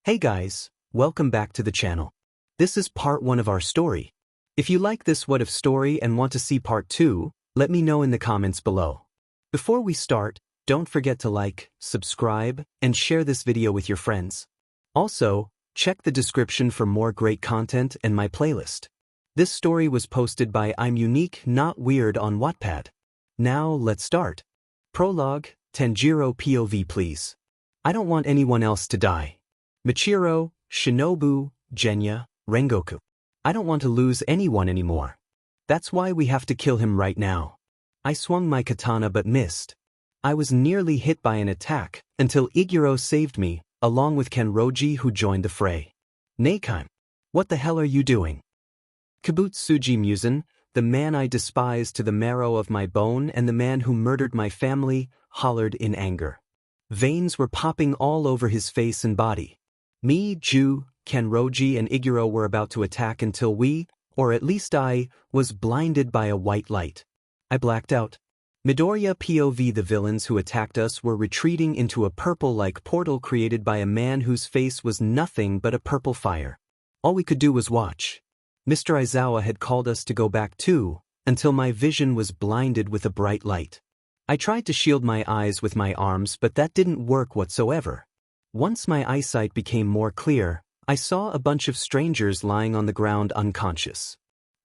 Hey guys, welcome back to the channel. This is part 1 of our story. If you like this What If story and want to see part 2, let me know in the comments below. Before we start, don't forget to like, subscribe, and share this video with your friends. Also, check the description for more great content and my playlist. This story was posted by ImUniqueNotWeird on Wattpad. Now let's start. Prologue, Tanjiro POV please. I don't want anyone else to die. Michiro, Shinobu, Genya, Rengoku. I don't want to lose anyone anymore. That's why we have to kill him right now. I swung my katana but missed. I was nearly hit by an attack until 𝐒𝐮𝐬𝐿 saved me, along with Kenroji who joined the fray. 𝐀𝐮𝐭𝐡𝐨𝐫. What the hell are you doing? Kibutsuji Muzan, the man I despise to the marrow of my bone and the man who murdered my family, hollered in anger. Veins were popping all over his face and body. Me, Ju, Kenroji and 𝐒𝐮𝐬𝐿 were about to attack until we, or at least I, was blinded by a white light. I blacked out. Midoriya POV. The villains who attacked us were retreating into a purple-like portal created by a man whose face was nothing but a purple fire. All we could do was watch. Mr. Aizawa had called us to go back too, until my vision was blinded with a bright light. I tried to shield my eyes with my arms but that didn't work whatsoever. Once my eyesight became more clear, I saw a bunch of strangers lying on the ground unconscious.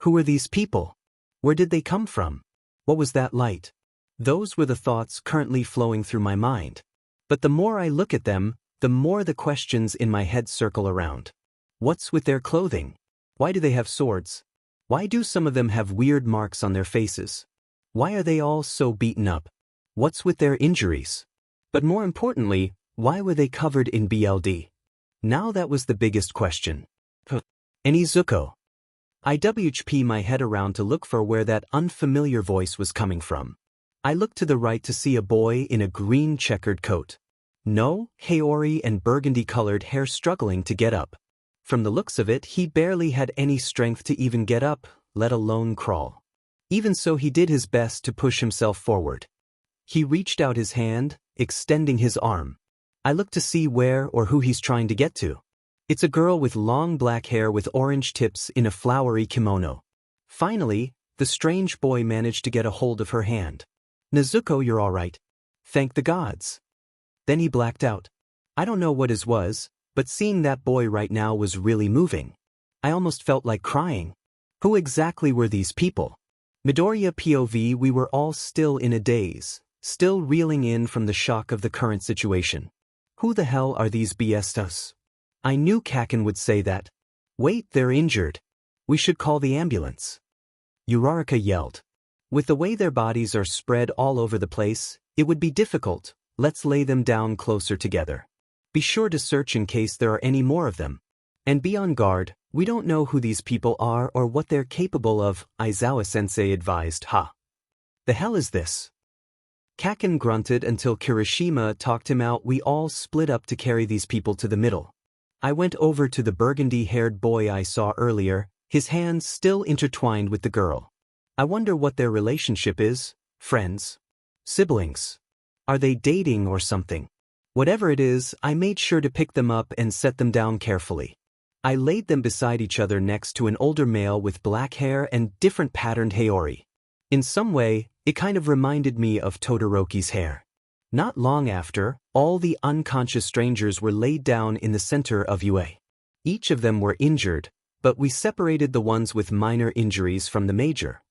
Who were these people? Where did they come from? What was that light? Those were the thoughts currently flowing through my mind. But the more I look at them, the more the questions in my head circle around. What's with their clothing? Why do they have swords? Why do some of them have weird marks on their faces? Why are they all so beaten up? What's with their injuries? But more importantly, why were they covered in blood? Now that was the biggest question. 𝐻𝐮𝐭𝐡𝐨𝐫. I WHP my head around to look for where that unfamiliar voice was coming from. I looked to the right to see a boy in a green checkered coat. No, Haori and burgundy-colored hair struggling to get up. From the looks of it, he barely had any strength to even get up, let alone crawl. Even so, he did his best to push himself forward. He reached out his hand, extending his arm. I looked to see where or who he's trying to get to. It's a girl with long black hair with orange tips in a flowery kimono. Finally, the strange boy managed to get a hold of her hand. 𝐻𝐻𝐿, you're all right. Thank the gods. Then he blacked out. I don't know what his was, but seeing that boy right now was really moving. I almost felt like crying. Who exactly were these people? Midoriya POV. We were all still in a daze, still reeling in from the shock of the current situation. Who the hell are these BSTs? I knew 𝐾𝐿 would say that. Wait, they're injured. We should call the ambulance. Uraraka yelled. With the way their bodies are spread all over the place, it would be difficult. Let's lay them down closer together. Be sure to search in case there are any more of them. And be on guard, we don't know who these people are or what they're capable of, Aizawa-sensei advised. The hell is this? 𝐾𝐿 grunted until Kirishima talked him out. We all split up to carry these people to the middle. I went over to the burgundy-haired boy I saw earlier, his hands still intertwined with the girl. I wonder what their relationship is. Friends? Siblings? Are they dating or something? Whatever it is, I made sure to pick them up and set them down carefully. I laid them beside each other next to an older male with black hair and different patterned Haori. In some way, it kind of reminded me of Todoroki's hair. Not long after, all the unconscious strangers were laid down in the center of UA. Each of them were injured, but we separated the ones with minor injuries from the major.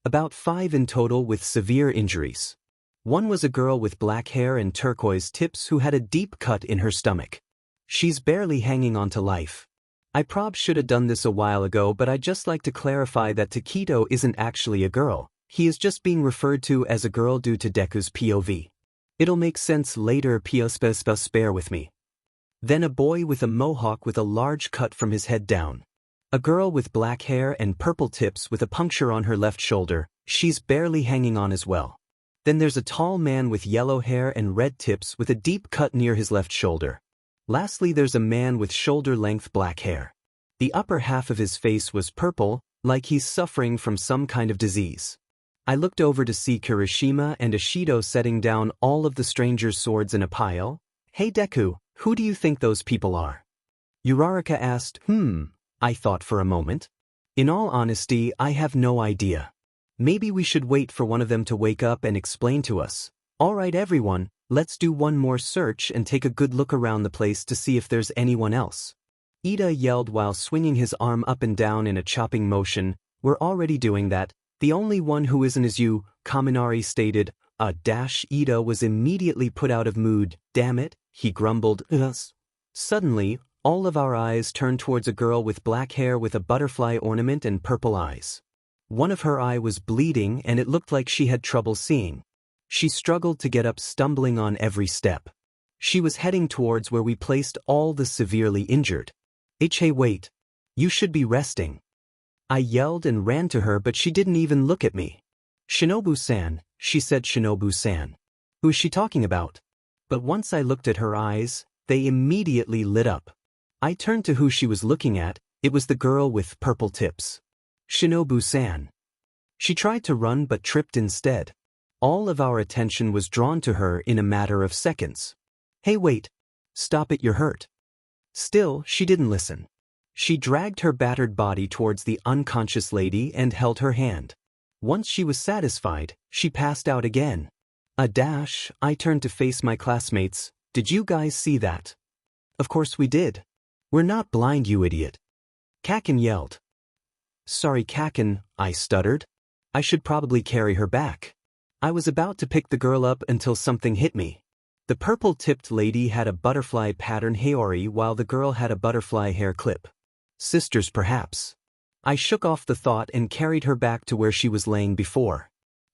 About 5 in total with severe injuries. One was a girl with black hair and turquoise tips who had a deep cut in her stomach. She's barely hanging on to life. I prob should have done this a while ago, but I'd just like to clarify that Taketo isn't actually a girl. He is just being referred to as a girl due to Deku's POV. It'll make sense later. Bear with me. Then a boy with a mohawk with a large cut from his head down. A girl with black hair and purple tips with a puncture on her left shoulder. She's barely hanging on as well. Then there's a tall man with yellow hair and red tips with a deep cut near his left shoulder. Lastly, there's a man with shoulder-length black hair. The upper half of his face was purple, like he's suffering from some kind of disease. I looked over to see Kirishima and Ishido setting down all of the strangers' swords in a pile. Hey Deku, who do you think those people are? Uraraka asked. I thought for a moment. In all honesty, I have no idea. Maybe we should wait for one of them to wake up and explain to us. Alright everyone, let's do one more search and take a good look around the place to see if there's anyone else. Ida yelled while swinging his arm up and down in a chopping motion. We're already doing that. The only one who isn't is you, Kaminari stated. Ida was immediately put out of mood. Damn it, he grumbled. Suddenly, all of our eyes turned towards a girl with black hair with a butterfly ornament and purple eyes. One of her eye was bleeding and it looked like she had trouble seeing. She struggled to get up, stumbling on every step. She was heading towards where we placed all the severely injured. Hey, wait. You should be resting. I yelled and ran to her, but she didn't even look at me. Shinobu-san, she said. Shinobu-san. Who is she talking about? But once I looked at her eyes, they immediately lit up. I turned to who she was looking at. It was the girl with purple tips. Shinobu-san. She tried to run but tripped instead. All of our attention was drawn to her in a matter of seconds. Hey, wait. Stop it, you're hurt. Still, she didn't listen. She dragged her battered body towards the unconscious lady and held her hand. Once she was satisfied, she passed out again. I turned to face my classmates. Did you guys see that? Of course we did. We're not blind, you idiot. Kaken yelled. Sorry, Kaken, I stuttered. I should probably carry her back. I was about to pick the girl up until something hit me. The purple-tipped lady had a butterfly pattern haori while the girl had a butterfly hair clip. Sisters, perhaps. I shook off the thought and carried her back to where she was laying before.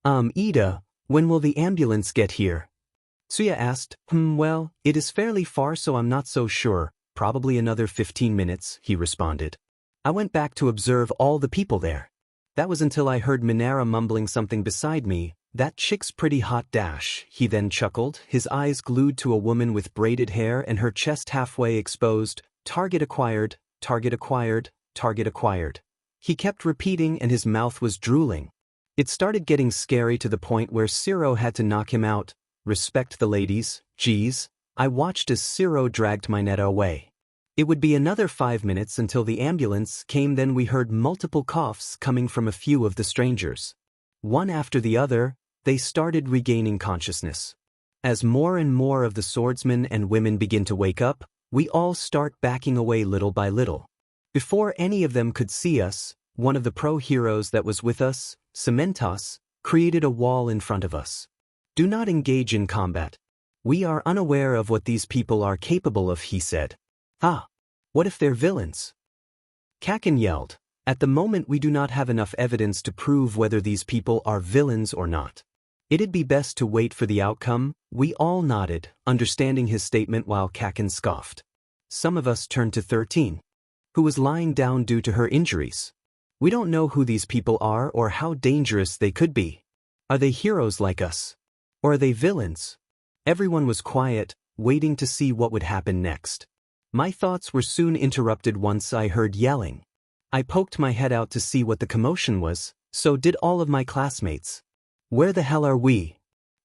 Ida, when will the ambulance get here? Tsuya asked. Well, it is fairly far, so I'm not so sure. Probably another 15 minutes, he responded. I went back to observe all the people there. That was until I heard Minara mumbling something beside me. That chick's pretty hot. He then chuckled, his eyes glued to a woman with braided hair and her chest halfway exposed. Target acquired, target acquired, target acquired. He kept repeating and his mouth was drooling. It started getting scary to the point where Zero had to knock him out. Respect the ladies, geez. I watched as Zero dragged Mineta away. It would be another 5 minutes until the ambulance came. Then we heard multiple coughs coming from a few of the strangers. One after the other, they started regaining consciousness. As more and more of the swordsmen and women begin to wake up, we all start backing away little by little. Before any of them could see us, one of the pro-heroes that was with us, 𝐀𝐮𝐭𝐡𝐨𝐫, created a wall in front of us. Do not engage in combat. We are unaware of what these people are capable of, he said. What if they're villains? Kaken yelled. At the moment we do not have enough evidence to prove whether these people are villains or not. It'd be best to wait for the outcome. We all nodded, understanding his statement while Kaken scoffed. Some of us turned to 13, who was lying down due to her injuries. We don't know who these people are or how dangerous they could be. Are they heroes like us? Or are they villains? Everyone was quiet, waiting to see what would happen next. My thoughts were soon interrupted once I heard yelling. I poked my head out to see what the commotion was, so did all of my classmates. Where the hell are we?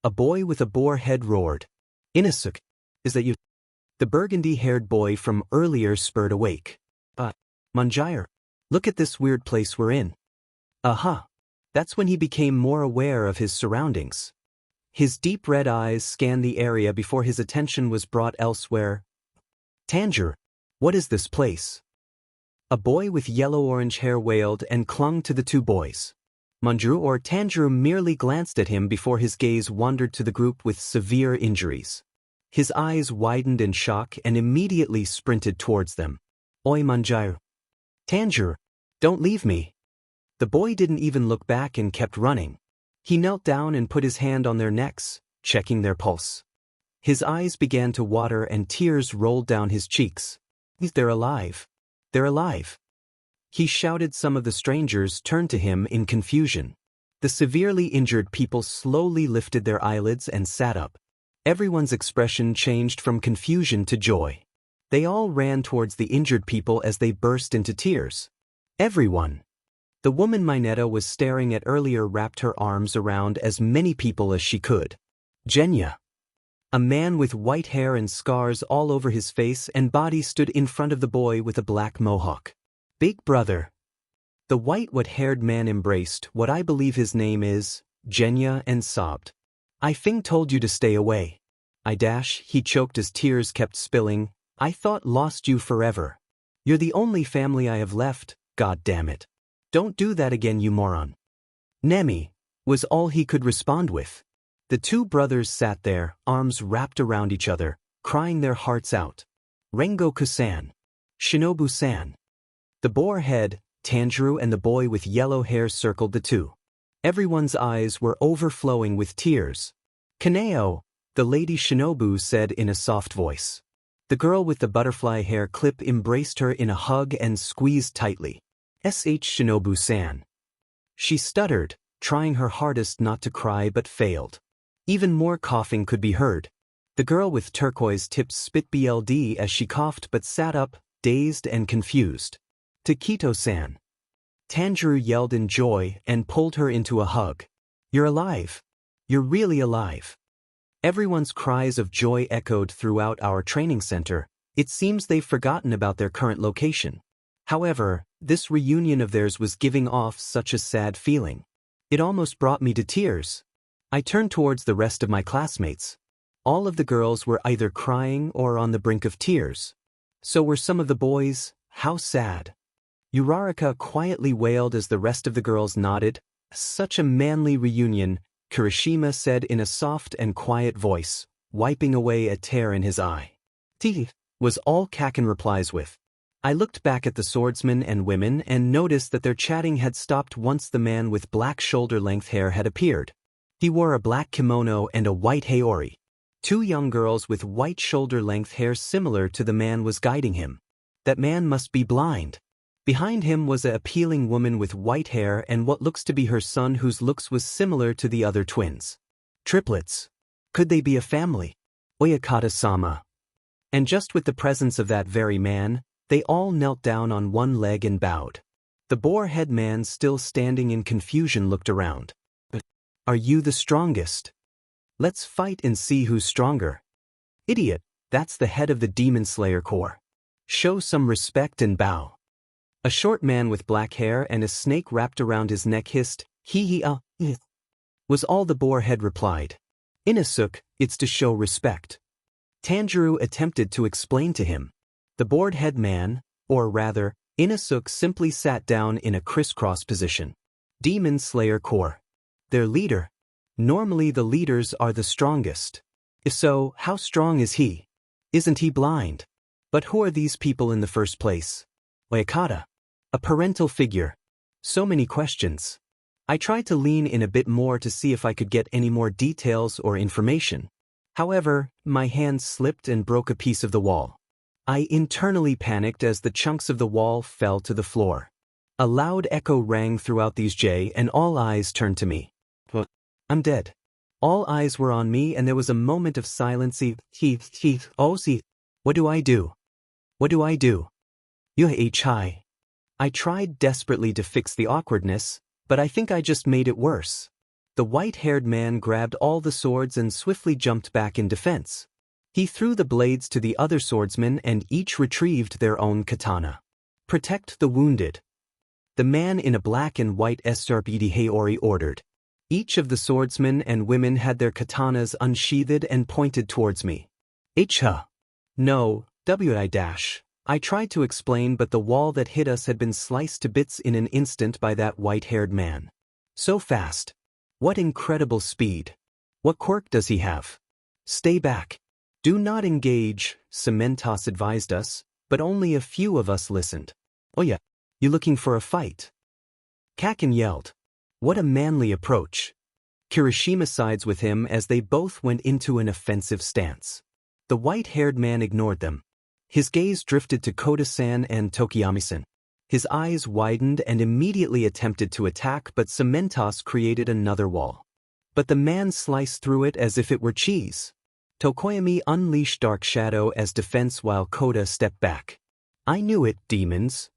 A boy with a boar head roared. Inosuke, is that you? The burgundy-haired boy from earlier spurred awake. Manjire, look at this weird place we're in. That's when he became more aware of his surroundings. His deep red eyes scanned the area before his attention was brought elsewhere. Tanjiro, what is this place? A boy with yellow-orange hair wailed and clung to the two boys. Tanjiro merely glanced at him before his gaze wandered to the group with severe injuries. His eyes widened in shock and immediately sprinted towards them. Oi, Manjiro. Tanjiro, don't leave me. The boy didn't even look back and kept running. He knelt down and put his hand on their necks, checking their pulse. His eyes began to water and tears rolled down his cheeks. They're alive. They're alive. He shouted. Some of the strangers turned to him in confusion. The severely injured people slowly lifted their eyelids and sat up. Everyone's expression changed from confusion to joy. They all ran towards the injured people as they burst into tears. Everyone. The woman Mineta was staring at earlier wrapped her arms around as many people as she could. Genya. A man with white hair and scars all over his face and body stood in front of the boy with a black mohawk. Big brother. The white-haired man embraced what I believe his name is, Genya, and sobbed. I Fing told you to stay away. He choked as tears kept spilling. I thought lost you forever. You're the only family I have left, god damn it. Don't do that again, you moron. Nemi, was all he could respond with. The two brothers sat there, arms wrapped around each other, crying their hearts out. Rengoku-san. Shinobu-san. The boar head, Tanjiro, and the boy with yellow hair circled the two. Everyone's eyes were overflowing with tears. Kaneo, the lady Shinobu said in a soft voice. The girl with the butterfly hair clip embraced her in a hug and squeezed tightly. Shinobu-san. She stuttered, trying her hardest not to cry but failed. Even more coughing could be heard. The girl with turquoise tips spit BLD as she coughed but sat up, dazed and confused. Taketo-san. Tanjiro yelled in joy and pulled her into a hug. You're alive. You're really alive. Everyone's cries of joy echoed throughout our training center. It seems they've forgotten about their current location. However, this reunion of theirs was giving off such a sad feeling. It almost brought me to tears. I turned towards the rest of my classmates. All of the girls were either crying or on the brink of tears. So were some of the boys. How sad. Uraraka quietly wailed as the rest of the girls nodded. Such a manly reunion, Kirishima said in a soft and quiet voice, wiping away a tear in his eye. Tee, was all Kaken replies with. I looked back at the swordsmen and women and noticed that their chatting had stopped once the man with black shoulder-length hair had appeared. He wore a black kimono and a white haori. Two young girls with white shoulder-length hair similar to the man was guiding him. That man must be blind. Behind him was a appealing woman with white hair and what looks to be her son, whose looks was similar to the other twins. Triplets. Could they be a family? Oyakata-sama. And just with the presence of that very man, they all knelt down on one leg and bowed. The boar-head man, still standing in confusion, looked around. Are you the strongest? Let's fight and see who's stronger. Idiot, that's the head of the Demon Slayer Corps. Show some respect and bow. A short man with black hair and a snake wrapped around his neck hissed, was all the boar-head replied. Inosuke, it's to show respect. Tanjiro attempted to explain to him. The boar-head man, or rather, Inosuke, simply sat down in a crisscross position. Demon Slayer Corps. Their leader. Normally the leaders are the strongest. If so, how strong is he? Isn't he blind? But who are these people in the first place? Oyakata. A parental figure. So many questions. I tried to lean in a bit more to see if I could get any more details or information. However, my hand slipped and broke a piece of the wall. I internally panicked as the chunks of the wall fell to the floor. A loud echo rang throughout these and all eyes turned to me. I'm dead. All eyes were on me and there was a moment of silence. What do I do? What do I do? Hi. I tried desperately to fix the awkwardness, but I think I just made it worse. The white-haired man grabbed all the swords and swiftly jumped back in defense. He threw the blades to the other swordsmen and each retrieved their own katana. Protect the wounded. The man in a black and white SRPD Haori ordered. Each of the swordsmen and women had their katanas unsheathed and pointed towards me. No, I tried to explain, but the wall that hit us had been sliced to bits in an instant by that white-haired man. So fast. What incredible speed. What quirk does he have? Stay back. Do not engage, 𝐶𝐮𝐬𝐺𝐻 advised us, but only a few of us listened. Oh yeah, you looking for a fight? Kaken yelled. What a manly approach. Kirishima sides with him as they both went into an offensive stance. The white-haired man ignored them. His gaze drifted to Kota-san and Tokiyami-san. His eyes widened and immediately attempted to attack, but 𝐶𝐮𝐬𝐺𝐻 created another wall. But the man sliced through it as if it were cheese. Tokoyami unleashed Dark Shadow as defense while Kota stepped back. I knew it, demons.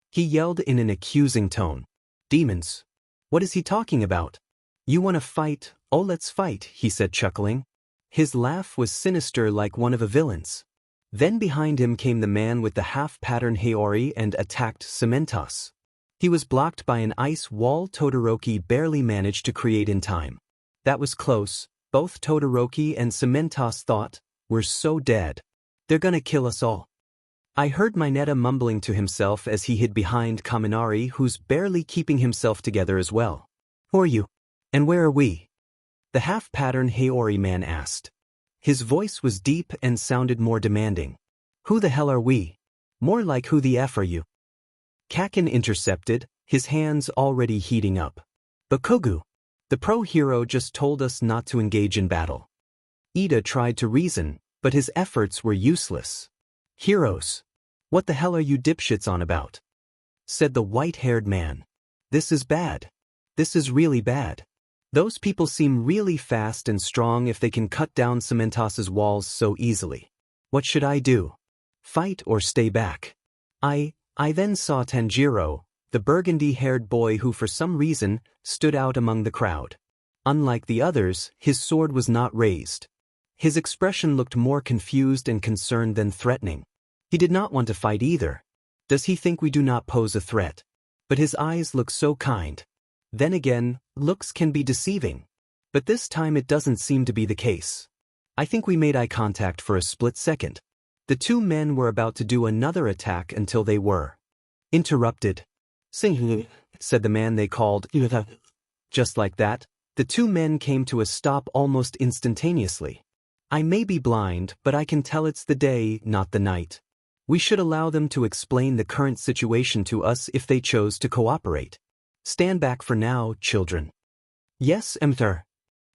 He yelled in an accusing tone. Demons? What is he talking about? You want to fight? Oh, let's fight, he said, chuckling. His laugh was sinister like one of a villain's. Then behind him came the man with the half-pattern Haori and attacked 𝐶𝐮𝐬𝐵. He was blocked by an ice wall Todoroki barely managed to create in time. That was close, both Todoroki and 𝐶𝐮𝐬𝐵 thought, "We're so dead. They're gonna kill us all." I heard Mineta mumbling to himself as he hid behind Kaminari, who's barely keeping himself together as well. "Who are you? And where are we?" The half-pattern Haori man asked. His voice was deep and sounded more demanding. "Who the hell are we? More like who the F are you?" 𝐀𝐮𝐭𝐡𝐨𝐫 intercepted, his hands already heating up. "Bakugo, the pro-hero just told us not to engage in battle." Iida tried to reason, but his efforts were useless. "Heroes? What the hell are you dipshits on about?" said the white-haired man. "This is bad. This is really bad. Those people seem really fast and strong if they can cut down 𝐶𝐮𝐬𝐵's walls so easily. What should I do? Fight or stay back?" I then saw Tanjiro, the burgundy-haired boy who for some reason stood out among the crowd. Unlike the others, his sword was not raised. His expression looked more confused and concerned than threatening. He did not want to fight either. Does he think we do not pose a threat? But his eyes look so kind. Then again, looks can be deceiving. But this time it doesn't seem to be the case. I think we made eye contact for a split second. The two men were about to do another attack until they were interrupted. "Sing," said the man they called 𝐶𝐮𝐬𝐵. Just like that, the two men came to a stop almost instantaneously. I may be blind, but I can tell it's the day, not the night. We should allow them to explain the current situation to us if they chose to cooperate. Stand back for now, children. "Yes, Emperor,"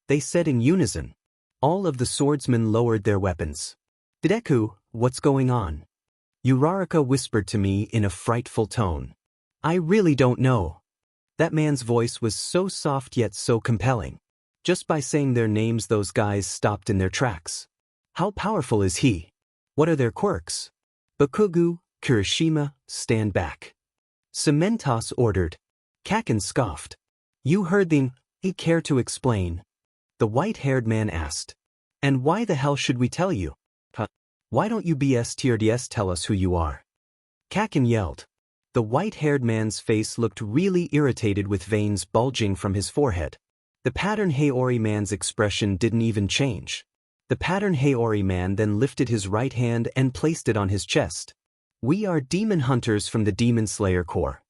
they said in unison. All of the swordsmen lowered their weapons. "Deku, what's going on?" Uraraka whispered to me in a frightful tone. "I really don't know." That man's voice was so soft yet so compelling. Just by saying their names those guys stopped in their tracks. How powerful is he? What are their quirks? "Bakugo, Kirishima, stand back," 𝐶𝐮𝐬𝐵 ordered. 𝐀𝐮𝐭𝐡𝐨𝐫 scoffed. "You heard the care to explain?" the white-haired man asked. "And why the hell should we tell you? Why don't you BSTRDS tell us who you are?" 𝐀𝐮𝐭𝐡𝐨 yelled. The white-haired man's face looked really irritated with veins bulging from his forehead. The pattern Haori man's expression didn't even change. The pattern Haori man then lifted his right hand and placed it on his chest. "We are demon hunters from the Demon Slayer Corps.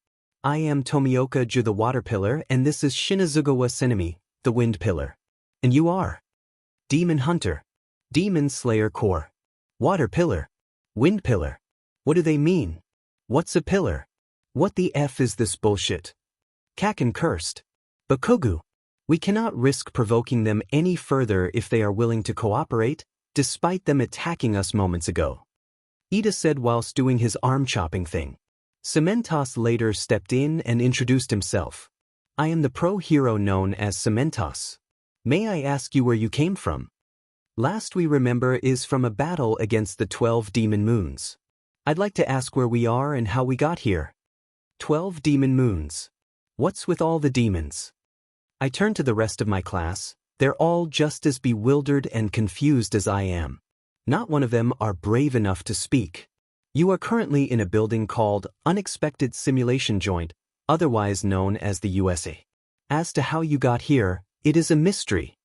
I am Tomioka Ju the Water Pillar and this is Shinazugawa Senemi, the Wind Pillar. And you are?" "Demon Hunter. Demon Slayer Corps. Water Pillar. Wind Pillar. What do they mean? What's a pillar? What the F is this bullshit?" 𝐀𝐮𝐭𝐡𝐨𝐫 cursed. "Bakugo, we cannot risk provoking them any further if they are willing to cooperate, despite them attacking us moments ago," Iida said whilst doing his arm-chopping thing. 𝐶𝐮𝐬𝐵 later stepped in and introduced himself. "I am the pro-hero known as 𝐶𝐮𝐬𝐵. May I ask you where you came from?" Last we remember is from a battle against the 12 demon moons. I'd like to ask where we are and how we got here. 12 demon moons. What's with all the demons? I turned to the rest of my class. They're all just as bewildered and confused as I am. Not one of them are brave enough to speak. You are currently in a building called Unexpected Simulation Joint, otherwise known as the USA. As to how you got here, it is a mystery.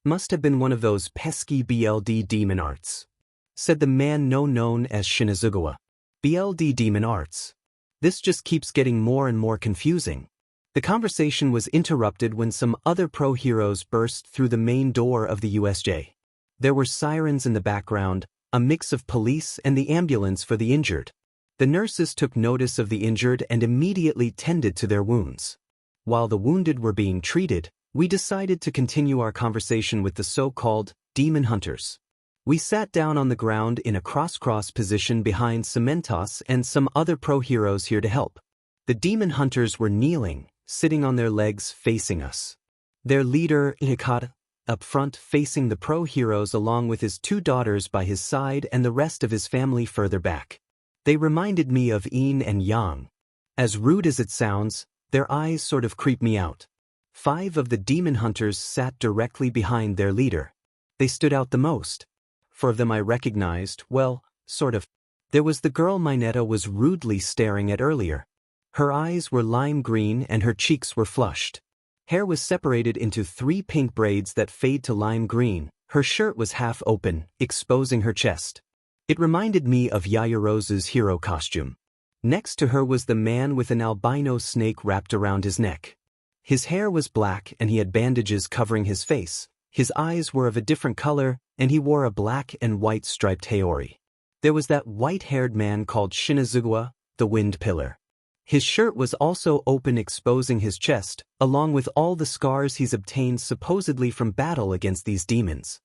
Must have been one of those pesky BLD demon arts," said the man known as Shinazugawa. "BLD demon arts. This just keeps getting more and more confusing." The conversation was interrupted when some other pro-heroes burst through the main door of the USJ. There were sirens in the background, a mix of police and the ambulance for the injured. The nurses took notice of the injured and immediately tended to their wounds. While the wounded were being treated, we decided to continue our conversation with the so-called demon hunters. We sat down on the ground in a cross-cross position behind 𝐶𝐮𝐵𝐵 and some other pro-heroes here to help. The demon hunters were kneeling, sitting on their legs facing us. Their leader, 𝐀𝐮𝐭𝐡𝐨𝐫, up front facing the pro-heroes along with his 2 daughters by his side and the rest of his family further back. They reminded me of yin and yang. As rude as it sounds, their eyes sort of creep me out. 5 of the demon hunters sat directly behind their leader. They stood out the most. 4 of them I recognized, well, sort of. There was the girl Mineta was rudely staring at earlier. Her eyes were lime green and her cheeks were flushed. Hair was separated into 3 pink braids that fade to lime green. Her shirt was half open, exposing her chest. It reminded me of Yaoyorozu's hero costume. Next to her was the man with an albino snake wrapped around his neck. His hair was black and he had bandages covering his face. His eyes were of a different color, and he wore a black and white striped haori. There was that white-haired man called 𝐶𝐮𝐬𝐬𝐻, the Wind Pillar. His shirt was also open, exposing his chest, along with all the scars he's obtained supposedly from battle against these demons.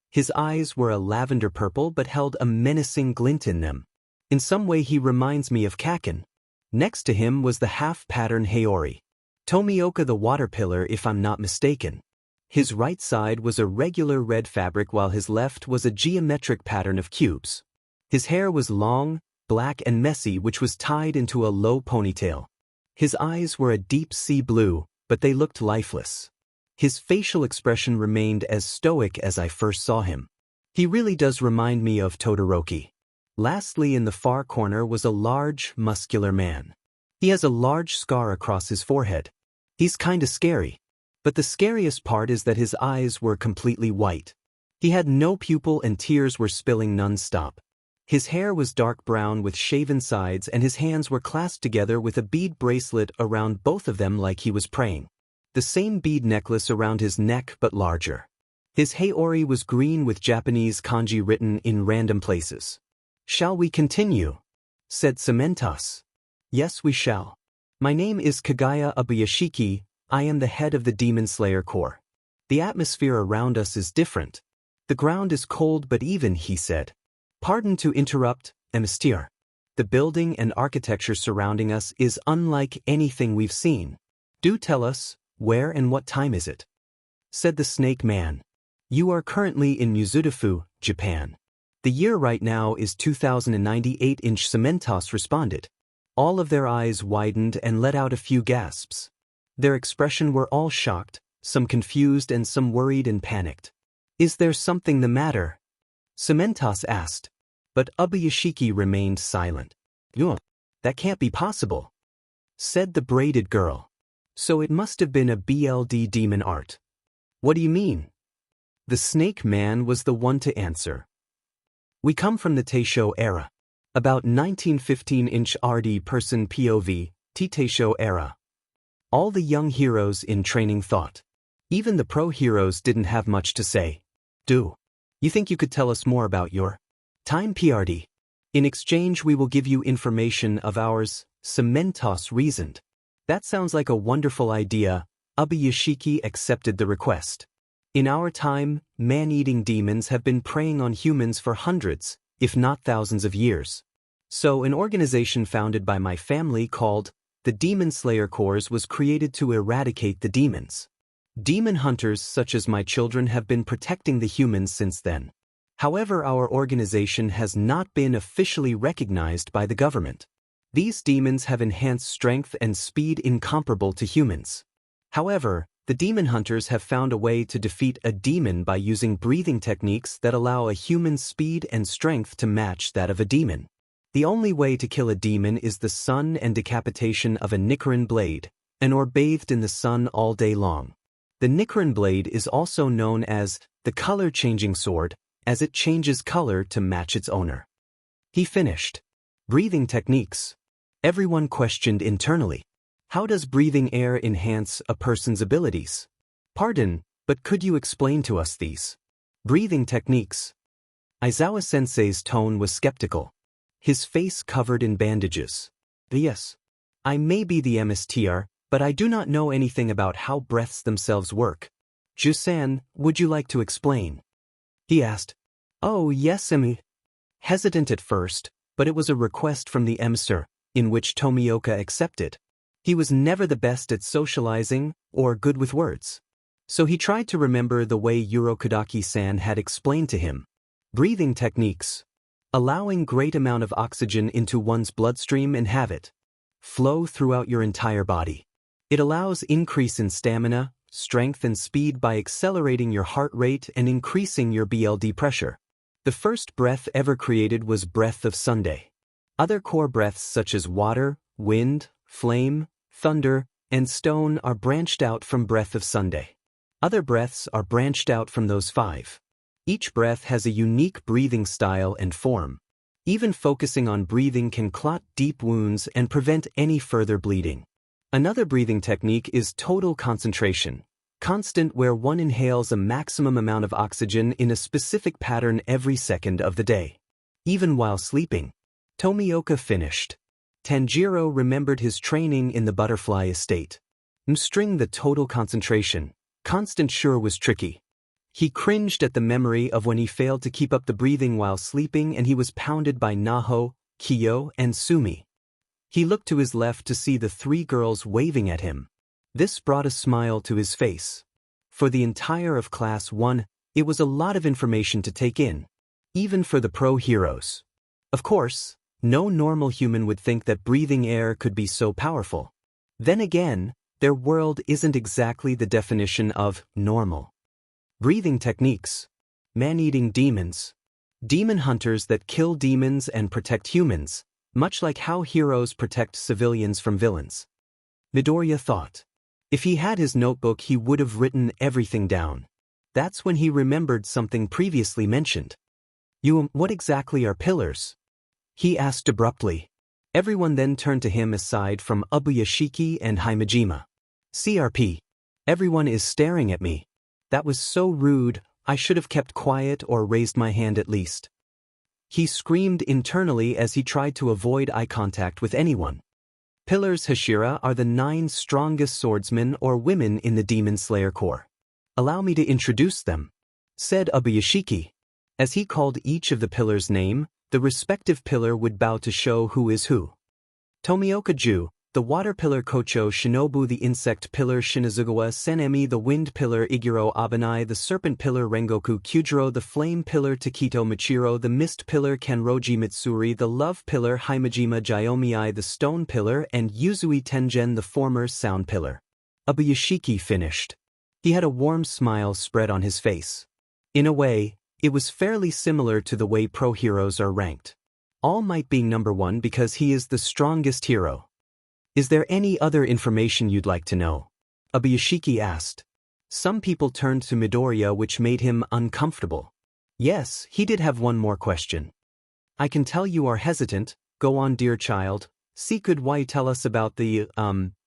His eyes were a lavender purple but held a menacing glint in them. In some way he reminds me of 𝐀𝐮𝐭𝐡𝐨𝐫. Next to him was the half-pattern haori. Tomioka the Water Pillar, if I'm not mistaken. His right side was a regular red fabric while his left was a geometric pattern of cubes. His hair was long, black and messy, which was tied into a low ponytail. His eyes were a deep sea blue, but they looked lifeless. His facial expression remained as stoic as I first saw him. He really does remind me of Todoroki. Lastly, in the far corner was a large, muscular man. He has a large scar across his forehead. He's kinda scary. But the scariest part is that his eyes were completely white. He had no pupil and tears were spilling non-stop. His hair was dark brown with shaven sides and his hands were clasped together with a bead bracelet around both of them like he was praying. The same bead necklace around his neck but larger. His haori was green with Japanese kanji written in random places. "Shall we continue?" said 𝐶𝐮𝐬𝐻. "Yes, we shall. My name is Kagaya Abayashiki. I am the head of the Demon Slayer Corps. The atmosphere around us is different. The ground is cold but even," he said. "Pardon to interrupt, Mr. The building and architecture surrounding us is unlike anything we've seen. Do tell us, where and what time is it?" said the Snake Man. "You are currently in Mizudafu, Japan. The year right now is 2098. 𝐶𝐮𝐬𝐻 responded. All of their eyes widened and let out a few gasps. Their expression were all shocked, some confused and some worried and panicked. "Is there something the matter?" 𝐶𝐮𝐬𝐻 asked. But Abayashiki remained silent. "That can't be possible," said the braided girl. "So it must have been a BLD demon art." "What do you mean?" The Snake Man was the one to answer. "We come from the Taisho era. About 1915 RD person POV, Taisho era. All the young heroes in training thought. Even the pro-heroes didn't have much to say. Do you think you could tell us more about your time PRD? In exchange we will give you information of ours," 𝐶𝐮𝐬𝐻 reasoned. "That sounds like a wonderful idea." Abayashiki accepted the request. "In our time, man-eating demons have been preying on humans for hundreds, if not thousands of years. So an organization founded by my family called the Demon Slayer Corps was created to eradicate the demons. Demon hunters such as my children have been protecting the humans since then. However, our organization has not been officially recognized by the government. These demons have enhanced strength and speed incomparable to humans. However, the demon hunters have found a way to defeat a demon by using breathing techniques that allow a human's speed and strength to match that of a demon. The only way to kill a demon is the sun and decapitation of a 𝐾𝐮𝐭𝐡𝐨𝐫 blade, an orb bathed in the sun all day long. The 𝐾𝐮𝐭𝐡𝐨𝐫 blade is also known as the color-changing sword, as it changes color to match its owner." He finished. "Breathing techniques?" Everyone questioned internally. "How does breathing air enhance a person's abilities?" "Pardon, but could you explain to us these breathing techniques?" Aizawa-sensei's tone was skeptical. His face covered in bandages. "Yes. I may be the Mr., but I do not know anything about how breaths themselves work. Jusan, would you like to explain?" he asked. "Oh yes, Hesitant at first, but it was a request from the Mr., in which Tomioka accepted. He was never the best at socializing or good with words. So he tried to remember the way Urokodaki-san had explained to him. Breathing techniques. Allowing great amount of oxygen into one's bloodstream and have it flow throughout your entire body. It allows increase in stamina, strength and speed by accelerating your heart rate and increasing your blood pressure. The first breath ever created was Breath of Sunday. Other core breaths such as water, wind, flame, thunder, and stone are branched out from Breath of Sunday. Other breaths are branched out from those 5. Each breath has a unique breathing style and form. Even focusing on breathing can clot deep wounds and prevent any further bleeding. Another breathing technique is total concentration, constant, where one inhales a maximum amount of oxygen in a specific pattern every second of the day. Even while sleeping. Tomioka finished. Tanjiro remembered his training in the butterfly estate. Mstring the total concentration, constant sure was tricky. He cringed at the memory of when he failed to keep up the breathing while sleeping and he was pounded by Naho, Kyo, and Sumi. He looked to his left to see the 3 girls waving at him. This brought a smile to his face. For the entire of Class 1, it was a lot of information to take in. Even for the pro heroes. Of course, no normal human would think that breathing air could be so powerful. Then again, their world isn't exactly the definition of normal. Breathing techniques. Man-eating demons. Demon hunters that kill demons and protect humans, much like how heroes protect civilians from villains. Midoriya thought. If he had his notebook he would have written everything down. That's when he remembered something previously mentioned. What exactly are pillars? He asked abruptly. Everyone then turned to him aside from Ubuyashiki and Himejima. CRP. Everyone is staring at me. That was so rude, I should have kept quiet or raised my hand at least. He screamed internally as he tried to avoid eye contact with anyone. Pillars Hashira are the 9 strongest swordsmen or women in the Demon Slayer Corps. Allow me to introduce them, said Ubuyashiki. As he called each of the pillars' name, the respective pillar would bow to show who is who. Tomioka Ju, the water pillar Kocho Shinobu, the insect pillar Shinazugawa Senemi, the wind pillar Iguro Abanai, the serpent pillar Rengoku Kyujiro, the flame pillar Takito Michiro, the mist pillar Kenroji Mitsuri, the love pillar Himejima Jyomiai, the stone pillar, and Yuzui Tengen, the former sound pillar. Ubuyashiki finished. He had a warm smile spread on his face. In a way, it was fairly similar to the way pro heroes are ranked. All Might being number 1 because he is the strongest hero. Is there any other information you'd like to know? Ubuyashiki asked. Some people turned to Midoriya, which made him uncomfortable. Yes, he did have one more question. I can tell you are hesitant. Go on, dear child. 𝐶𝐮𝐬𝐴 tell us about the,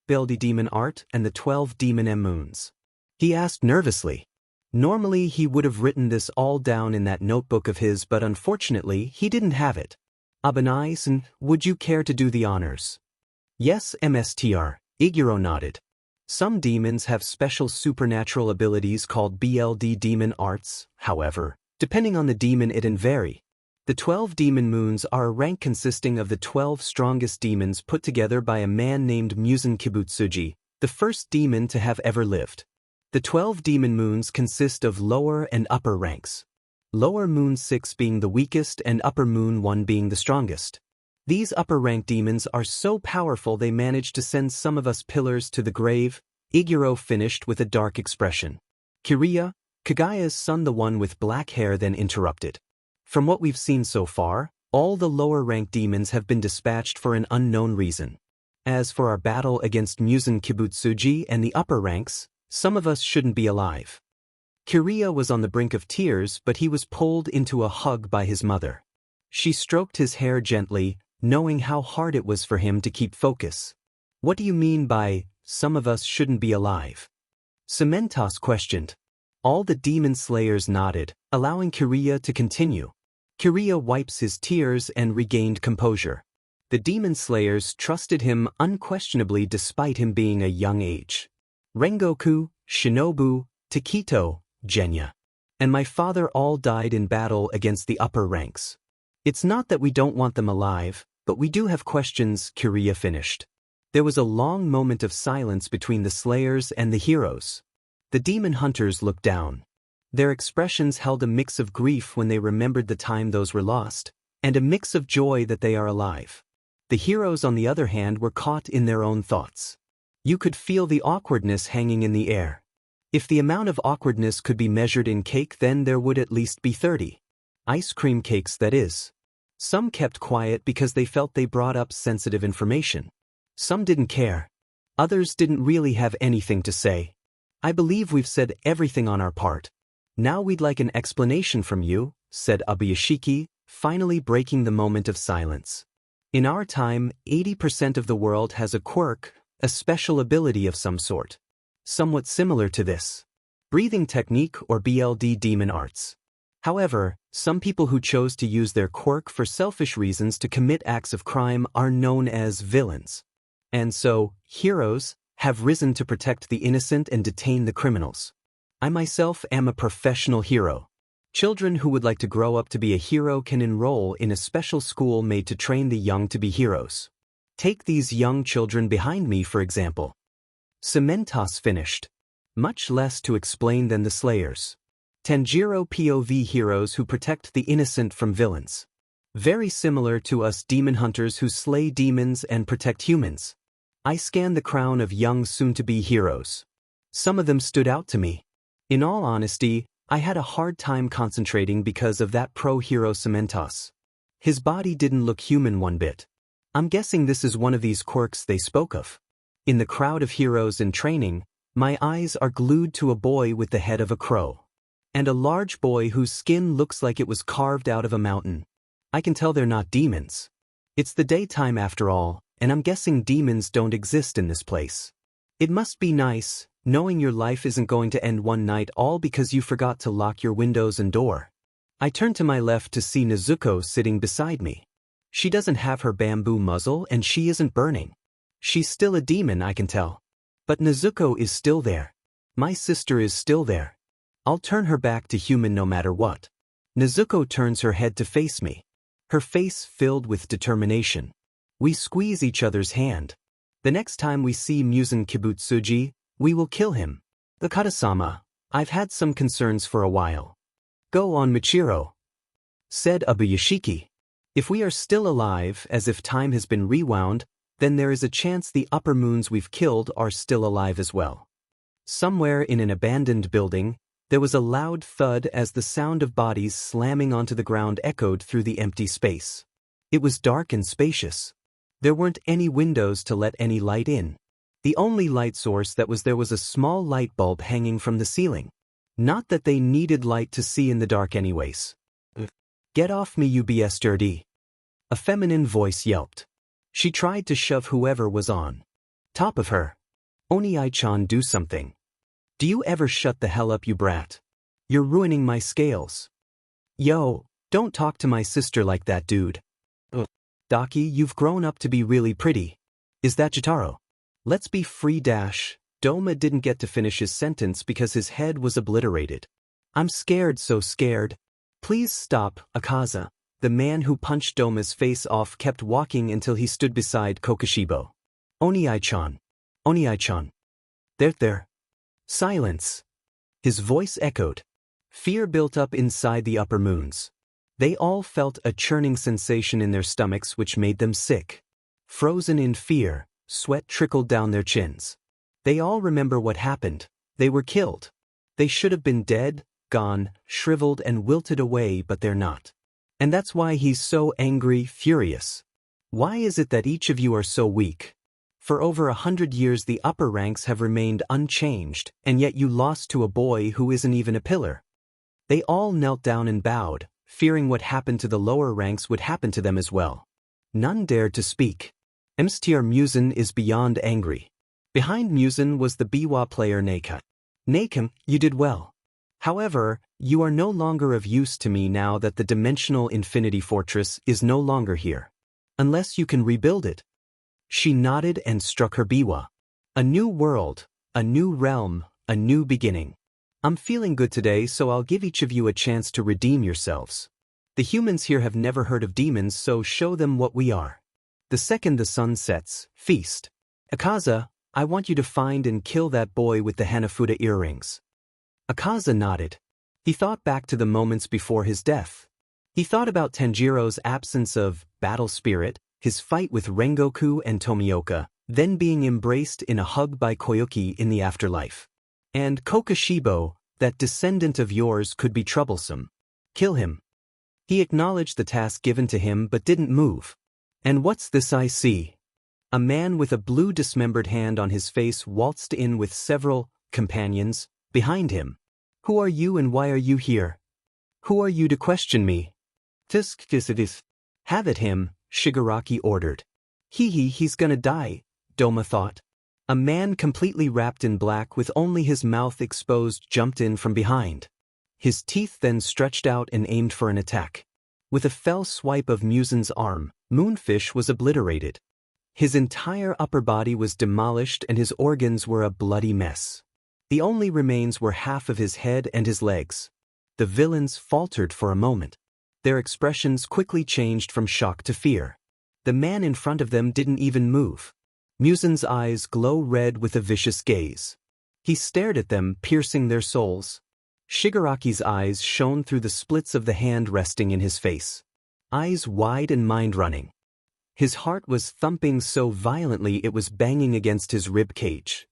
build demon art and the 12 demon moons. He asked nervously. Normally he would have written this all down in that notebook of his, but unfortunately he didn't have it. Abanai-san, would you care to do the honors? Yes, Mstr. Iguro nodded. Some demons have special supernatural abilities called BLD demon arts, however, depending on the demon it can vary. The 12 demon moons are a rank consisting of the 12 strongest demons put together by a man named Muzan Kibutsuji, the first demon to have ever lived. The 12 demon moons consist of lower and upper ranks. Lower moon 6 being the weakest and upper moon 1 being the strongest. These upper rank demons are so powerful they manage to send some of us pillars to the grave. Iguro finished with a dark expression. Kagaya's son, the one with black hair, then interrupted. From what we've seen so far, all the lower rank demons have been dispatched for an unknown reason. As for our battle against Muzan Kibutsuji and the upper ranks, some of us shouldn't be alive. Kiriya was on the brink of tears, but he was pulled into a hug by his mother. She stroked his hair gently, knowing how hard it was for him to keep focus. What do you mean by, some of us shouldn't be alive? Cementos questioned. All the demon slayers nodded, allowing Kiriya to continue. Kiriya wipes his tears and regained composure. The demon slayers trusted him unquestionably despite him being a young age. Rengoku, Shinobu, Takito, Genya, and my father all died in battle against the upper ranks. It's not that we don't want them alive, but we do have questions, Kiriya finished. There was a long moment of silence between the slayers and the heroes. The demon hunters looked down. Their expressions held a mix of grief when they remembered the time those were lost, and a mix of joy that they are alive. The heroes, on the other hand, were caught in their own thoughts. You could feel the awkwardness hanging in the air. If the amount of awkwardness could be measured in cake, then there would at least be 30. Ice cream cakes, that is. Some kept quiet because they felt they brought up sensitive information. Some didn't care. Others didn't really have anything to say. I believe we've said everything on our part. Now we'd like an explanation from you, said Abayashiki, finally breaking the moment of silence. In our time, 80% of the world has a quirk, a special ability of some sort. Somewhat similar to this. Breathing technique or BLD demon arts. However, some people who chose to use their quirk for selfish reasons to commit acts of crime are known as villains. And so, heroes have risen to protect the innocent and detain the criminals. I myself am a professional hero. Children who would like to grow up to be a hero can enroll in a special school made to train the young to be heroes. Take these young children behind me, for example. 𝐀𝐮𝐭𝐡𝐨𝐫 finished. Much less to explain than the Slayers. ♯POV heroes who protect the innocent from villains. Very similar to us demon hunters who slay demons and protect humans. I scan the crown of young soon-to-be heroes. Some of them stood out to me. In all honesty, I had a hard time concentrating because of that pro-hero 𝐀𝐮𝐭𝐡𝐨𝐫. His body didn't look human one bit. I'm guessing this is one of these quirks they spoke of. In the crowd of heroes in training, my eyes are glued to a boy with the head of a crow. And a large boy whose skin looks like it was carved out of a mountain. I can tell they're not demons. It's the daytime after all, and I'm guessing demons don't exist in this place. It must be nice, knowing your life isn't going to end one night all because you forgot to lock your windows and door. I turn to my left to see Nezuko sitting beside me. She doesn't have her bamboo muzzle and she isn't burning. She's still a demon, I can tell. But Nezuko is still there. My sister is still there. I'll turn her back to human no matter what. Nezuko turns her head to face me. Her face filled with determination. We squeeze each other's hand. The next time we see Muzan Kibutsuji, we will kill him. Okada-sama, I've had some concerns for a while. Go on, Michiro, said Abayashiki. If we are still alive, as if time has been rewound, then there is a chance the upper moons we've killed are still alive as well. Somewhere in an abandoned building, there was a loud thud as the sound of bodies slamming onto the ground echoed through the empty space. It was dark and spacious. There weren't any windows to let any light in. The only light source that was there was a small light bulb hanging from the ceiling. Not that they needed light to see in the dark anyways. Get off me, you bastard! A feminine voice yelped. She tried to shove whoever was on top of her. Oni-chan, do something. Do you ever shut the hell up, you brat? You're ruining my scales. Yo, don't talk to my sister like that, dude. Daki, you've grown up to be really pretty. Is that Jotaro? Let's be free dash. Doma didn't get to finish his sentence because his head was obliterated. I'm scared, so scared. Please stop, Akaza. The man who punched Doma's face off kept walking until he stood beside Kokushibo. Oni-chan. Oni-chan. There. Silence. His voice echoed. Fear built up inside the upper moons. They all felt a churning sensation in their stomachs which made them sick. Frozen in fear, sweat trickled down their chins. They all remember what happened. They were killed. They should have been dead, gone, shriveled and wilted away, but they're not. And that's why he's so angry, furious. Why is it that each of you are so weak? For over 100 years the upper ranks have remained unchanged, and yet you lost to a boy who isn't even a pillar. They all knelt down and bowed, fearing what happened to the lower ranks would happen to them as well. None dared to speak. Mr. Muzan is beyond angry. Behind Muzan was the BNHA player Neika. Neika, you did well. However, you are no longer of use to me now that the dimensional infinity fortress is no longer here. Unless you can rebuild it. She nodded and struck her biwa. A new world, a new realm, a new beginning. I'm feeling good today, so I'll give each of you a chance to redeem yourselves. The humans here have never heard of demons, so show them what we are. The second the sun sets, feast. Akaza, I want you to find and kill that boy with the Hanafuda earrings. Akaza nodded. He thought back to the moments before his death. He thought about Tanjiro's absence of battle spirit, his fight with Rengoku and Tomioka, then being embraced in a hug by Koyuki in the afterlife. And 𝐀𝐮𝐭𝐡𝐨𝐫, that descendant of yours, could be troublesome. Kill him. He acknowledged the task given to him but didn't move. And what's this I see? A man with a blue dismembered hand on his face waltzed in with several companions behind him. Who are you and why are you here? Who are you to question me? 𝐶𝐮𝐭𝐡𝐨𝐫. Have at him, Shigaraki ordered. He's gonna die, Doma thought. A man completely wrapped in black with only his mouth exposed jumped in from behind. His teeth then stretched out and aimed for an attack. With a fell swipe of Muzan's arm, Moonfish was obliterated. His entire upper body was demolished and his organs were a bloody mess. The only remains were half of his head and his legs. The villains faltered for a moment. Their expressions quickly changed from shock to fear. The man in front of them didn't even move. Muzan's eyes glow red with a vicious gaze. He stared at them, piercing their souls. Shigaraki's eyes shone through the splits of the hand resting in his face. Eyes wide and mind running. His heart was thumping so violently it was banging against his rib cage.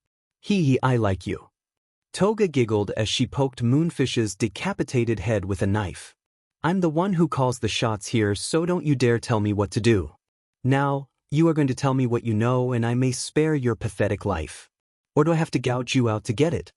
I like you. Toga giggled as she poked Moonfish's decapitated head with a knife. I'm the one who calls the shots here, so don't you dare tell me what to do. Now, you are going to tell me what you know and I may spare your pathetic life. Or do I have to gouge you out to get it?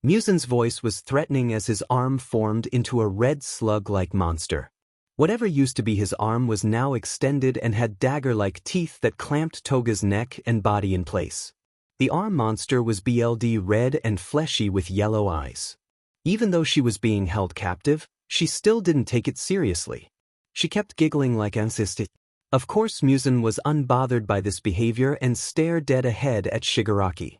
Muzan's voice was threatening as his arm formed into a red slug-like monster. Whatever used to be his arm was now extended and had dagger-like teeth that clamped Toga's neck and body in place. The arm monster was BLD red and fleshy with yellow eyes. Even though she was being held captive, she still didn't take it seriously. She kept giggling like 𝐶𝐮𝐿. Of course Muzan was unbothered by this behavior and stared dead ahead at Shigaraki.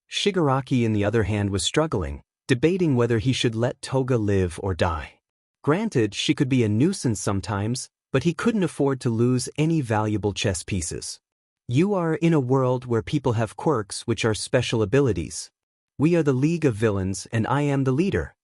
Shigaraki, on the other hand, was struggling, debating whether he should let Toga live or die. Granted, she could be a nuisance sometimes, but he couldn't afford to lose any valuable chess pieces. You are in a world where people have quirks, which are special abilities. We are the League of Villains and I am the leader,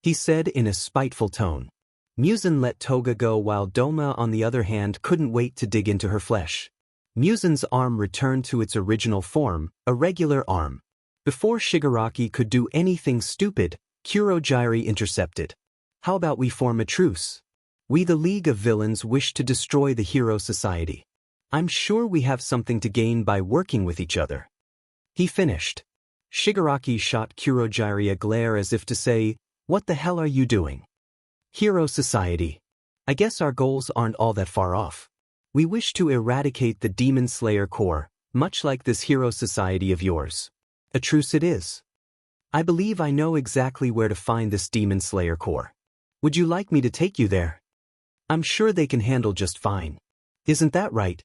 he said in a spiteful tone. Muzan let Toga go while Doma, on the other hand, couldn't wait to dig into her flesh. Muzan's arm returned to its original form, a regular arm. Before Shigaraki could do anything stupid, 𝐀𝐮𝐭𝐡𝐨𝐫 intercepted. How about we form a truce? We, the League of Villains, wish to destroy the Hero Society. I'm sure we have something to gain by working with each other. He finished. Shigaraki shot 𝐀𝐮𝐭𝐡𝐨𝐫 a glare as if to say, what the hell are you doing? Hero Society. I guess our goals aren't all that far off. We wish to eradicate the Demon Slayer Corps, much like this Hero Society of yours. A truce it is. I believe I know exactly where to find this Demon Slayer Corps. Would you like me to take you there? I'm sure they can handle just fine. Isn't that right?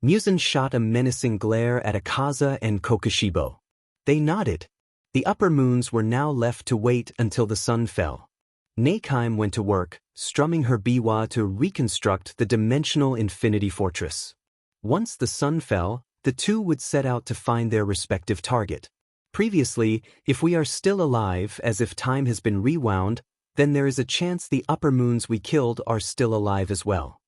Muzan shot a menacing glare at 𝐒𝐮𝐭𝐡𝐨𝐫 and 𝐀𝐮𝐭𝐡𝐨𝐫. They nodded. The upper moons were now left to wait until the sun fell. 𝐀𝐮𝐭𝐡𝐨𝐫 went to work, strumming her biwa to reconstruct the dimensional infinity fortress. Once the sun fell, the two would set out to find their respective target. Previously, if we are still alive, as if time has been rewound, then there is a chance the upper moons we killed are still alive as well.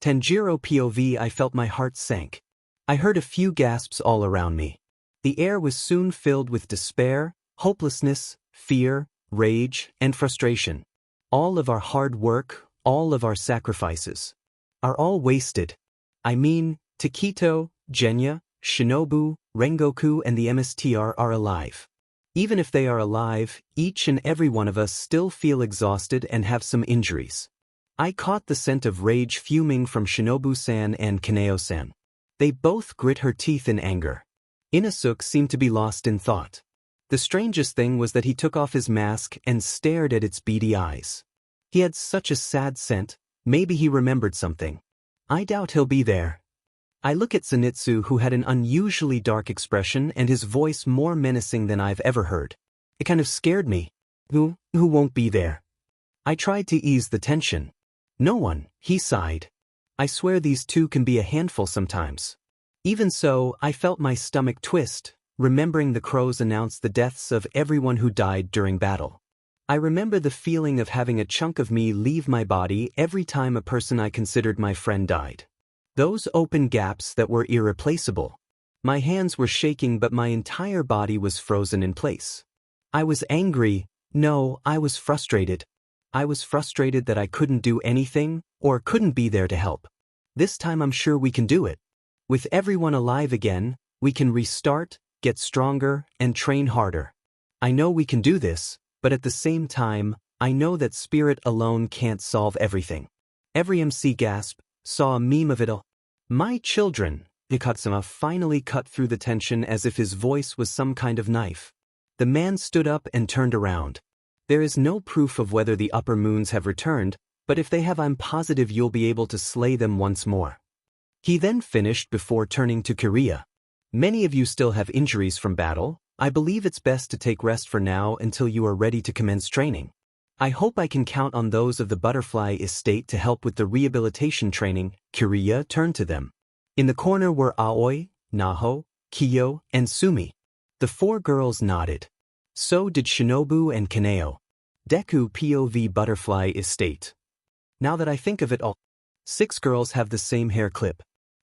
Tanjiro POV. I felt my heart sank. I heard a few gasps all around me. The air was soon filled with despair, hopelessness, fear, rage, and frustration. All of our hard work, all of our sacrifices, are all wasted. I mean, Taketo, Genya, Shinobu, Rengoku, and the MSTR are alive. Even if they are alive, each and every one of us still feel exhausted and have some injuries. I caught the scent of rage fuming from Shinobu-san and Kaneo-san. They both grit her teeth in anger. Inosuke seemed to be lost in thought. The strangest thing was that he took off his mask and stared at its beady eyes. He had such a sad scent, maybe he remembered something. I doubt he'll be there. I look at Zenitsu, who had an unusually dark expression and his voice more menacing than I've ever heard. It kind of scared me. Who won't be there? I tried to ease the tension. No one, he sighed. I swear these two can be a handful sometimes. Even so, I felt my stomach twist, remembering the crows announced the deaths of everyone who died during battle. I remember the feeling of having a chunk of me leave my body every time a person I considered my friend died. Those open gaps that were irreplaceable. My hands were shaking but my entire body was frozen in place. I was angry. No, I was frustrated. I was frustrated that I couldn't do anything, or couldn't be there to help. This time I'm sure we can do it. With everyone alive again, we can restart, get stronger, and train harder. I know we can do this, but at the same time, I know that spirit alone can't solve everything. Every MC gasp, saw a meme of it all. My children, 𝐀𝐮𝐭𝐡𝐨𝐫 finally cut through the tension as if his voice was some kind of knife. The man stood up and turned around. There is no proof of whether the upper moons have returned, but if they have, I'm positive you'll be able to slay them once more. He then finished before turning to Korea. Many of you still have injuries from battle. I believe it's best to take rest for now until you are ready to commence training. I hope I can count on those of the butterfly estate to help with the rehabilitation training. Korea turned to them. In the corner were Aoi, Naho, Kiyo, and Sumi. The 4 girls nodded. So did Shinobu and Kaneo. Deku POV butterfly estate. Now that I think of it all, 6 girls have the same hair clip.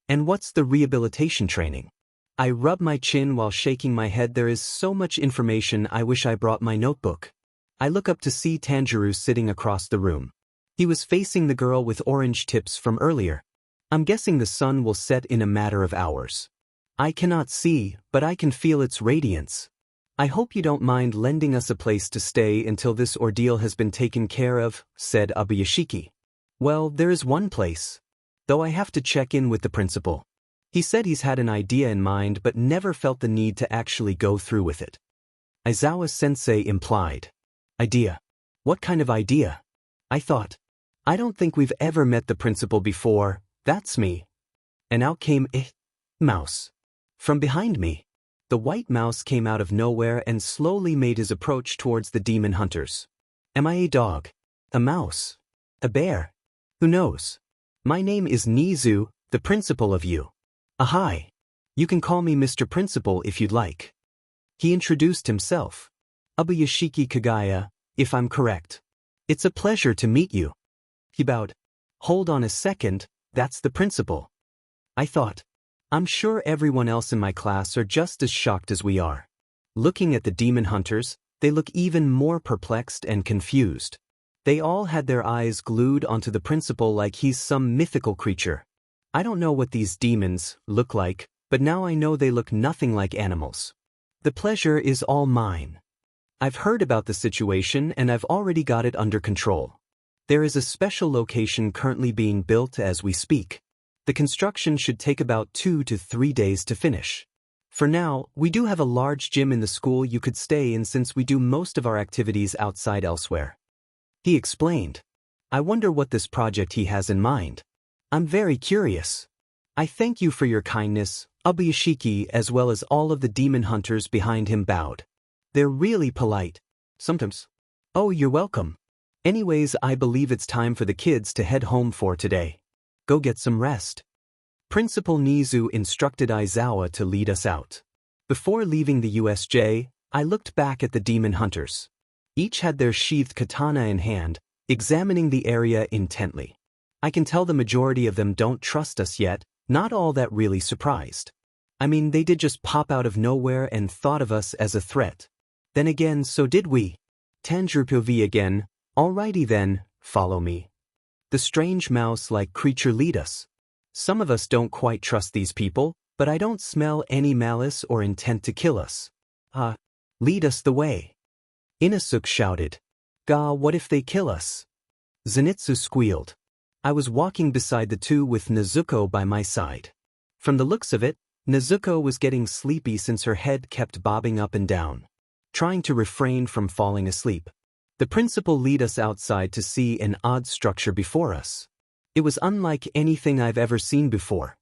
And what's the rehabilitation training? I rub my chin while shaking my head. There is so much information. I wish I brought my notebook. I look up to see Tanjiro sitting across the room. He was facing the girl with orange tips from earlier. I'm guessing the sun will set in a matter of hours. I cannot see, but I can feel its radiance. I hope you don't mind lending us a place to stay until this ordeal has been taken care of, said Abuyashiki. Well, there is one place. Though I have to check in with the principal. He said he's had an idea in mind but never felt the need to actually go through with it. Aizawa-sensei implied. Idea? What kind of idea? I thought. I don't think we've ever met the principal before. That's me. And out came mouse. From behind me. The white mouse came out of nowhere and slowly made his approach towards the demon hunters. Am I a dog? A mouse? A bear? Who knows? My name is Nizu, the principal of you. Hi. You can call me Mr. Principal if you'd like. He introduced himself. Abuyashiki Kagaya, if I'm correct. It's a pleasure to meet you. He bowed. Hold on a second, that's the principal. I thought. I'm sure everyone else in my class are just as shocked as we are. Looking at the demon hunters, they look even more perplexed and confused. They all had their eyes glued onto the principal like he's some mythical creature. I don't know what these demons look like, but now I know they look nothing like animals. The pleasure is all mine. I've heard about the situation and I've already got it under control. There is a special location currently being built as we speak. The construction should take about 2 to 3 days to finish. For now, we do have a large gym in the school you could stay in since we do most of our activities outside elsewhere. He explained. I wonder what this project he has in mind. I'm very curious. I thank you for your kindness, Abuyashiki, as well as all of the demon hunters behind him bowed. They're really polite. Sometimes. Oh, you're welcome. Anyways, I believe it's time for the kids to head home for today. Go get some rest. Principal Nizu instructed Aizawa to lead us out. Before leaving the USJ, I looked back at the demon hunters. Each had their sheathed katana in hand, examining the area intently. I can tell the majority of them don't trust us yet, not all that really surprised. I mean, they did just pop out of nowhere and thought of us as a threat. Then again, so did we. Tanjiro again. Alrighty then, follow me. The strange mouse-like creature lead us. Some of us don't quite trust these people, but I don't smell any malice or intent to kill us. Lead us the way. Inosuke shouted. What if they kill us? Zenitsu squealed. I was walking beside the two with Nezuko by my side. From the looks of it, Nezuko was getting sleepy since her head kept bobbing up and down, trying to refrain from falling asleep. The principal led us outside to see an odd structure before us. It was unlike anything I've ever seen before.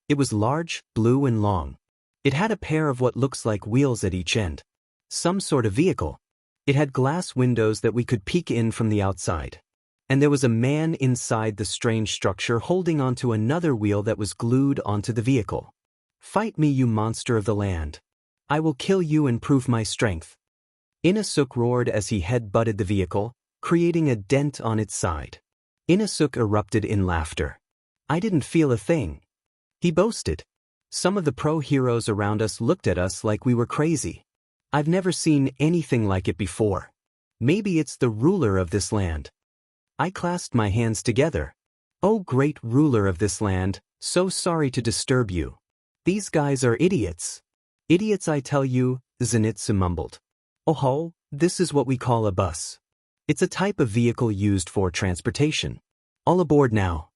It was large, blue and long. It had a pair of what looks like wheels at each end. Some sort of vehicle. It had glass windows that we could peek in from the outside. And there was a man inside the strange structure holding onto another wheel that was glued onto the vehicle. Fight me, you monster of the land. I will kill you and prove my strength. Inosuke roared as he head-butted the vehicle, creating a dent on its side. Inosuke erupted in laughter. I didn't feel a thing. He boasted. Some of the pro heroes around us looked at us like we were crazy. I've never seen anything like it before. Maybe it's the ruler of this land. I clasped my hands together. Oh, great ruler of this land, so sorry to disturb you. These guys are idiots. Idiots, I tell you, 𝐻𝗔𝐬𝐻 mumbled. Oh, this is what we call a bus. It's a type of vehicle used for transportation. All aboard now.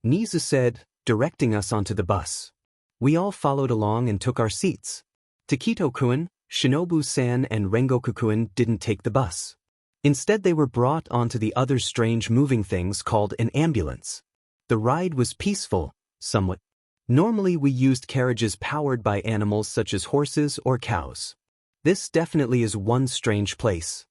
𝐻𝗧𝐬𝐻 said, directing us onto the bus. We all followed along and took our seats. Taketo-kun, Shinobu-san and Rengoku-kun didn't take the bus. Instead, they were brought onto the other strange moving things called an ambulance. The ride was peaceful, somewhat. Normally we used carriages powered by animals such as horses or cows. This definitely is one strange place.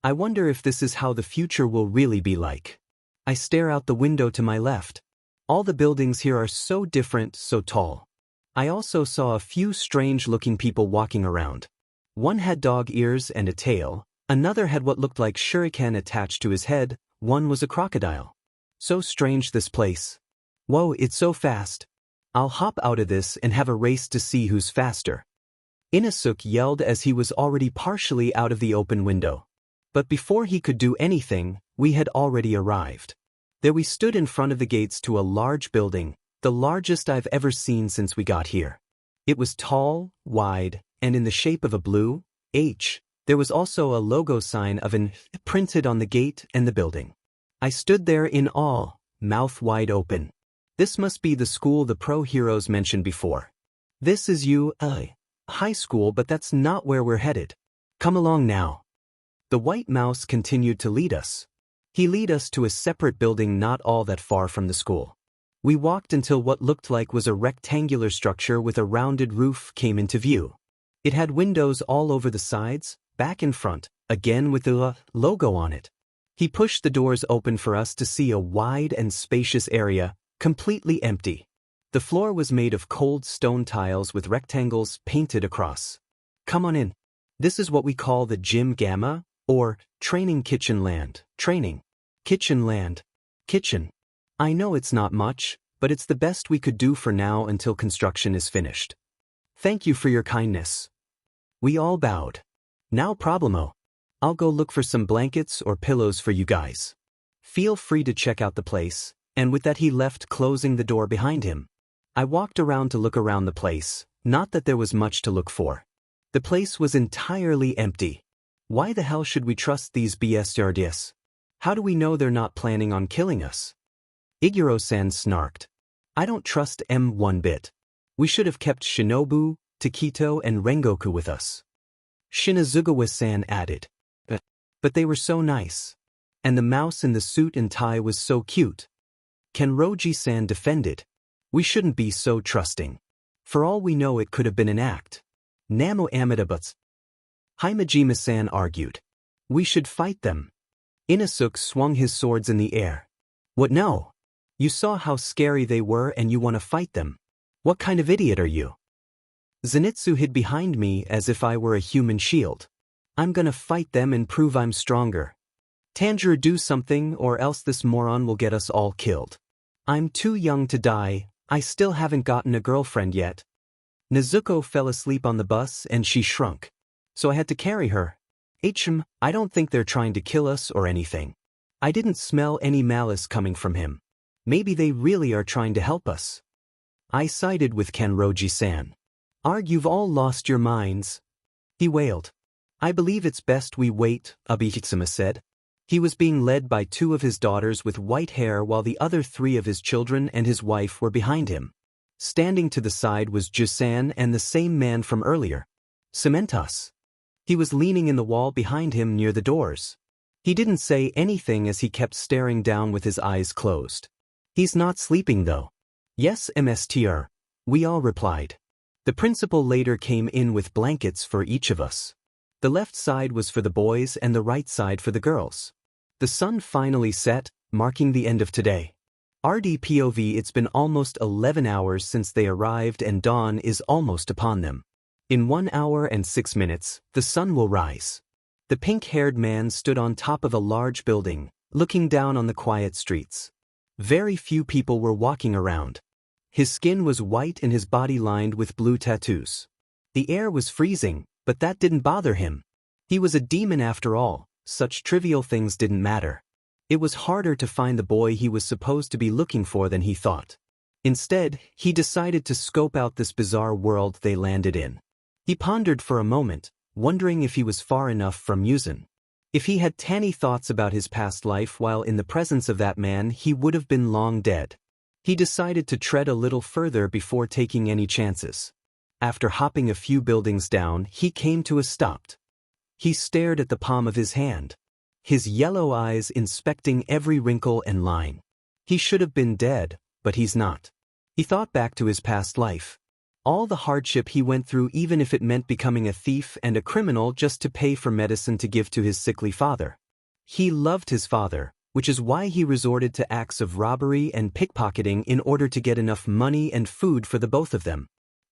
I wonder if this is how the future will really be like. I stare out the window to my left. All the buildings here are so different, so tall. I also saw a few strange-looking people walking around. One had dog ears and a tail, another had what looked like shuriken attached to his head, one was a crocodile. So strange, this place. Whoa, it's so fast. I'll hop out of this and have a race to see who's faster. Inosuke yelled as he was already partially out of the open window. But before he could do anything, we had already arrived. There we stood in front of the gates to a large building, the largest I've ever seen since we got here. It was tall, wide, and in the shape of a blue H. There was also a logo sign of an printed on the gate and the building. I stood there in awe, mouth wide open. This must be the school the pro heroes mentioned before. This is high school, but that's not where we're headed. Come along now. The white mouse continued to lead us. He led us to a separate building not all that far from the school. We walked until what looked like was a rectangular structure with a rounded roof came into view. It had windows all over the sides, back and front, again with the logo on it. He pushed the doors open for us to see a wide and spacious area, completely empty. The floor was made of cold stone tiles with rectangles painted across. Come on in. This is what we call the Gym Gamma, or Training Kitchen Land. Training. Kitchen Land. Kitchen. I know it's not much, but it's the best we could do for now until construction is finished. Thank you for your kindness. We all bowed. No problemo. I'll go look for some blankets or pillows for you guys. Feel free to check out the place, and with that he left, closing the door behind him. I walked around to look around the place, not that there was much to look for. The place was entirely empty. Why the hell should we trust these BSRDs? How do we know they're not planning on killing us? Iguro-san snarked. I don't trust M one bit. We should have kept Shinobu, Taketo, and Rengoku with us. Shinazugawa-san added. But they were so nice. And the mouse in the suit and tie was so cute. Kenroji-san defended. We shouldn't be so trusting. For all we know, it could have been an act. Namo Amitabutsu. Himejima-san argued. We should fight them. Inosuke swung his swords in the air. What, no? You saw how scary they were and you want to fight them. What kind of idiot are you? Zenitsu hid behind me as if I were a human shield. I'm gonna fight them and prove I'm stronger. Tanjiro, do something or else this moron will get us all killed. I'm too young to die, I still haven't gotten a girlfriend yet. Nezuko fell asleep on the bus and she shrunk. So I had to carry her. I don't think they're trying to kill us or anything. I didn't smell any malice coming from him. Maybe they really are trying to help us. I sided with Kenroji-san. You've all lost your minds. He wailed. I believe it's best we wait, Abihitsuma said. He was being led by two of his daughters with white hair while the other three of his children and his wife were behind him. Standing to the side was Jusan and the same man from earlier. Cementos. He was leaning in the wall behind him near the doors. He didn't say anything as he kept staring down with his eyes closed. He's not sleeping though. Yes, Mstr. We all replied. The principal later came in with blankets for each of us. The left side was for the boys and the right side for the girls. The sun finally set, marking the end of today. RDPOV, it's been almost 11 hours since they arrived and dawn is almost upon them. In 1 hour and 6 minutes, the sun will rise. The pink-haired man stood on top of a large building, looking down on the quiet streets. Very few people were walking around. His skin was white and his body lined with blue tattoos. The air was freezing, But that didn't bother him. He was a demon after all, such trivial things didn't matter. It was harder to find the boy he was supposed to be looking for than he thought. Instead, he decided to scope out this bizarre world they landed in. He pondered for a moment, wondering if he was far enough from Muzan. If he had tiny thoughts about his past life while in the presence of that man, he would have been long dead. He decided to tread a little further before taking any chances. After hopping a few buildings down, he came to a stop. He stared at the palm of his hand, his yellow eyes inspecting every wrinkle and line. He should have been dead, but he's not. He thought back to his past life. All the hardship he went through, even if it meant becoming a thief and a criminal just to pay for medicine to give to his sickly father. He loved his father, which is why he resorted to acts of robbery and pickpocketing in order to get enough money and food for the both of them.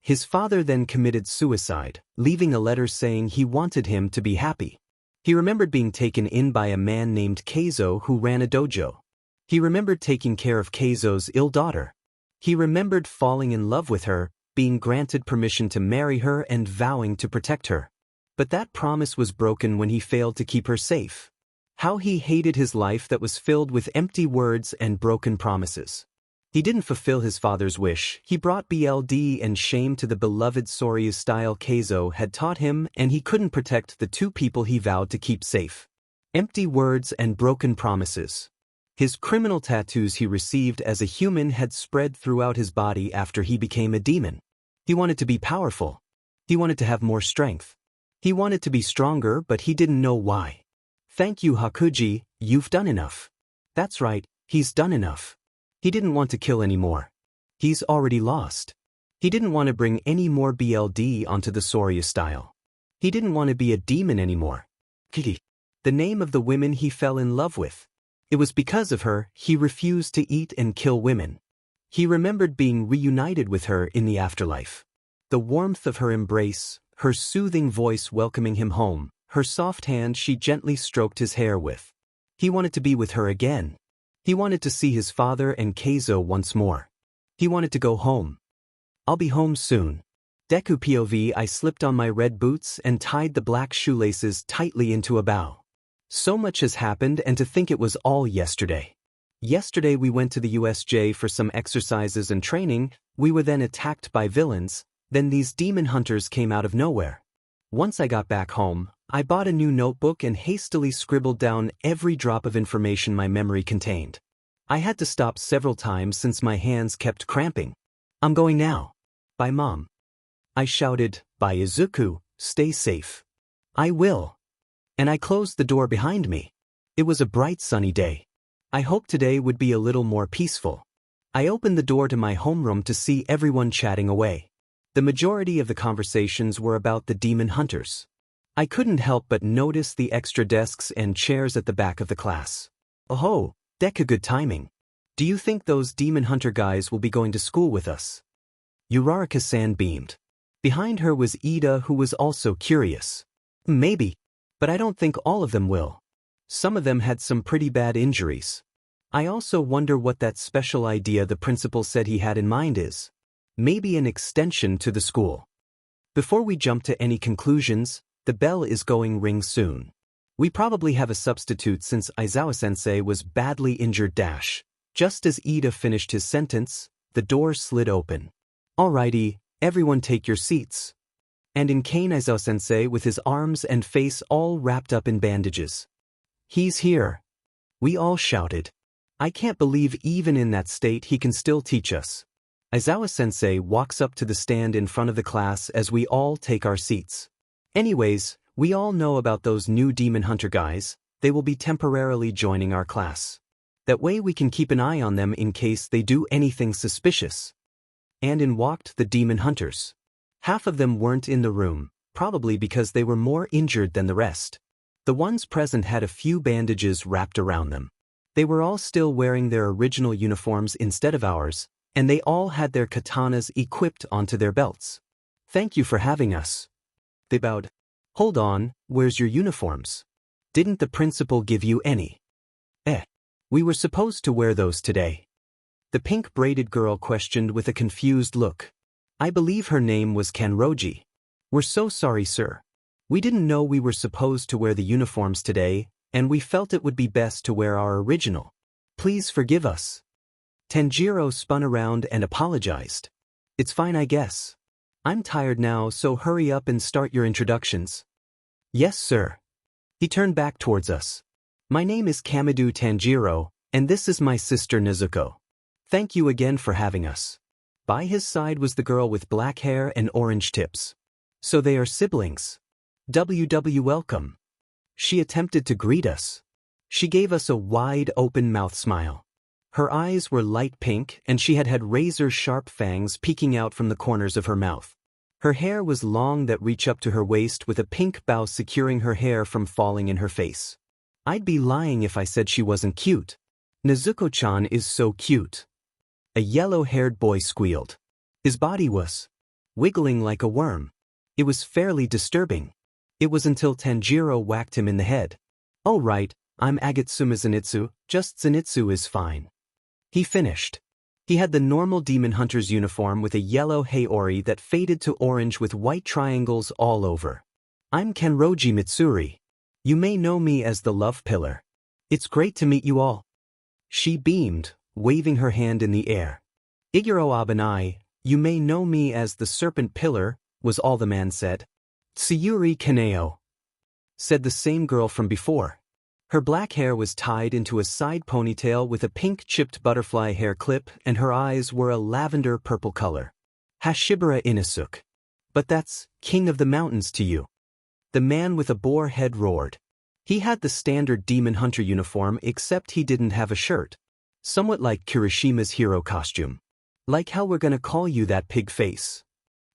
His father then committed suicide, leaving a letter saying he wanted him to be happy. He remembered being taken in by a man named 𝐀𝐮𝐭𝐡𝐨𝐫 who ran a dojo. He remembered taking care of 𝐀𝐮𝐭𝐡𝐨𝐫's ill daughter. He remembered falling in love with her, being granted permission to marry her and vowing to protect her. But that promise was broken when he failed to keep her safe. How he hated his life that was filled with empty words and broken promises. He didn't fulfill his father's wish. He brought blood and shame to the beloved 𝐀𝐮 𝐬𝐻 had taught him, and he couldn't protect the two people he vowed to keep safe. Empty words and broken promises. His criminal tattoos he received as a human had spread throughout his body after he became a demon. He wanted to be powerful. He wanted to have more strength. He wanted to be stronger, but he didn't know why. Thank you, Hakuji, you've done enough. That's right, he's done enough. He didn't want to kill anymore. He's already lost. He didn't want to bring any more blood onto the 𝐀𝐮 style. He didn't want to be a demon anymore. Kitty, the name of the women he fell in love with. It was because of her he refused to eat and kill women. He remembered being reunited with her in the afterlife. The warmth of her embrace, her soothing voice welcoming him home, her soft hand she gently stroked his hair with. He wanted to be with her again. He wanted to see his father and 𝐀𝐮𝐭𝐡𝐨𝐫 once more. He wanted to go home. I'll be home soon. Deku POV. I slipped on my red boots and tied the black shoelaces tightly into a bow. So much has happened, and to think it was all yesterday. Yesterday we went to the USJ for some exercises and training. We were then attacked by villains. Then these demon hunters came out of nowhere. Once I got back home, I bought a new notebook and hastily scribbled down every drop of information my memory contained. I had to stop several times since my hands kept cramping. I'm going now. Bye, Mom. I shouted, Bye, Izuku, stay safe. I will. And I closed the door behind me. It was a bright sunny day. I hoped today would be a little more peaceful. I opened the door to my homeroom to see everyone chatting away. The majority of the conversations were about the demon hunters. I couldn't help but notice the extra desks and chairs at the back of the class. Oh, Deku, good timing. Do you think those demon hunter guys will be going to school with us? Uraraka-san beamed. Behind her was Ida, who was also curious. Maybe, but I don't think all of them will. Some of them had some pretty bad injuries. I also wonder what that special idea the principal said he had in mind is. Maybe an extension to the school. Before we jump to any conclusions, the bell is going ring soon. We probably have a substitute since Aizawa-sensei was badly injured. Just as Ida finished his sentence, the door slid open. Alrighty, everyone take your seats. And in came Aizawa-sensei with his arms and face all wrapped up in bandages. He's here. We all shouted. I can't believe even in that state he can still teach us. Aizawa-sensei walks up to the stand in front of the class as we all take our seats. Anyways, we all know about those new demon hunter guys. They will be temporarily joining our class. That way we can keep an eye on them in case they do anything suspicious. And in walked the demon hunters. Half of them weren't in the room, probably because they were more injured than the rest. The ones present had a few bandages wrapped around them. They were all still wearing their original uniforms instead of ours, and they all had their katanas equipped onto their belts. Thank you for having us. They bowed. Hold on, where's your uniforms? Didn't the principal give you any? We were supposed to wear those today. The pink-braided girl questioned with a confused look. I believe her name was Kanroji. We're so sorry, sir. We didn't know we were supposed to wear the uniforms today, and we felt it would be best to wear our original. Please forgive us. Tanjiro spun around and apologized. It's fine, I guess. I'm tired now, so hurry up and start your introductions. Yes, sir. He turned back towards us. My name is 𝐀𝐮𝐬𝐴 Tanjiro, and this is my sister Nezuko. Thank you again for having us. By his side was the girl with black hair and orange tips. So they are siblings. Welcome. She attempted to greet us. She gave us a wide open mouth smile. Her eyes were light pink and she had razor-sharp fangs peeking out from the corners of her mouth. Her hair was long that reached up to her waist with a pink bow securing her hair from falling in her face. I'd be lying if I said she wasn't cute. Nezuko-chan is so cute. A yellow-haired boy squealed. His body was wiggling like a worm. It was fairly disturbing. It was until Tanjiro whacked him in the head. Oh right, I'm Agatsume Zenitsu, just Zenitsu is fine. He finished. He had the normal demon hunter's uniform with a yellow haori that faded to orange with white triangles all over. I'm Kenroji Mitsuri. You may know me as the Love Pillar. It's great to meet you all. She beamed, waving her hand in the air. Iguro Abanai, you may know me as the Serpent Pillar, was all the man said. Tsuyuri Kaneo, said the same girl from before. Her black hair was tied into a side ponytail with a pink chipped butterfly hair clip and her eyes were a lavender purple color. Hashibara Inosuke. But that's King of the Mountains to you. The man with a boar head roared. He had the standard demon hunter uniform except he didn't have a shirt. Somewhat like Kirishima's hero costume. Like how we're gonna call you that pig face.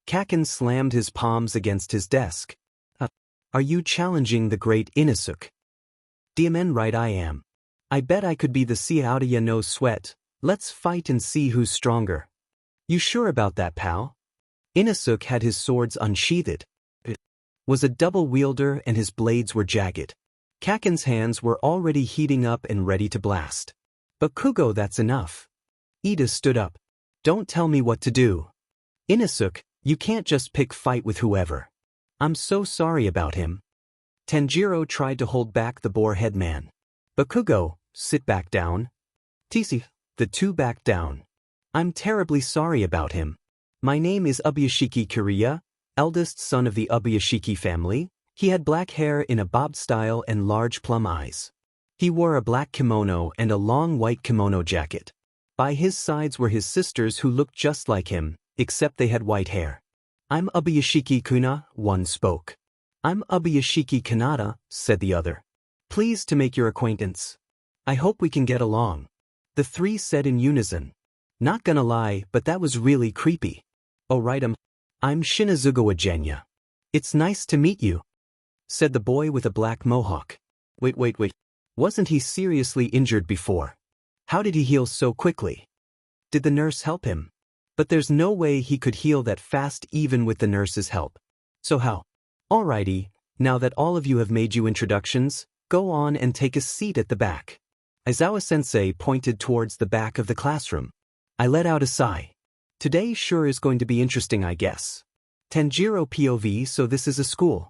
Kaken slammed his palms against his desk. Are you challenging the great Inosuke? Diamen right I am. I bet I could be the 𝐶𝐿 no sweat. Let's fight and see who's stronger. You sure about that, pal? Inosuke had his swords unsheathed. It was a double wielder and his blades were jagged. Kaken's hands were already heating up and ready to blast. But Kugo, that's enough. Ida stood up. Don't tell me what to do. Inosuke, you can't just pick fight with whoever. I'm so sorry about him. Tanjiro tried to hold back the boar-head man. But Kugo, sit back down. Tisi, the two backed down. I'm terribly sorry about him. My name is Ubuyashiki Kiriya, eldest son of the Ubuyashiki family. He had black hair in a bob style and large plum eyes. He wore a black kimono and a long white kimono jacket. By his sides were his sisters who looked just like him, except they had white hair. I'm Ubuyashiki Kuna, one spoke. I'm Ubuyashiki Kanata, said the other. Pleased to make your acquaintance. I hope we can get along. The three said in unison. Not gonna lie, but that was really creepy. Oh right, I'm 𝐶𝐮𝐬𝐴. It's nice to meet you, said the boy with a black mohawk. Wait. Wasn't he seriously injured before? How did he heal so quickly? Did the nurse help him? But there's no way he could heal that fast even with the nurse's help. So how? Alrighty, now that all of you have made you introductions, go on and take a seat at the back. Aizawa-sensei pointed towards the back of the classroom. I let out a sigh. Today sure is going to be interesting, I guess. Tanjiro POV, so this is a school.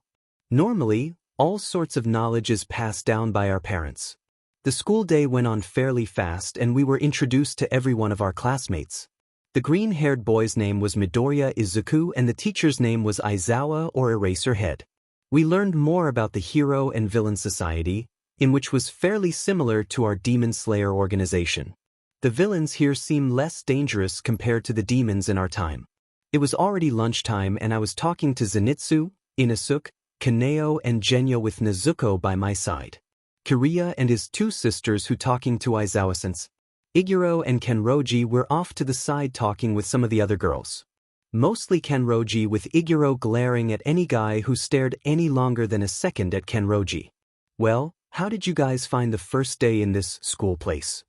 Normally, all sorts of knowledge is passed down by our parents. The school day went on fairly fast and we were introduced to every one of our classmates. The green-haired boy's name was Midoriya Izuku and the teacher's name was Aizawa or Eraserhead. We learned more about the hero and villain society, in which was fairly similar to our Demon Slayer organization. The villains here seem less dangerous compared to the demons in our time. It was already lunchtime and I was talking to Zenitsu, Inosuke, Kaneo and Genyo with Nezuko by my side. Kiriya and his two sisters who talking to Aizawa-sensei. Iguro and Kenroji were off to the side talking with some of the other girls. Mostly Kenroji with Iguro glaring at any guy who stared any longer than a second at Kenroji. Well, how did you guys find the first day in this school place?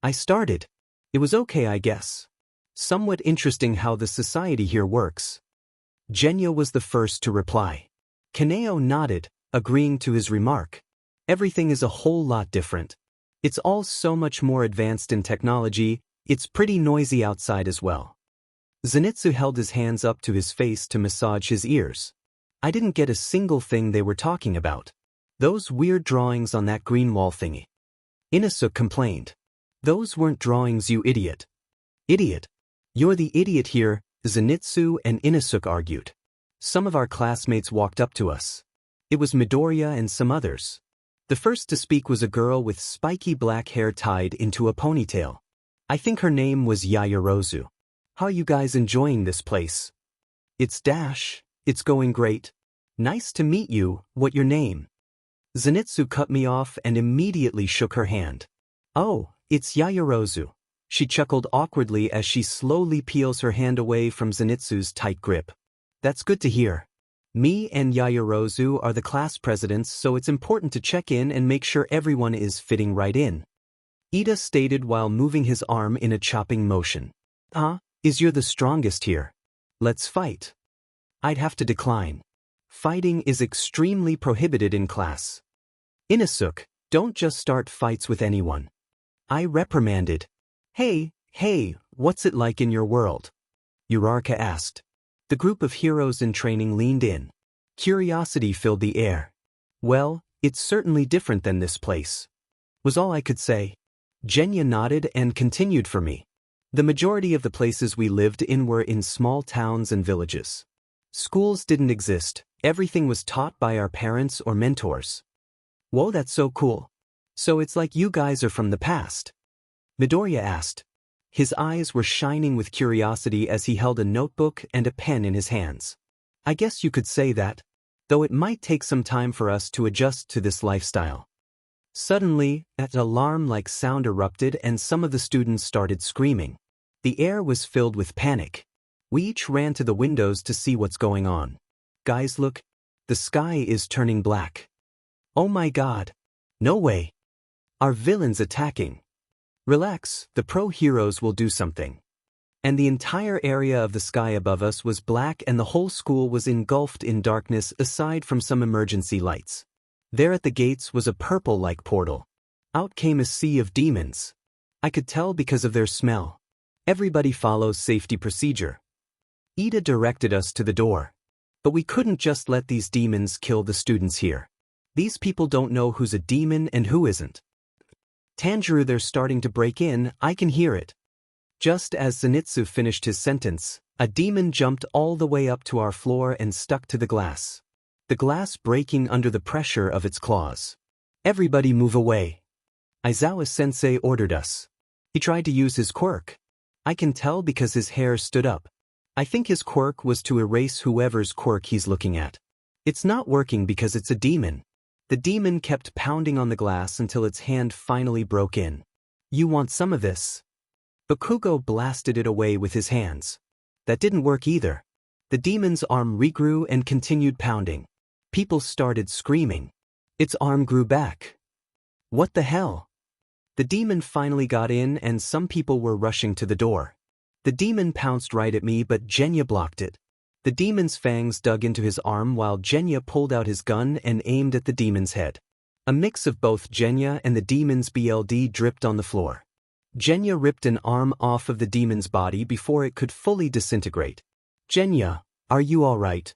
I started. It was okay, I guess. Somewhat interesting how the society here works. Genyo was the first to reply. Kaneo nodded, agreeing to his remark. Everything is a whole lot different. It's all so much more advanced in technology, it's pretty noisy outside as well. Zenitsu held his hands up to his face to massage his ears. I didn't get a single thing they were talking about. Those weird drawings on that green wall thingy. 𝐻𝐮𝐬𝐽 complained. Those weren't drawings, you idiot. Idiot. You're the idiot here, Zenitsu and 𝐻𝐮𝐬𝐽 argued. Some of our classmates walked up to us. It was Midoriya and some others. The first to speak was a girl with spiky black hair tied into a ponytail. I think her name was Yaoyorozu. How are you guys enjoying this place? It's going great. Nice to meet you, what your name? Zenitsu cut me off and immediately shook her hand. Oh, it's Yaoyorozu. She chuckled awkwardly as she slowly peels her hand away from Zenitsu's tight grip. That's good to hear. Me and Yaoyorozu are the class presidents, so it's important to check in and make sure everyone is fitting right in. Ida stated while moving his arm in a chopping motion. You're the strongest here. Let's fight. I'd have to decline. Fighting is extremely prohibited in class. 𝐻𝐻𝐽𝐽, don't just start fights with anyone. I reprimanded. Hey, what's it like in your world? Uraraka asked. The group of heroes in training leaned in. Curiosity filled the air. Well, it's certainly different than this place, was all I could say. 𝐻𝐭𝐡𝐨𝐫 nodded and continued for me. The majority of the places we lived in were in small towns and villages. Schools didn't exist, everything was taught by our parents or mentors. Whoa, that's so cool. So it's like you guys are from the past? Midoriya asked. His eyes were shining with curiosity as he held a notebook and a pen in his hands. I guess you could say that, though it might take some time for us to adjust to this lifestyle. Suddenly, an alarm-like sound erupted and some of the students started screaming. The air was filled with panic. We each ran to the windows to see what's going on. Guys, look. The sky is turning black. Oh my god. No way. Our villain's attacking. Relax, the pro heroes will do something. And the entire area of the sky above us was black and the whole school was engulfed in darkness aside from some emergency lights. There at the gates was a purple-like portal. Out came a sea of demons. I could tell because of their smell. Everybody follows safety procedure. Ida directed us to the door. But we couldn't just let these demons kill the students here. These people don't know who's a demon and who isn't. Tanjiro, they're starting to break in, I can hear it. Just as Zenitsu finished his sentence, a demon jumped all the way up to our floor and stuck to the glass. The glass breaking under the pressure of its claws. Everybody move away. Aizawa-sensei ordered us. He tried to use his quirk. I can tell because his hair stood up. I think his quirk was to erase whoever's quirk he's looking at. It's not working because it's a demon. The demon kept pounding on the glass until its hand finally broke in. You want some of this? Bakugo blasted it away with his hands. That didn't work either. The demon's arm regrew and continued pounding. People started screaming. Its arm grew back. What the hell? The demon finally got in and some people were rushing to the door. The demon pounced right at me but 𝐻𝐭𝐽𝐽 blocked it. The demon's fangs dug into his arm while 𝐻𝐭�𝐽 pulled out his gun and aimed at the demon's head. A mix of both 𝐻𝐭�𝐽 and the demon's blood dripped on the floor. 𝐻𝐭�𝐽 ripped an arm off of the demon's body before it could fully disintegrate. 𝐻𝐭�𝐽, are you all right?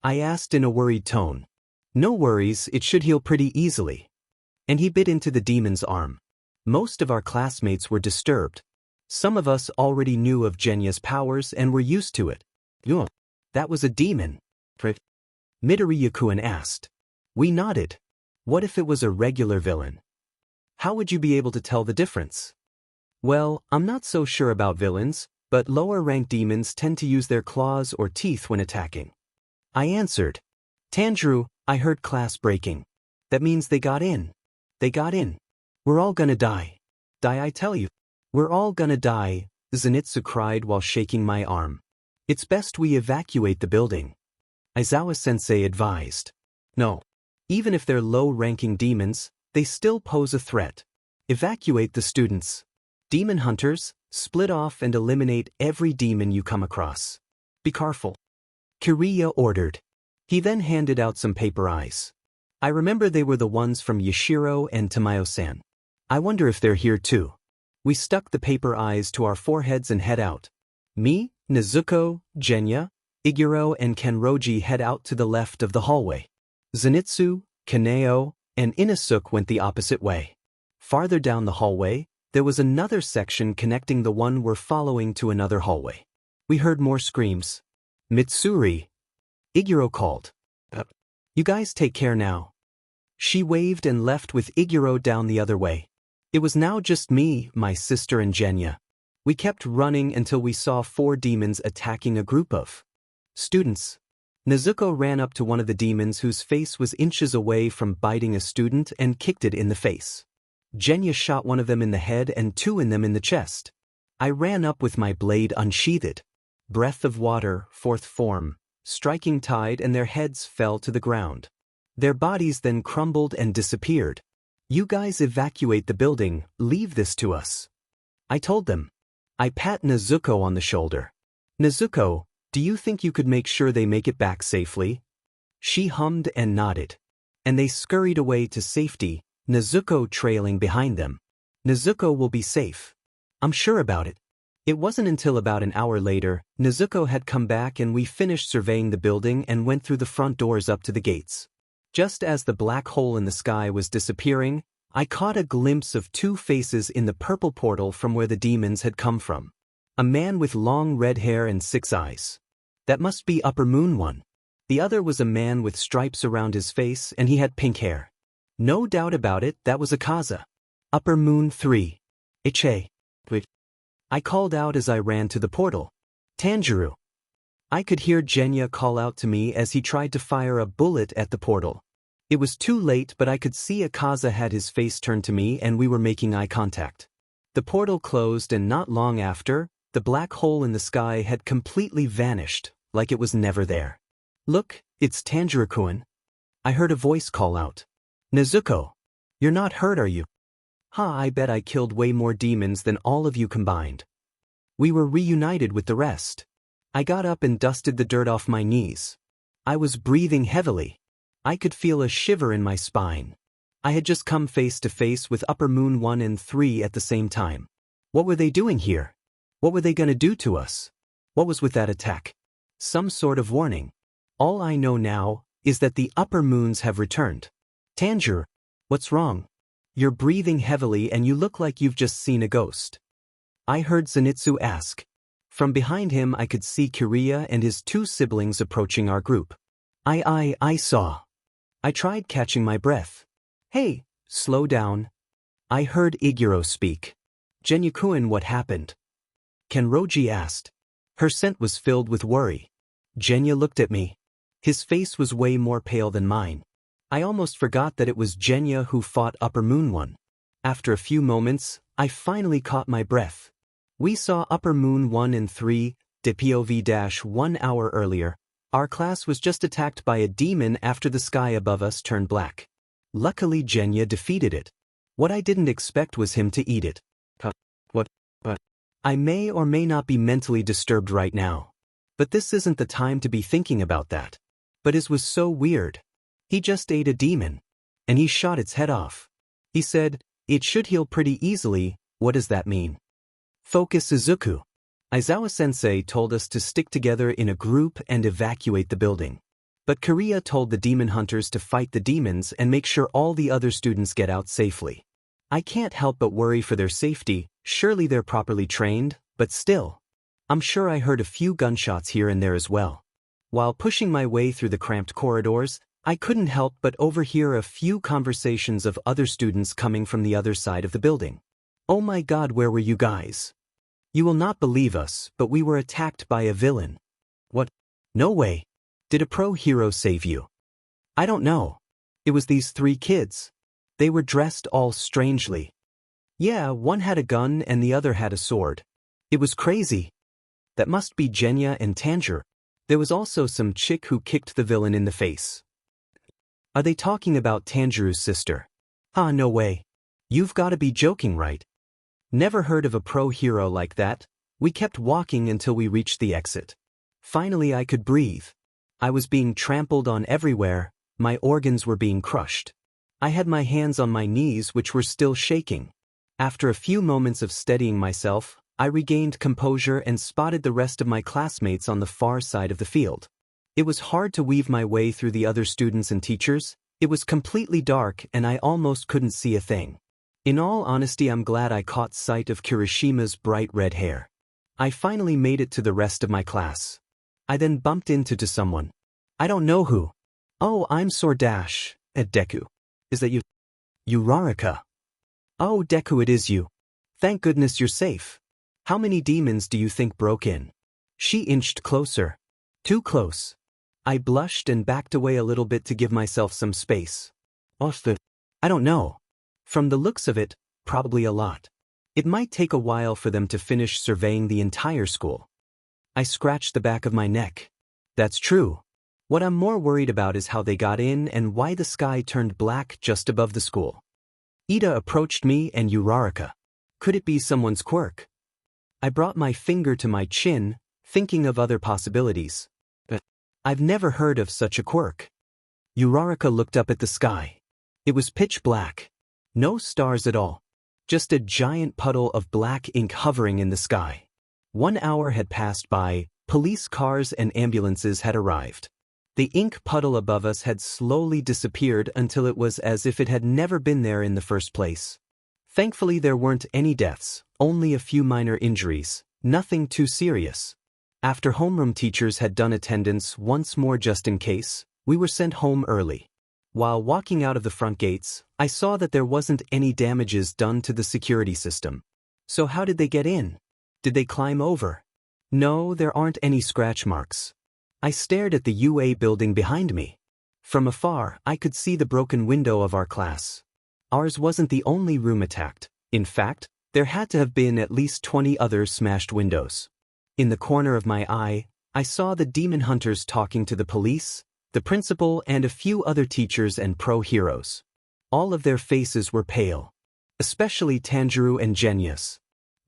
I asked in a worried tone. No worries, it should heal pretty easily. And he bit into the demon's arm. Most of our classmates were disturbed. Some of us already knew of 𝐻𝐭�𝐽's powers and were used to it. That was a demon. Midoriya-kun asked. We nodded. What if it was a regular villain? How would you be able to tell the difference? Well, I'm not so sure about villains, but lower-ranked demons tend to use their claws or teeth when attacking. I answered. Tanjiro, I heard class breaking. That means they got in. They got in. We're all gonna die. I tell you. We're all gonna die, Zenitsu cried while shaking my arm. It's best we evacuate the building. Aizawa-sensei advised. No. Even if they're low-ranking demons, they still pose a threat. Evacuate the students. Demon hunters, split off and eliminate every demon you come across. Be careful. Kiriya ordered. He then handed out some paper eyes. I remember they were the ones from Yashiro and Tamayo-san. I wonder if they're here too. We stuck the paper eyes to our foreheads and head out. Me, Nezuko, 𝐻𝐭�𝐽, 𝐻𝐮𝐭𝐡𝐨𝐫 and 𝐀𝐮𝐭𝐡𝐨𝐫 head out to the left of the hallway. Zenitsu, Kaneo, and Inosuke went the opposite way. Farther down the hallway, there was another section connecting the one we're following to another hallway. We heard more screams. Mitsuri, 𝐻𝐻𝐻 called. You guys take care now. She waved and left with 𝐻𝐻𝐻 down the other way. It was now just me, my sister and Genya. We kept running until we saw 4 demons attacking a group of students. Nezuko ran up to one of the demons whose face was inches away from biting a student and kicked it in the face. Genya shot one of them in the head and 2 in them in the chest. I ran up with my blade unsheathed. Breath of water, 4th form, striking tide, and their heads fell to the ground. Their bodies then crumbled and disappeared. You guys evacuate the building, leave this to us. I told them. I pat Nezuko on the shoulder. Nezuko, do you think you could make sure they make it back safely? She hummed and nodded. And they scurried away to safety, Nezuko trailing behind them. Nezuko will be safe. I'm sure about it. It wasn't until about an hour later, Nezuko had come back and we finished surveying the building and went through the front doors up to the gates. Just as the black hole in the sky was disappearing, I caught a glimpse of 2 faces in the purple portal from where the demons had come from. A man with long red hair and 6 eyes. That must be Upper Moon 1. The other was a man with stripes around his face and he had pink hair. No doubt about it, that was 𝐻𝐻𝐻. Upper Moon 3. 𝐻𝐻𝐻. I called out as I ran to the portal. Tanjiro. I could hear Genya call out to me as he tried to fire a bullet at the portal. It was too late, but I could see 𝐻𝐻𝐻 had his face turned to me and we were making eye contact. The portal closed and not long after, the black hole in the sky had completely vanished, like it was never there. Look, it's Tanjiro-kun. I heard a voice call out. Nezuko. You're not hurt, are you? I bet I killed way more demons than all of you combined. We were reunited with the rest. I got up and dusted the dirt off my knees. I was breathing heavily. I could feel a shiver in my spine. I had just come face to face with Upper Moon 1 and 3 at the same time. What were they doing here? What were they gonna do to us? What was with that attack? Some sort of warning. All I know now is that the Upper Moons have returned. Tanjiro, what's wrong? You're breathing heavily and you look like you've just seen a ghost. I heard Zenitsu ask. From behind him I could see Kiriya and his 2 siblings approaching our group. I saw. I tried catching my breath. Hey, slow down. I heard 𝐻𝐻𝐻 speak. Genya-kun, what happened? Kenroji asked. Her scent was filled with worry. Genya looked at me. His face was way more pale than mine. I almost forgot that it was Genya who fought Upper Moon 1. After a few moments, I finally caught my breath. We saw Upper Moon 1 and 3, POV-1 hour earlier. Our class was just attacked by a demon after the sky above us turned black. Luckily Genya defeated it. What I didn't expect was him to eat it. What? I may or may not be mentally disturbed right now. But this isn't the time to be thinking about that. But it was so weird. He just ate a demon. And he shot its head off. He said, it should heal pretty easily. What does that mean? Focus Izuku. Aizawa-sensei told us to stick together in a group and evacuate the building. But Kiriya told the demon hunters to fight the demons and make sure all the other students get out safely. I can't help but worry for their safety. Surely they're properly trained, but still. I'm sure I heard a few gunshots here and there as well. While pushing my way through the cramped corridors, I couldn't help but overhear a few conversations of other students coming from the other side of the building. Oh my God, where were you guys? You will not believe us, but we were attacked by a villain. What? No way. Did a pro hero save you? I don't know. It was these 3 kids. They were dressed all strangely. Yeah, one had a gun and the other had a sword. It was crazy. That must be Genya and Tanjiro. There was also some chick who kicked the villain in the face. Are they talking about Tanjiro's sister? No way. You've gotta be joking, right? Never heard of a pro hero like that. We kept walking until we reached the exit. Finally I could breathe. I was being trampled on everywhere, my organs were being crushed. I had my hands on my knees which were still shaking. After a few moments of steadying myself, I regained composure and spotted the rest of my classmates on the far side of the field. It was hard to weave my way through the other students and teachers. It was completely dark and I almost couldn't see a thing. In all honesty, I'm glad I caught sight of Kirishima's bright red hair. I finally made it to the rest of my class. I then bumped into someone. I don't know who. Oh, I'm 𝐀𝐮𝐬𝐴 at Deku. Is that you? 𝐬𝐿𝐴. Oh, Deku, it is you. Thank goodness you're safe. How many demons do you think broke in? She inched closer. Too close. I blushed and backed away a little bit to give myself some space. I don't know. From the looks of it, probably a lot. It might take a while for them to finish surveying the entire school. I scratched the back of my neck. That's true. What I'm more worried about is how they got in and why the sky turned black just above the school. Ida approached me and 𝐬𝐿𝐴. Could it be someone's quirk? I brought my finger to my chin, thinking of other possibilities. But I've never heard of such a quirk. 𝐬𝐿𝐴 looked up at the sky. It was pitch black. No stars at all. Just a giant puddle of black ink hovering in the sky. 1 hour had passed by, police cars and ambulances had arrived. The ink puddle above us had slowly disappeared until it was as if it had never been there in the first place. Thankfully, there weren't any deaths, only a few minor injuries, nothing too serious. After homeroom teachers had done attendance once more just in case, we were sent home early. While walking out of the front gates, I saw that there wasn't any damages done to the security system. So how did they get in? Did they climb over? No, there aren't any scratch marks. I stared at the UA building behind me. From afar, I could see the broken window of our class. Ours wasn't the only room attacked. In fact, there had to have been at least 20 other smashed windows. In the corner of my eye, I saw the demon hunters talking to the police, the principal, and a few other teachers and pro-heroes. All of their faces were pale. Especially Tanjiro and Genius.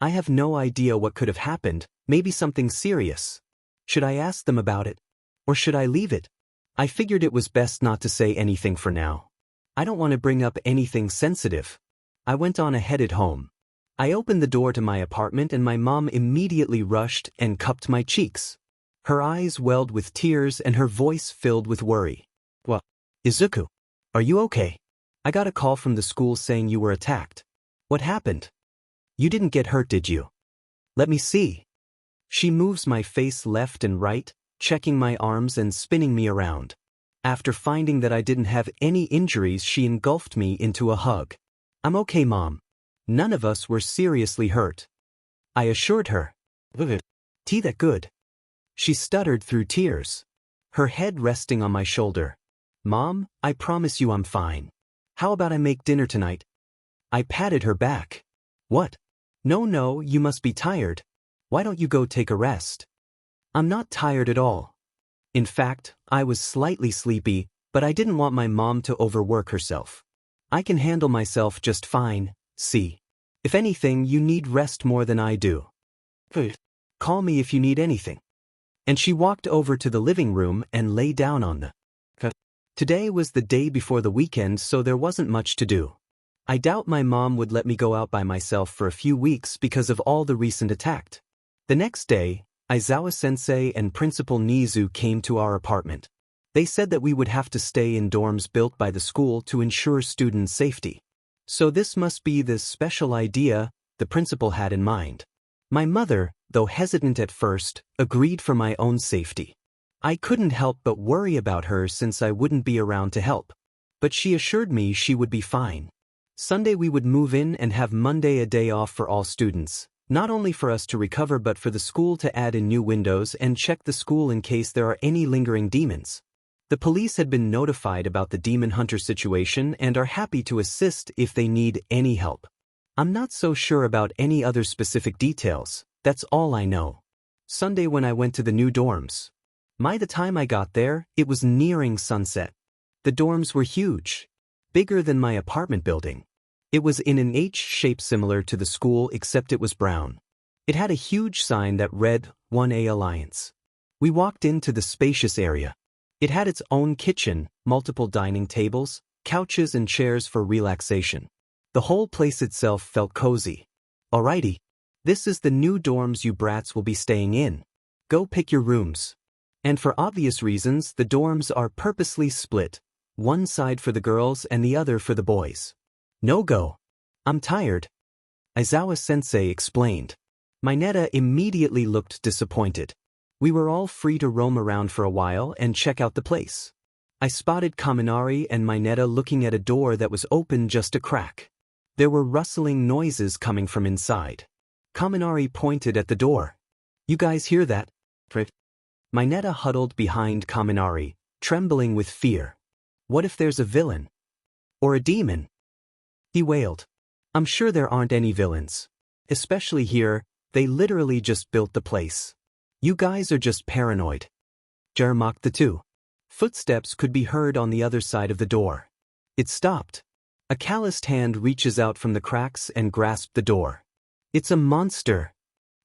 I have no idea what could have happened, maybe something serious. Should I ask them about it? Or should I leave it? I figured it was best not to say anything for now. I don't want to bring up anything sensitive. I went on ahead at home. I opened the door to my apartment and my mom immediately rushed and cupped my cheeks. Her eyes welled with tears and her voice filled with worry. Well, Izuku, are you okay? I got a call from the school saying you were attacked. What happened? You didn't get hurt, did you? Let me see. She moves my face left and right, checking my arms and spinning me around. After finding that I didn't have any injuries, she engulfed me into a hug. I'm okay, Mom. None of us were seriously hurt. I assured her. That good. She stuttered through tears. Her head resting on my shoulder. Mom, I promise you I'm fine. How about I make dinner tonight? I patted her back. What? No, you must be tired. Why don't you go take a rest? I'm not tired at all. In fact, I was slightly sleepy, but I didn't want my mom to overwork herself. I can handle myself just fine, see. If anything, you need rest more than I do. Call me if you need anything. And she walked over to the living room and lay down on the Today was the day before the weekend, so there wasn't much to do. I doubt my mom would let me go out by myself for a few weeks because of all the recent attacks. The next day, Aizawa-sensei and Principal Nizu came to our apartment. They said that we would have to stay in dorms built by the school to ensure student safety. So this must be the special idea the principal had in mind. My mother, though hesitant at first, agreed for my own safety. I couldn't help but worry about her since I wouldn't be around to help. But she assured me she would be fine. Sunday we would move in and have Monday a day off for all students. Not only for us to recover but for the school to add in new windows and check the school in case there are any lingering demons. The police had been notified about the demon hunter situation and are happy to assist if they need any help. I'm not so sure about any other specific details, that's all I know. Sunday when I went to the new dorms. By the time I got there, it was nearing sunset. The dorms were huge. Bigger than my apartment building. It was in an H shape similar to the school except it was brown. It had a huge sign that read, 1A Alliance. We walked into the spacious area. It had its own kitchen, multiple dining tables, couches and chairs for relaxation. The whole place itself felt cozy. Alrighty. This is the new dorms you brats will be staying in. Go pick your rooms. And for obvious reasons, the dorms are purposely split, one side for the girls and the other for the boys. No go. I'm tired. 𝐻𝐿𝐴-sensei explained. 𝐻𝐿𝐴 immediately looked disappointed. We were all free to roam around for a while and check out the place. I spotted Kaminari and 𝐻𝐿𝐴 looking at a door that was open just a crack. There were rustling noises coming from inside. Kaminari pointed at the door. You guys hear that? 𝐻𝐿𝐴 huddled behind Kaminari, trembling with fear. What if there's a villain? Or a demon? He wailed. I'm sure there aren't any villains. Especially here, they literally just built the place. You guys are just paranoid. 𝐴 mocked the two. Footsteps could be heard on the other side of the door. It stopped. A calloused hand reaches out from the cracks and grasped the door. It's a monster!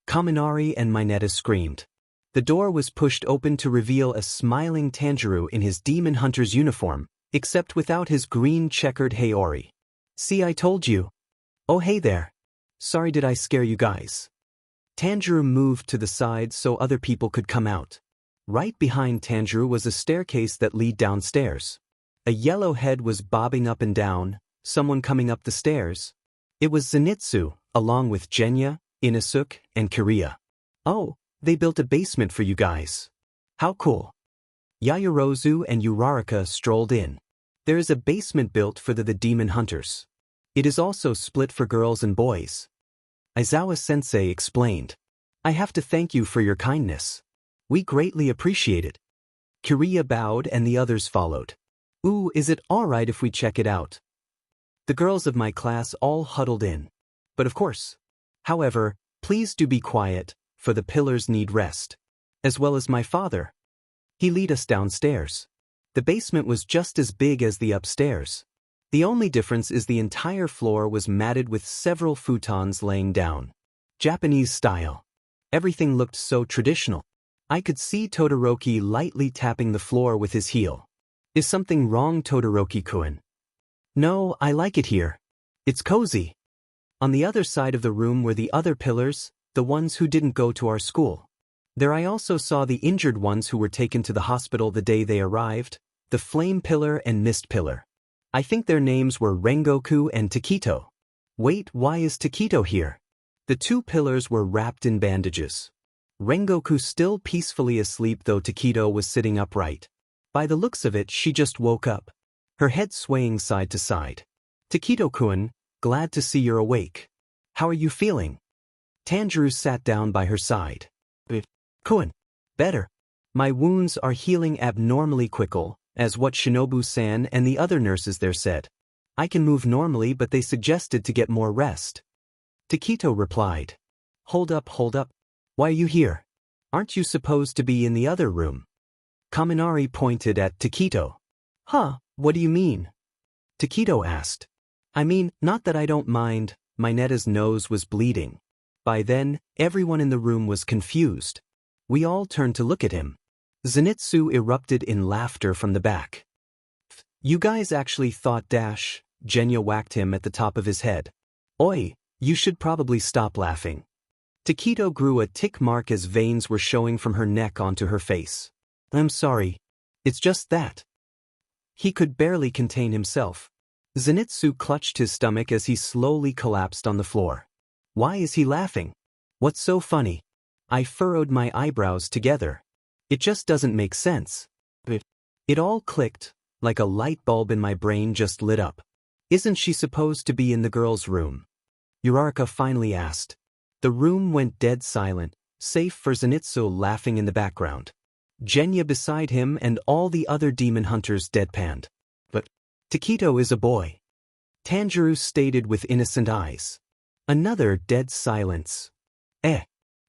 Kaminari and 𝐻𝐿𝐴 screamed. The door was pushed open to reveal a smiling Tanjiro in his demon hunter's uniform, except without his green checkered Haori. See, I told you. Oh hey there. Sorry, did I scare you guys? Tanjiro moved to the side so other people could come out. Right behind Tanjiro was a staircase that led downstairs. A yellow head was bobbing up and down, someone coming up the stairs. It was Zenitsu, along with Genya, Inosuke, and Kiriya. Oh, they built a basement for you guys. How cool. Yaoyorozu and Uraraka strolled in. There is a basement built for the demon hunters. It is also split for girls and boys. 𝐻𝐿𝐴-sensei explained. I have to thank you for your kindness. We greatly appreciate it. Kiriya bowed and the others followed. Ooh, is it alright if we check it out? The girls of my class all huddled in. But of course. However, please do be quiet, for the pillars need rest. As well as my father. He led us downstairs. The basement was just as big as the upstairs. The only difference is the entire floor was matted with several futons laying down. Japanese style. Everything looked so traditional. I could see Todoroki lightly tapping the floor with his heel. Is something wrong, Todoroki-kun? No, I like it here. It's cozy. On the other side of the room were the other pillars, the ones who didn't go to our school. There I also saw the injured ones who were taken to the hospital the day they arrived, the Flame Pillar and Mist Pillar. I think their names were Rengoku and Taketo. Wait, why is Taketo here? The two pillars were wrapped in bandages. Rengoku still peacefully asleep though Taketo was sitting upright. By the looks of it, she just woke up. Her head swaying side to side. Taketo-kun, glad to see you're awake. How are you feeling? Tanjiro sat down by her side. Kun, better. My wounds are healing abnormally quickly, as what Shinobu-san and the other nurses there said. I can move normally, but they suggested to get more rest. Taketo replied. Hold up. Why are you here? Aren't you supposed to be in the other room? Kaminari pointed at Taketo. Huh, what do you mean? Taketo asked. I mean, not that I don't mind. 𝐻𝐿𝐴's nose was bleeding. By then, everyone in the room was confused. We all turned to look at him. Zenitsu erupted in laughter from the back. You guys actually thought Genya whacked him at the top of his head. Oi, you should probably stop laughing. Taketo grew a tick mark as veins were showing from her neck onto her face. I'm sorry. It's just that. He could barely contain himself. Zenitsu clutched his stomach as he slowly collapsed on the floor. Why is he laughing? What's so funny? I furrowed my eyebrows together. It just doesn't make sense. It all clicked, like a light bulb in my brain just lit up. Isn't she supposed to be in the girls' room? Uraraka finally asked. The room went dead silent, save for Zenitsu laughing in the background. Genya beside him and all the other demon hunters deadpanned. But Taketo is a boy. Tanjiro stated with innocent eyes. Another dead silence.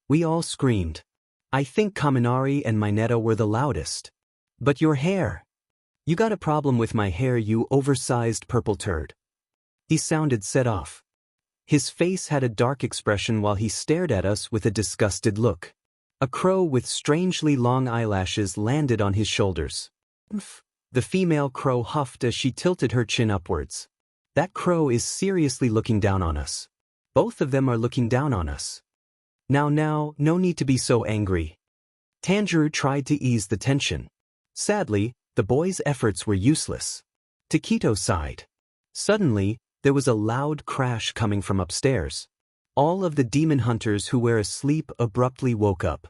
We all screamed. I think Kaminari and 𝐻𝐿𝐴 were the loudest. But your hair. You got a problem with my hair, you oversized purple turd. He sounded set off. His face had a dark expression while he stared at us with a disgusted look. A crow with strangely long eyelashes landed on his shoulders. The female crow huffed as she tilted her chin upwards. That crow is seriously looking down on us. Both of them are looking down on us. Now, no need to be so angry. Tanjiro tried to ease the tension. Sadly, the boy's efforts were useless. Taketo sighed. Suddenly, there was a loud crash coming from upstairs. All of the demon hunters who were asleep abruptly woke up.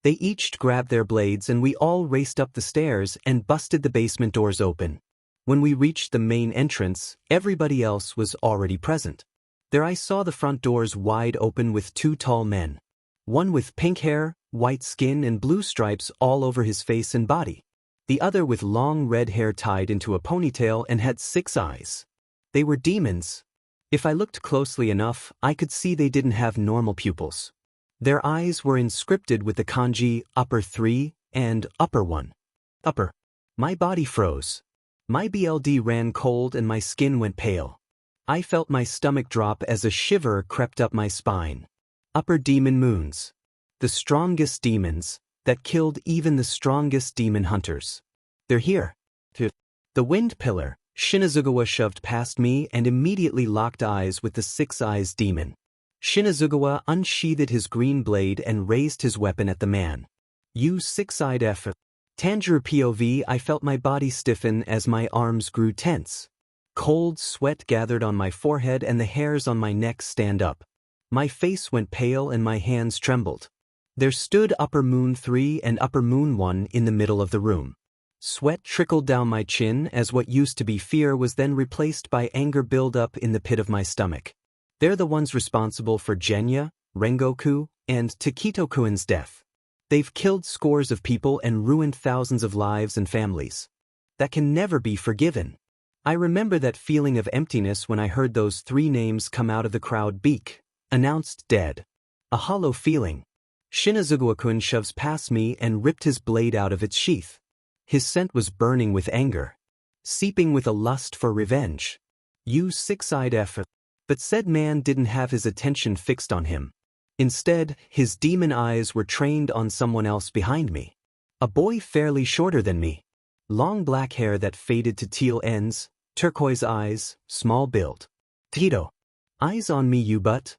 They each grabbed their blades and we all raced up the stairs and busted the basement doors open. When we reached the main entrance, everybody else was already present. There I saw the front doors wide open with two tall men. One with pink hair, white skin and blue stripes all over his face and body. The other with long red hair tied into a ponytail and had 6 eyes. They were demons. If I looked closely enough, I could see they didn't have normal pupils. Their eyes were inscripted with the kanji upper 3 and upper 1. Upper. My body froze. My BLD ran cold and my skin went pale. I felt my stomach drop as a shiver crept up my spine. Upper demon moons. The strongest demons, that killed even the strongest demon hunters. They're here. The wind pillar, 𝐀𝐮𝐭𝐡𝐨𝐫 shoved past me and immediately locked eyes with the 6 eyes demon. 𝐀𝐮𝐭𝐡𝐨𝐫 unsheathed his green blade and raised his weapon at the man. You 6-eyed F. Tanjiro POV. I felt my body stiffen as my arms grew tense. Cold sweat gathered on my forehead and the hairs on my neck stand up. My face went pale and my hands trembled. There stood Upper Moon 3 and Upper Moon 1 in the middle of the room. Sweat trickled down my chin as what used to be fear was then replaced by anger build-up in the pit of my stomach. They're the ones responsible for Genya, Rengoku, and Taketo-kun's death. They've killed scores of people and ruined thousands of lives and families. That can never be forgiven. I remember that feeling of emptiness when I heard those 3 names come out of the crowd. Beak, announced dead. A hollow feeling. 𝐀𝐮𝐭𝐡𝐴 shoves past me and ripped his blade out of its sheath. His scent was burning with anger, seeping with a lust for revenge. You 6-eyed F. But said man didn't have his attention fixed on him. Instead, his demon eyes were trained on someone else behind me. A boy fairly shorter than me. Long black hair that faded to teal ends, turquoise eyes, small build. Tito. Eyes on me you butt.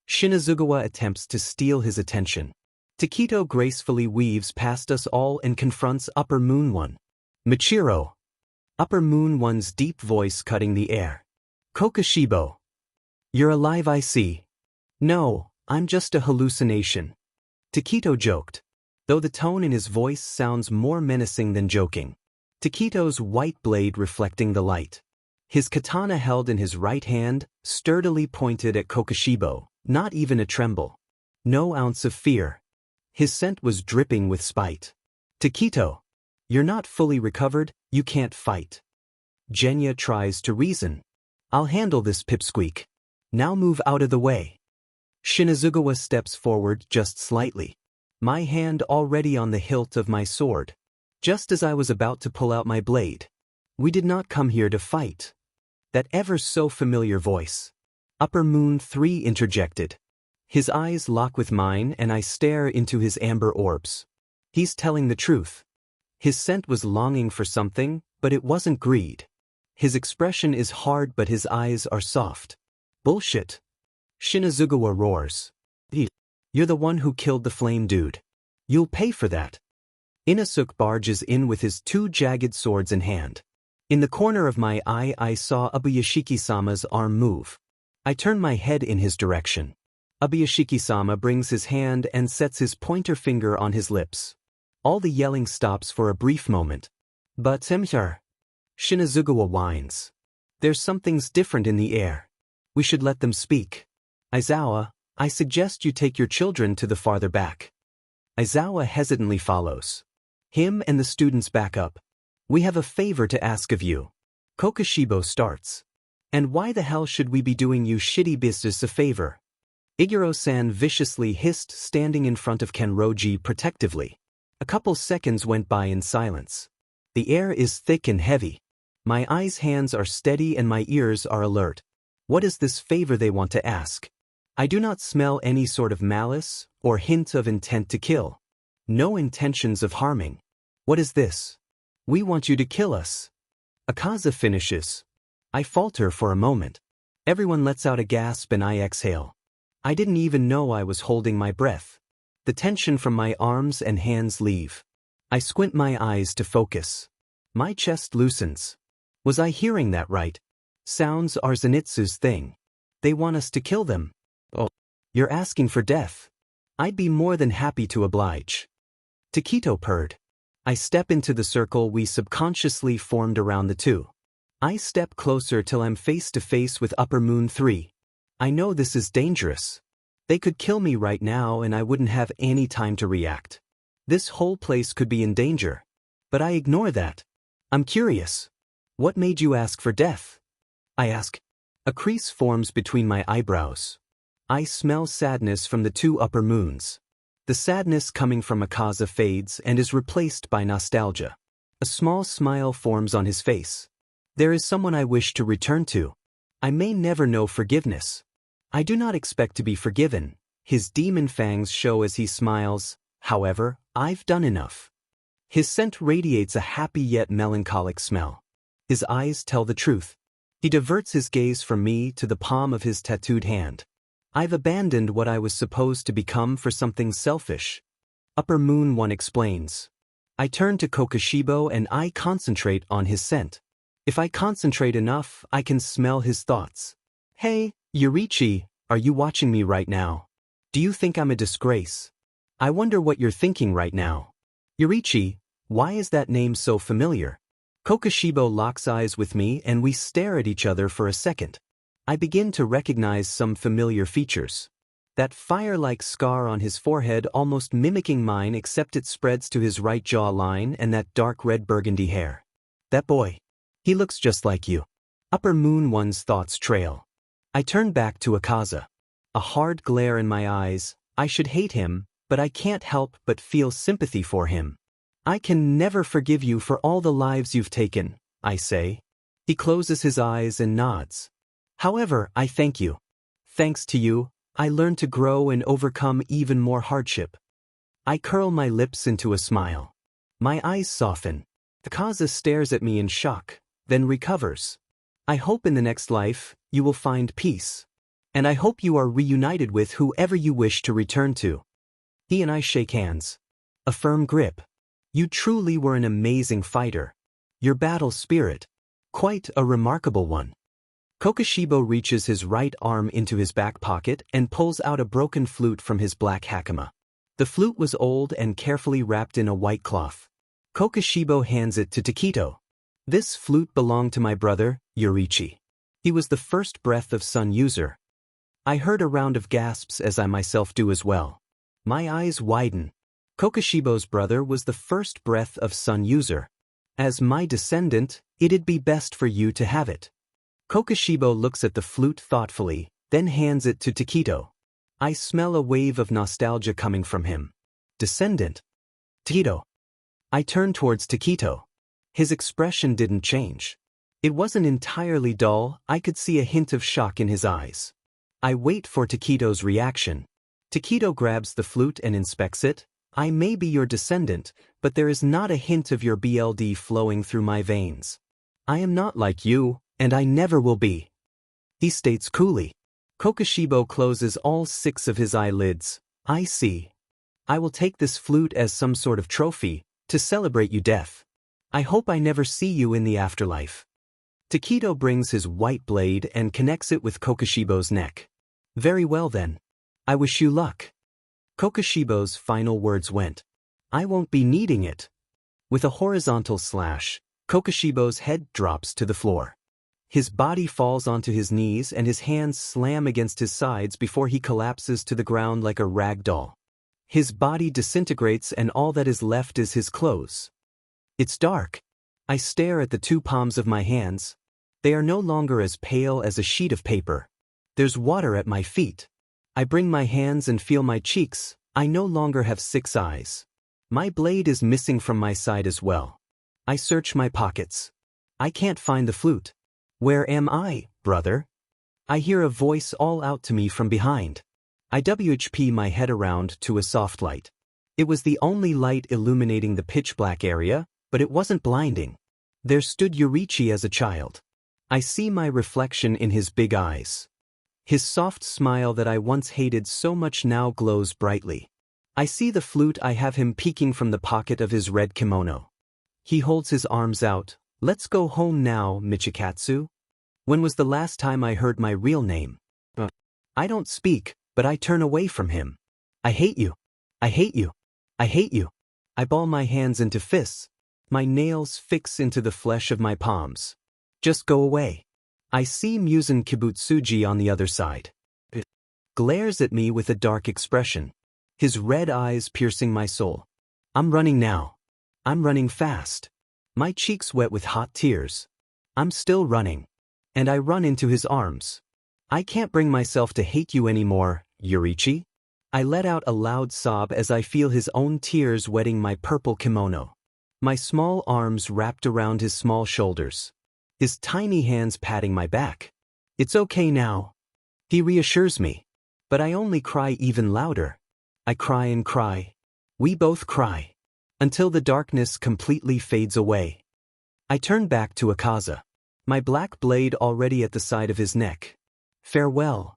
𝐀𝐮𝐭𝐡𝐴 attempts to steal his attention. Taketo gracefully weaves past us all and confronts Upper Moon 1. Michiro. Upper Moon 1's deep voice cutting the air. 𝐀𝐮𝐭𝐡𝐨𝐫. You're alive, I see. No, I'm just a hallucination. Taketo joked, though the tone in his voice sounds more menacing than joking. Taketo's white blade reflecting the light. His katana held in his right hand, sturdily pointed at 𝐀𝐮𝐭𝐡𝐴, not even a tremble. No ounce of fear. His scent was dripping with spite. Taketo. You're not fully recovered, you can't fight. Genya tries to reason. I'll handle this pipsqueak. Now move out of the way. 𝐀𝐮𝐭𝐡𝐴 steps forward just slightly. My hand already on the hilt of my sword. Just as I was about to pull out my blade. We did not come here to fight. That ever so familiar voice. Upper Moon 3 interjected. His eyes lock with mine and I stare into his amber orbs. He's telling the truth. His scent was longing for something, but it wasn't greed. His expression is hard but his eyes are soft. Bullshit. 𝐀𝐮𝐭𝐡𝐴 roars. You're the one who killed the flame dude. You'll pay for that. Inosuke barges in with his 2 jagged swords in hand. In the corner of my eye I saw Ubuyashiki-sama's arm move. I turn my head in his direction. Ubuyashiki-sama brings his hand and sets his pointer finger on his lips. All the yelling stops for a brief moment. But 𝐀𝐮𝐭𝐡𝐴 whines. There's something's different in the air. We should let them speak. Aizawa, I suggest you take your children to the farther back. Aizawa hesitantly follows. Him and the students back up. We have a favor to ask of you. 𝐀𝐮𝐭𝐡𝐴 starts. And why the hell should we be doing you shitty business a favor? Iguro-san viciously hissed, standing in front of Kenroji protectively. A couple seconds went by in silence. The air is thick and heavy. My eyes' hands are steady and my ears are alert. What is this favor they want to ask? I do not smell any sort of malice or hint of intent to kill. No intentions of harming. What is this? We want you to kill us. Akaza finishes. I falter for a moment. Everyone lets out a gasp and I exhale. I didn't even know I was holding my breath. The tension from my arms and hands leave. I squint my eyes to focus. My chest loosens. Was I hearing that right? Sounds are Zenitsu's thing. They want us to kill them. Oh. You're asking for death. I'd be more than happy to oblige. 𝗀𝐻𝐿 purred. I step into the circle we subconsciously formed around the two. I step closer till I'm face to face with Upper Moon 3. I know this is dangerous. They could kill me right now and I wouldn't have any time to react. This whole place could be in danger. But I ignore that. I'm curious. What made you ask for death? I ask. A crease forms between my eyebrows. I smell sadness from the two upper moons. The sadness coming from 𝐒𝐮𝐬𝐵 fades and is replaced by nostalgia. A small smile forms on his face. There is someone I wish to return to. I may never know forgiveness. I do not expect to be forgiven. His demon fangs show as he smiles. However, I've done enough. His scent radiates a happy yet melancholic smell. His eyes tell the truth. He diverts his gaze from me to the palm of his tattooed hand. I've abandoned what I was supposed to become for something selfish. Upper Moon 1 explains. I turn to Kokushibo and I concentrate on his scent. If I concentrate enough, I can smell his thoughts. Hey, Yurichi, are you watching me right now? Do you think I'm a disgrace? I wonder what you're thinking right now. Yurichi, why is that name so familiar? Kokushibo locks eyes with me and we stare at each other for a second. I begin to recognize some familiar features. That fire-like scar on his forehead almost mimicking mine except it spreads to his right jaw line and that dark red burgundy hair. That boy. He looks just like you. Upper Moon 1's thoughts trail. I turn back to 𝐒𝐮𝐬𝐵. A hard glare in my eyes. I should hate him, but I can't help but feel sympathy for him. I can never forgive you for all the lives you've taken, I say. He closes his eyes and nods. However, I thank you. Thanks to you, I learned to grow and overcome even more hardship. I curl my lips into a smile. My eyes soften. 𝐒𝐮𝐬𝐵 stares at me in shock, then recovers. I hope in the next life, you will find peace. And I hope you are reunited with whoever you wish to return to. He and I shake hands. A firm grip. You truly were an amazing fighter. Your battle spirit. Quite a remarkable one. Kokushibo reaches his right arm into his back pocket and pulls out a broken flute from his black hakama. The flute was old and carefully wrapped in a white cloth. Kokushibo hands it to 𝗀𝐻𝐿. This flute belonged to my brother, Yurichi. He was the first breath of 𝐶𝐮𝐬𝐵. I heard a round of gasps as I myself do as well. My eyes widen. Kokushibo's brother was the first breath of 𝐶𝐮𝐬𝐵. As my descendant, it'd be best for you to have it. Kokushibo looks at the flute thoughtfully, then hands it to 𝗀𝐻𝐿. I smell a wave of nostalgia coming from him. Descendant. 𝗀𝐻𝐿. I turn towards 𝗀𝐻𝐿. His expression didn't change. It wasn't entirely dull, I could see a hint of shock in his eyes. I wait for 𝗀𝐻𝐿's reaction. 𝗀𝐻𝐿 grabs the flute and inspects it. I may be your descendant, but there is not a hint of your blood flowing through my veins. I am not like you, and I never will be. He states coolly. Kokushibo closes all 6 of his eyelids. I see. I will take this flute as some sort of trophy, to celebrate you death. I hope I never see you in the afterlife. 𝗀𝐻𝐿 brings his white blade and connects it with Kokushibo's neck. Very well then. I wish you luck. Kokushibo's final words went. I won't be needing it. With a horizontal slash, Kokushibo's head drops to the floor. His body falls onto his knees and his hands slam against his sides before he collapses to the ground like a rag doll. His body disintegrates and all that is left is his clothes. It's dark. I stare at the 2 palms of my hands. They are no longer as pale as a sheet of paper. There's water at my feet. I bring my hands and feel my cheeks. I no longer have 6 eyes. My blade is missing from my side as well. I search my pockets. I can't find the flute. Where am I, brother? I hear a voice all out to me from behind. I WHP my head around to a soft light. It was the only light illuminating the pitch-black area, but it wasn't blinding. There stood Yurichi as a child. I see my reflection in his big eyes. His soft smile that I once hated so much now glows brightly. I see the flute. I have him peeking from the pocket of his red kimono. He holds his arms out. Let's go home now, Michikatsu. When was the last time I heard my real name? I don't speak, but I turn away from him. I hate you. I hate you. I hate you. I ball my hands into fists. My nails fix into the flesh of my palms. Just go away. I see Muzan Kibutsuji on the other side. Glares at me with a dark expression. His red eyes piercing my soul. I'm running now. I'm running fast. My cheeks wet with hot tears. I'm still running. And I run into his arms. I can't bring myself to hate you anymore, Yurichi. I let out a loud sob as I feel his own tears wetting my purple kimono. My small arms wrapped around his small shoulders. His tiny hands patting my back. It's okay now. He reassures me. But I only cry even louder. I cry and cry. We both cry. Until the darkness completely fades away. I turn back to 𝐻𝐭𝐡𝐨𝐫. My black blade already at the side of his neck. Farewell.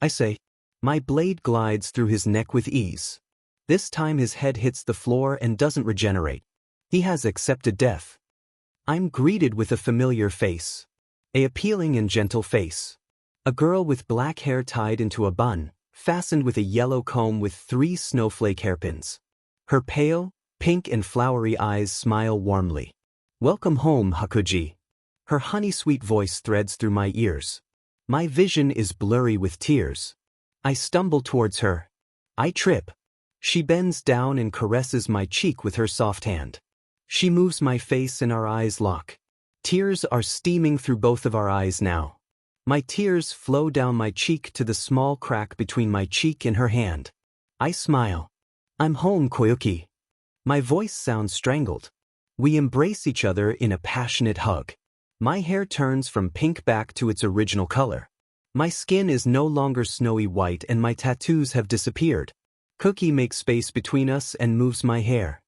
I say. My blade glides through his neck with ease. This time his head hits the floor and doesn't regenerate. He has accepted death. I'm greeted with a familiar face. An appealing and gentle face. A girl with black hair tied into a bun, fastened with a yellow comb with 3 snowflake hairpins. Her pale, pink and flowery eyes smile warmly. Welcome home, Hakuji. Her honey-sweet voice threads through my ears. My vision is blurry with tears. I stumble towards her. I trip. She bends down and caresses my cheek with her soft hand. She moves my face and our eyes lock. Tears are steaming through both of our eyes now. My tears flow down my cheek to the small crack between my cheek and her hand. I smile. I'm home, Koyuki. My voice sounds strangled. We embrace each other in a passionate hug. My hair turns from pink back to its original color. My skin is no longer snowy white and my tattoos have disappeared. Cookie makes space between us and moves my hair.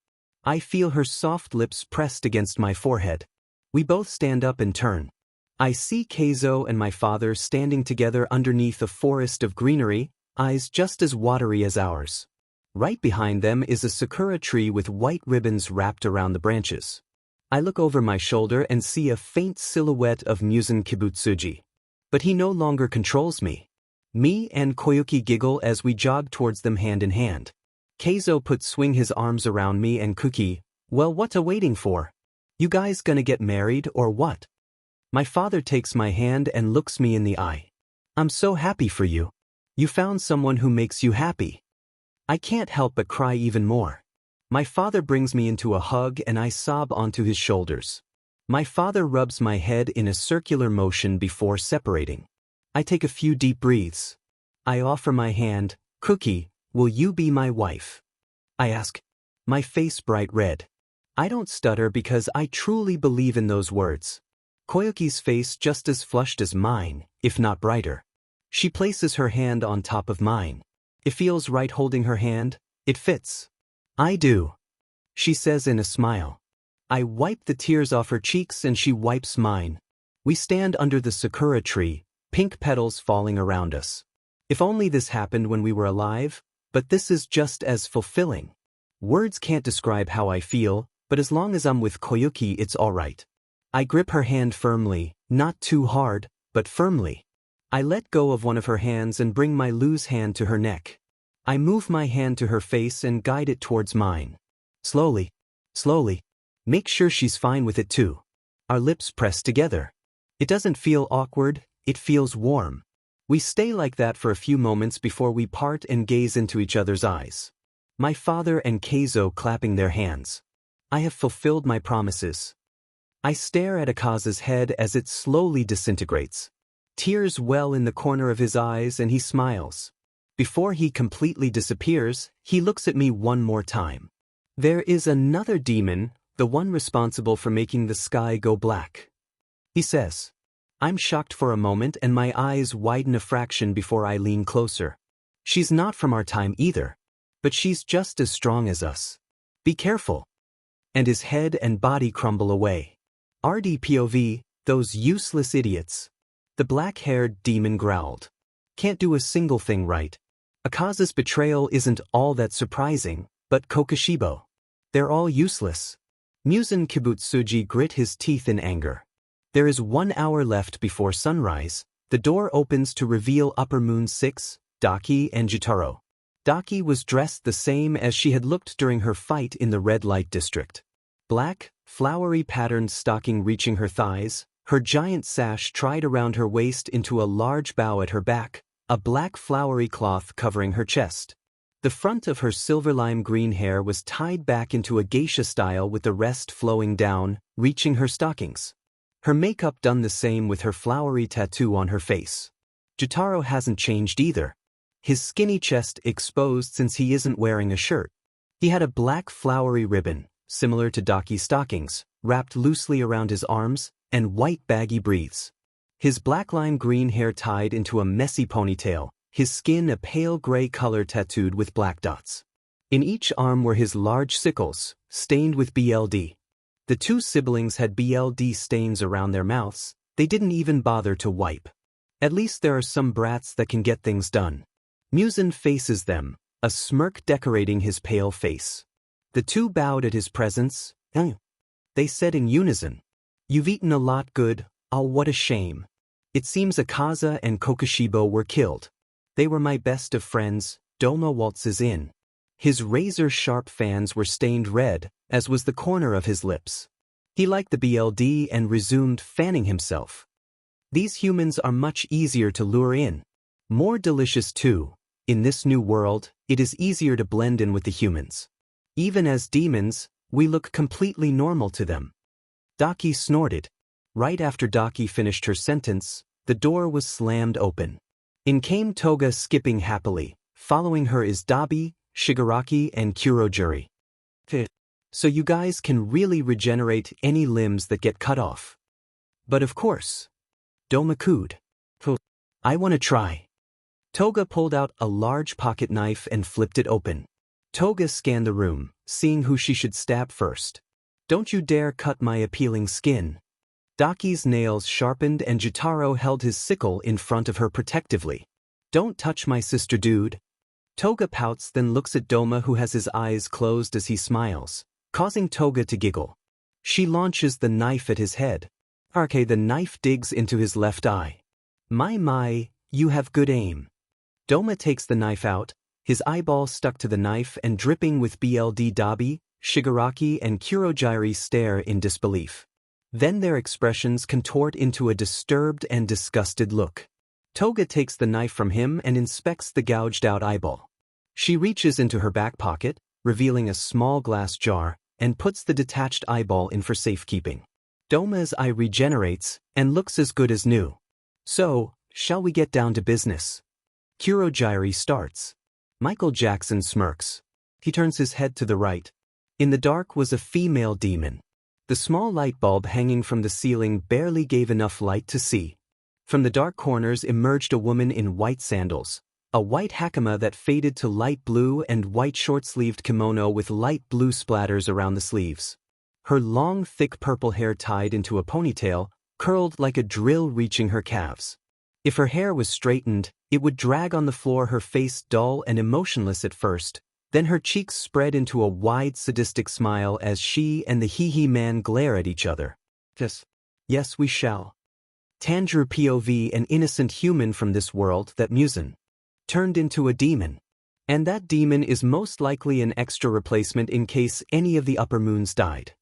I feel her soft lips pressed against my forehead. We both stand up and turn. I see 𝐀𝐮𝐭𝐡𝐨𝐫 and my father standing together underneath a forest of greenery, eyes just as watery as ours. Right behind them is a sakura tree with white ribbons wrapped around the branches. I look over my shoulder and see a faint silhouette of Muzan Kibutsuji. But he no longer controls me. Me and Koyuki giggle as we jog towards them hand in hand. 𝐀𝐮𝐭𝐡𝐨 swing his arms around me and Cookie. Well, what waiting for? You guys gonna get married or what? My father takes my hand and looks me in the eye. I'm so happy for you. You found someone who makes you happy. I can't help but cry even more. My father brings me into a hug and I sob onto his shoulders. My father rubs my head in a circular motion before separating. I take a few deep breaths. I offer my hand. Cookie, will you be my wife? I ask. My face bright red. I don't stutter because I truly believe in those words. Koyuki's face just as flushed as mine, if not brighter. She places her hand on top of mine. It feels right holding her hand. It fits. I do. She says in a smile. I wipe the tears off her cheeks and she wipes mine. We stand under the sakura tree, pink petals falling around us. If only this happened when we were alive, but this is just as fulfilling. Words can't describe how I feel, but as long as I'm with Koyuki it's alright. I grip her hand firmly, not too hard, but firmly. I let go of one of her hands and bring my loose hand to her neck. I move my hand to her face and guide it towards mine. Slowly, slowly. Make sure she's fine with it too. Our lips press together. It doesn't feel awkward, it feels warm. We stay like that for a few moments before we part and gaze into each other's eyes. My father and 𝐀𝐮𝐭𝐡𝐨 clapping their hands. I have fulfilled my promises. I stare at 𝐻𝐭𝐡𝐴's head as it slowly disintegrates. Tears well in the corner of his eyes and he smiles. Before he completely disappears, he looks at me one more time. There is another demon, the one responsible for making the sky go black. He says. I'm shocked for a moment and my eyes widen a fraction before I lean closer. She's not from our time either. But she's just as strong as us. Be careful. And his head and body crumble away. RD POV, those useless idiots. The black-haired demon growled. Can't do a single thing right. 𝐻𝐻𝐾𝐮𝐭𝐡𝐨𝐫's betrayal isn't all that surprising, but 𝐀𝐮𝐭𝐡𝐨𝐫. They're all useless. Muzan Kibutsuji grit his teeth in anger. There is 1 hour left before sunrise. The door opens to reveal Upper Moon 6, Daki and Jotaro. Daki was dressed the same as she had looked during her fight in the red light district. Black, flowery patterned stocking reaching her thighs, her giant sash tied around her waist into a large bow at her back, a black flowery cloth covering her chest. The front of her silver lime green hair was tied back into a geisha style with the rest flowing down, reaching her stockings. Her makeup done the same with her flowery tattoo on her face. Jotaro hasn't changed either. His skinny chest exposed since he isn't wearing a shirt. He had a black flowery ribbon, similar to Daki's stockings, wrapped loosely around his arms, and white baggy briefs. His black lime green hair tied into a messy ponytail, his skin a pale gray color tattooed with black dots. In each arm were his large sickles, stained with BLD. The two siblings had BLD stains around their mouths. They didn't even bother to wipe. At least there are some brats that can get things done. Muzan faces them, a smirk decorating his pale face. The two bowed at his presence. They said in unison, "You've eaten a lot, good. Oh, what a shame. It seems 𝐻𝐻𝐾𝐮𝐿 and 𝐀𝐮𝐭𝐡𝐨𝐫 were killed. They were my best of friends." Doma waltzes in. His razor-sharp fangs were stained red, as was the corner of his lips. He liked the BLD and resumed fanning himself. These humans are much easier to lure in. More delicious too. In this new world, it is easier to blend in with the humans. Even as demons, we look completely normal to them. Daki snorted. Right after Daki finished her sentence, the door was slammed open. In came Toga skipping happily. Following her is Dabi, Shigaraki and Kurojuri. So you guys can really regenerate any limbs that get cut off. But of course. Doma cooed. I want to try. Toga pulled out a large pocket knife and flipped it open. Toga scanned the room, seeing who she should stab first. Don't you dare cut my appealing skin. Daki's nails sharpened and Jotaro held his sickle in front of her protectively. Don't touch my sister, dude. Toga pouts, then looks at Doma, who has his eyes closed as he smiles, causing Toga to giggle. She launches the knife at his head. The knife digs into his left eye. My, you have good aim. Doma takes the knife out, his eyeball stuck to the knife and dripping with BLD. Dabi, Shigaraki and Kurojuri stare in disbelief. Then their expressions contort into a disturbed and disgusted look. Toga takes the knife from him and inspects the gouged-out eyeball. She reaches into her back pocket, revealing a small glass jar, and puts the detached eyeball in for safekeeping. Doma's eye regenerates and looks as good as new. So, shall we get down to business? Kurojuri starts. Michael Jackson smirks. He turns his head to the right. In the dark was a female demon. The small light bulb hanging from the ceiling barely gave enough light to see. From the dark corners emerged a woman in white sandals, a white hakama that faded to light blue and white short-sleeved kimono with light blue splatters around the sleeves. Her long, thick purple hair tied into a ponytail, curled like a drill reaching her calves. If her hair was straightened, it would drag on the floor, her face dull and emotionless at first. Then her cheeks spread into a wide sadistic smile as she and the hee-hee man glare at each other. Yes, we shall. Tanjiro POV, an innocent human from this world that Muzan turned into a demon. And that demon is most likely an extra replacement in case any of the upper moons died.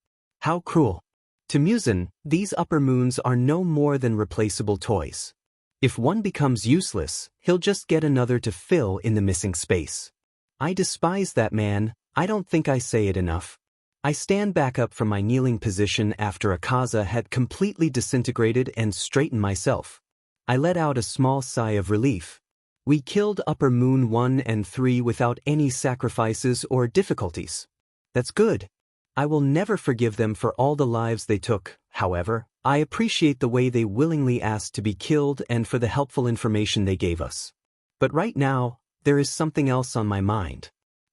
How cruel. To Muzan, these upper moons are no more than replaceable toys. If one becomes useless, he'll just get another to fill in the missing space. I despise that man. I don't think I say it enough. I stand back up from my kneeling position after 𝐻𝐻𝐾𝐮𝐿 had completely disintegrated and straightened myself. I let out a small sigh of relief. We killed Upper Moon 1 and 3 without any sacrifices or difficulties. That's good. I will never forgive them for all the lives they took. However, I appreciate the way they willingly asked to be killed and for the helpful information they gave us. But right now, there is something else on my mind.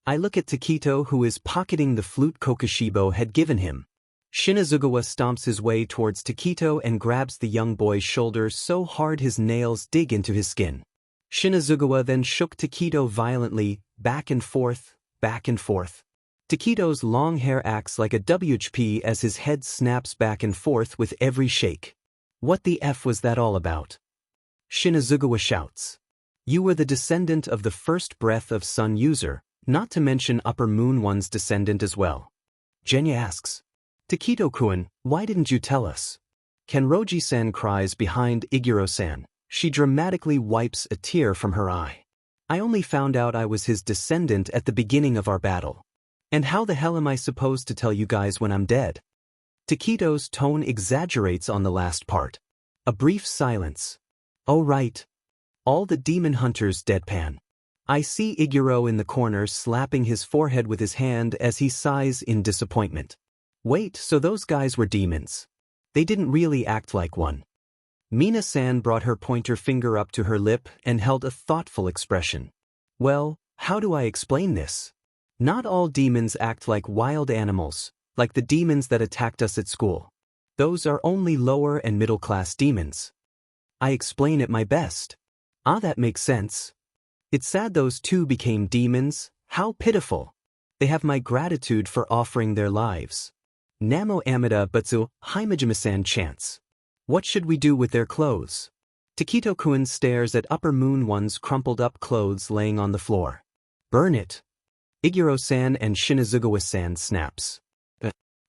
I look at Taketo, who is pocketing the flute 𝐀𝐮𝐭𝐡𝐨𝐫 had given him. Shinazugawa stomps his way towards Taketo and grabs the young boy's shoulder so hard his nails dig into his skin. 𝐀𝐮𝐭𝐡𝐨𝐫 then shook Takedo violently, back and forth, back and forth. Takedo's long hair acts like a WHP as his head snaps back and forth with every shake. What the F was that all about? 𝐀𝐮𝐭𝐡𝐨𝐫 shouts. You were the descendant of the first breath of Sun user, not to mention Upper Moon One's descendant as well. Genya asks. Takedo-kun, why didn't you tell us? Kenroji-san cries behind Iguro-san. She dramatically wipes a tear from her eye. I only found out I was his descendant at the beginning of our battle. And how the hell am I supposed to tell you guys when I'm dead? Takedo's tone exaggerates on the last part. A brief silence. Oh right. All the demon hunters deadpan. I see Iguro in the corner slapping his forehead with his hand as he sighs in disappointment. Wait, so those guys were demons. They didn't really act like one. Mina-san brought her pointer finger up to her lip and held a thoughtful expression. Well, how do I explain this? Not all demons act like wild animals, like the demons that attacked us at school. Those are only lower and middle-class demons. I explain it my best. Ah, that makes sense. It's sad those two became demons. How pitiful. They have my gratitude for offering their lives. Namo Amida Butsu, Himejima-san chants. What should we do with their clothes? Takedo-kun stares at Upper Moon One's crumpled-up clothes laying on the floor. Burn it. Iguro-san and 𝐀𝐮𝐭𝐡𝐨𝐫 snaps.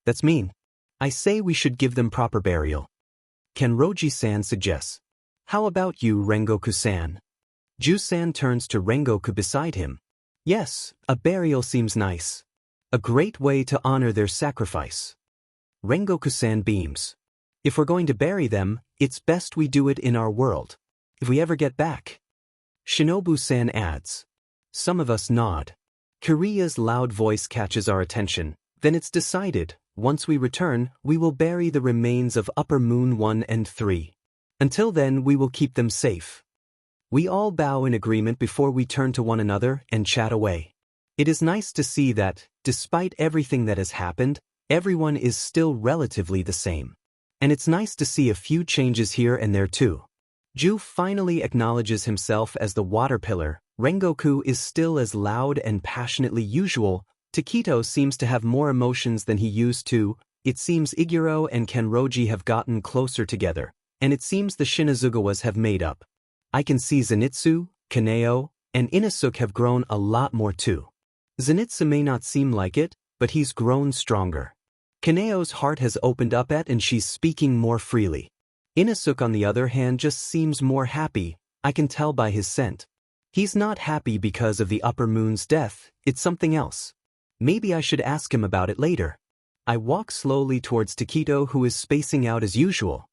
That's mean. I say we should give them proper burial. Kenroji-san suggests. How about you, Rengoku-san? Ju-san turns to Rengoku beside him. Yes, a burial seems nice. A great way to honor their sacrifice. Rengoku-san beams. If we're going to bury them, it's best we do it in our world. If we ever get back. Shinobu-san adds. Some of us nod. Kiriya's loud voice catches our attention. Then it's decided, once we return, we will bury the remains of Upper Moon 1 and 3. Until then, we will keep them safe. We all bow in agreement before we turn to one another and chat away. It is nice to see that, despite everything that has happened, everyone is still relatively the same. And it's nice to see a few changes here and there too. Ju finally acknowledges himself as the water pillar. Rengoku is still as loud and passionately usual. Takedo seems to have more emotions than he used to. It seems Iguro and Kenroji have gotten closer together, and it seems the 𝐀𝐮𝐭𝐡𝐨𝐫s have made up. I can see Zenitsu, Kaneo, and Inosuke have grown a lot more too. Zenitsu may not seem like it, but he's grown stronger. Kaneo's heart has opened up and she's speaking more freely. Inosuke on the other hand just seems more happy. I can tell by his scent. He's not happy because of the Upper Moon's death, it's something else. Maybe I should ask him about it later. I walk slowly towards Takedo, who is spacing out as usual.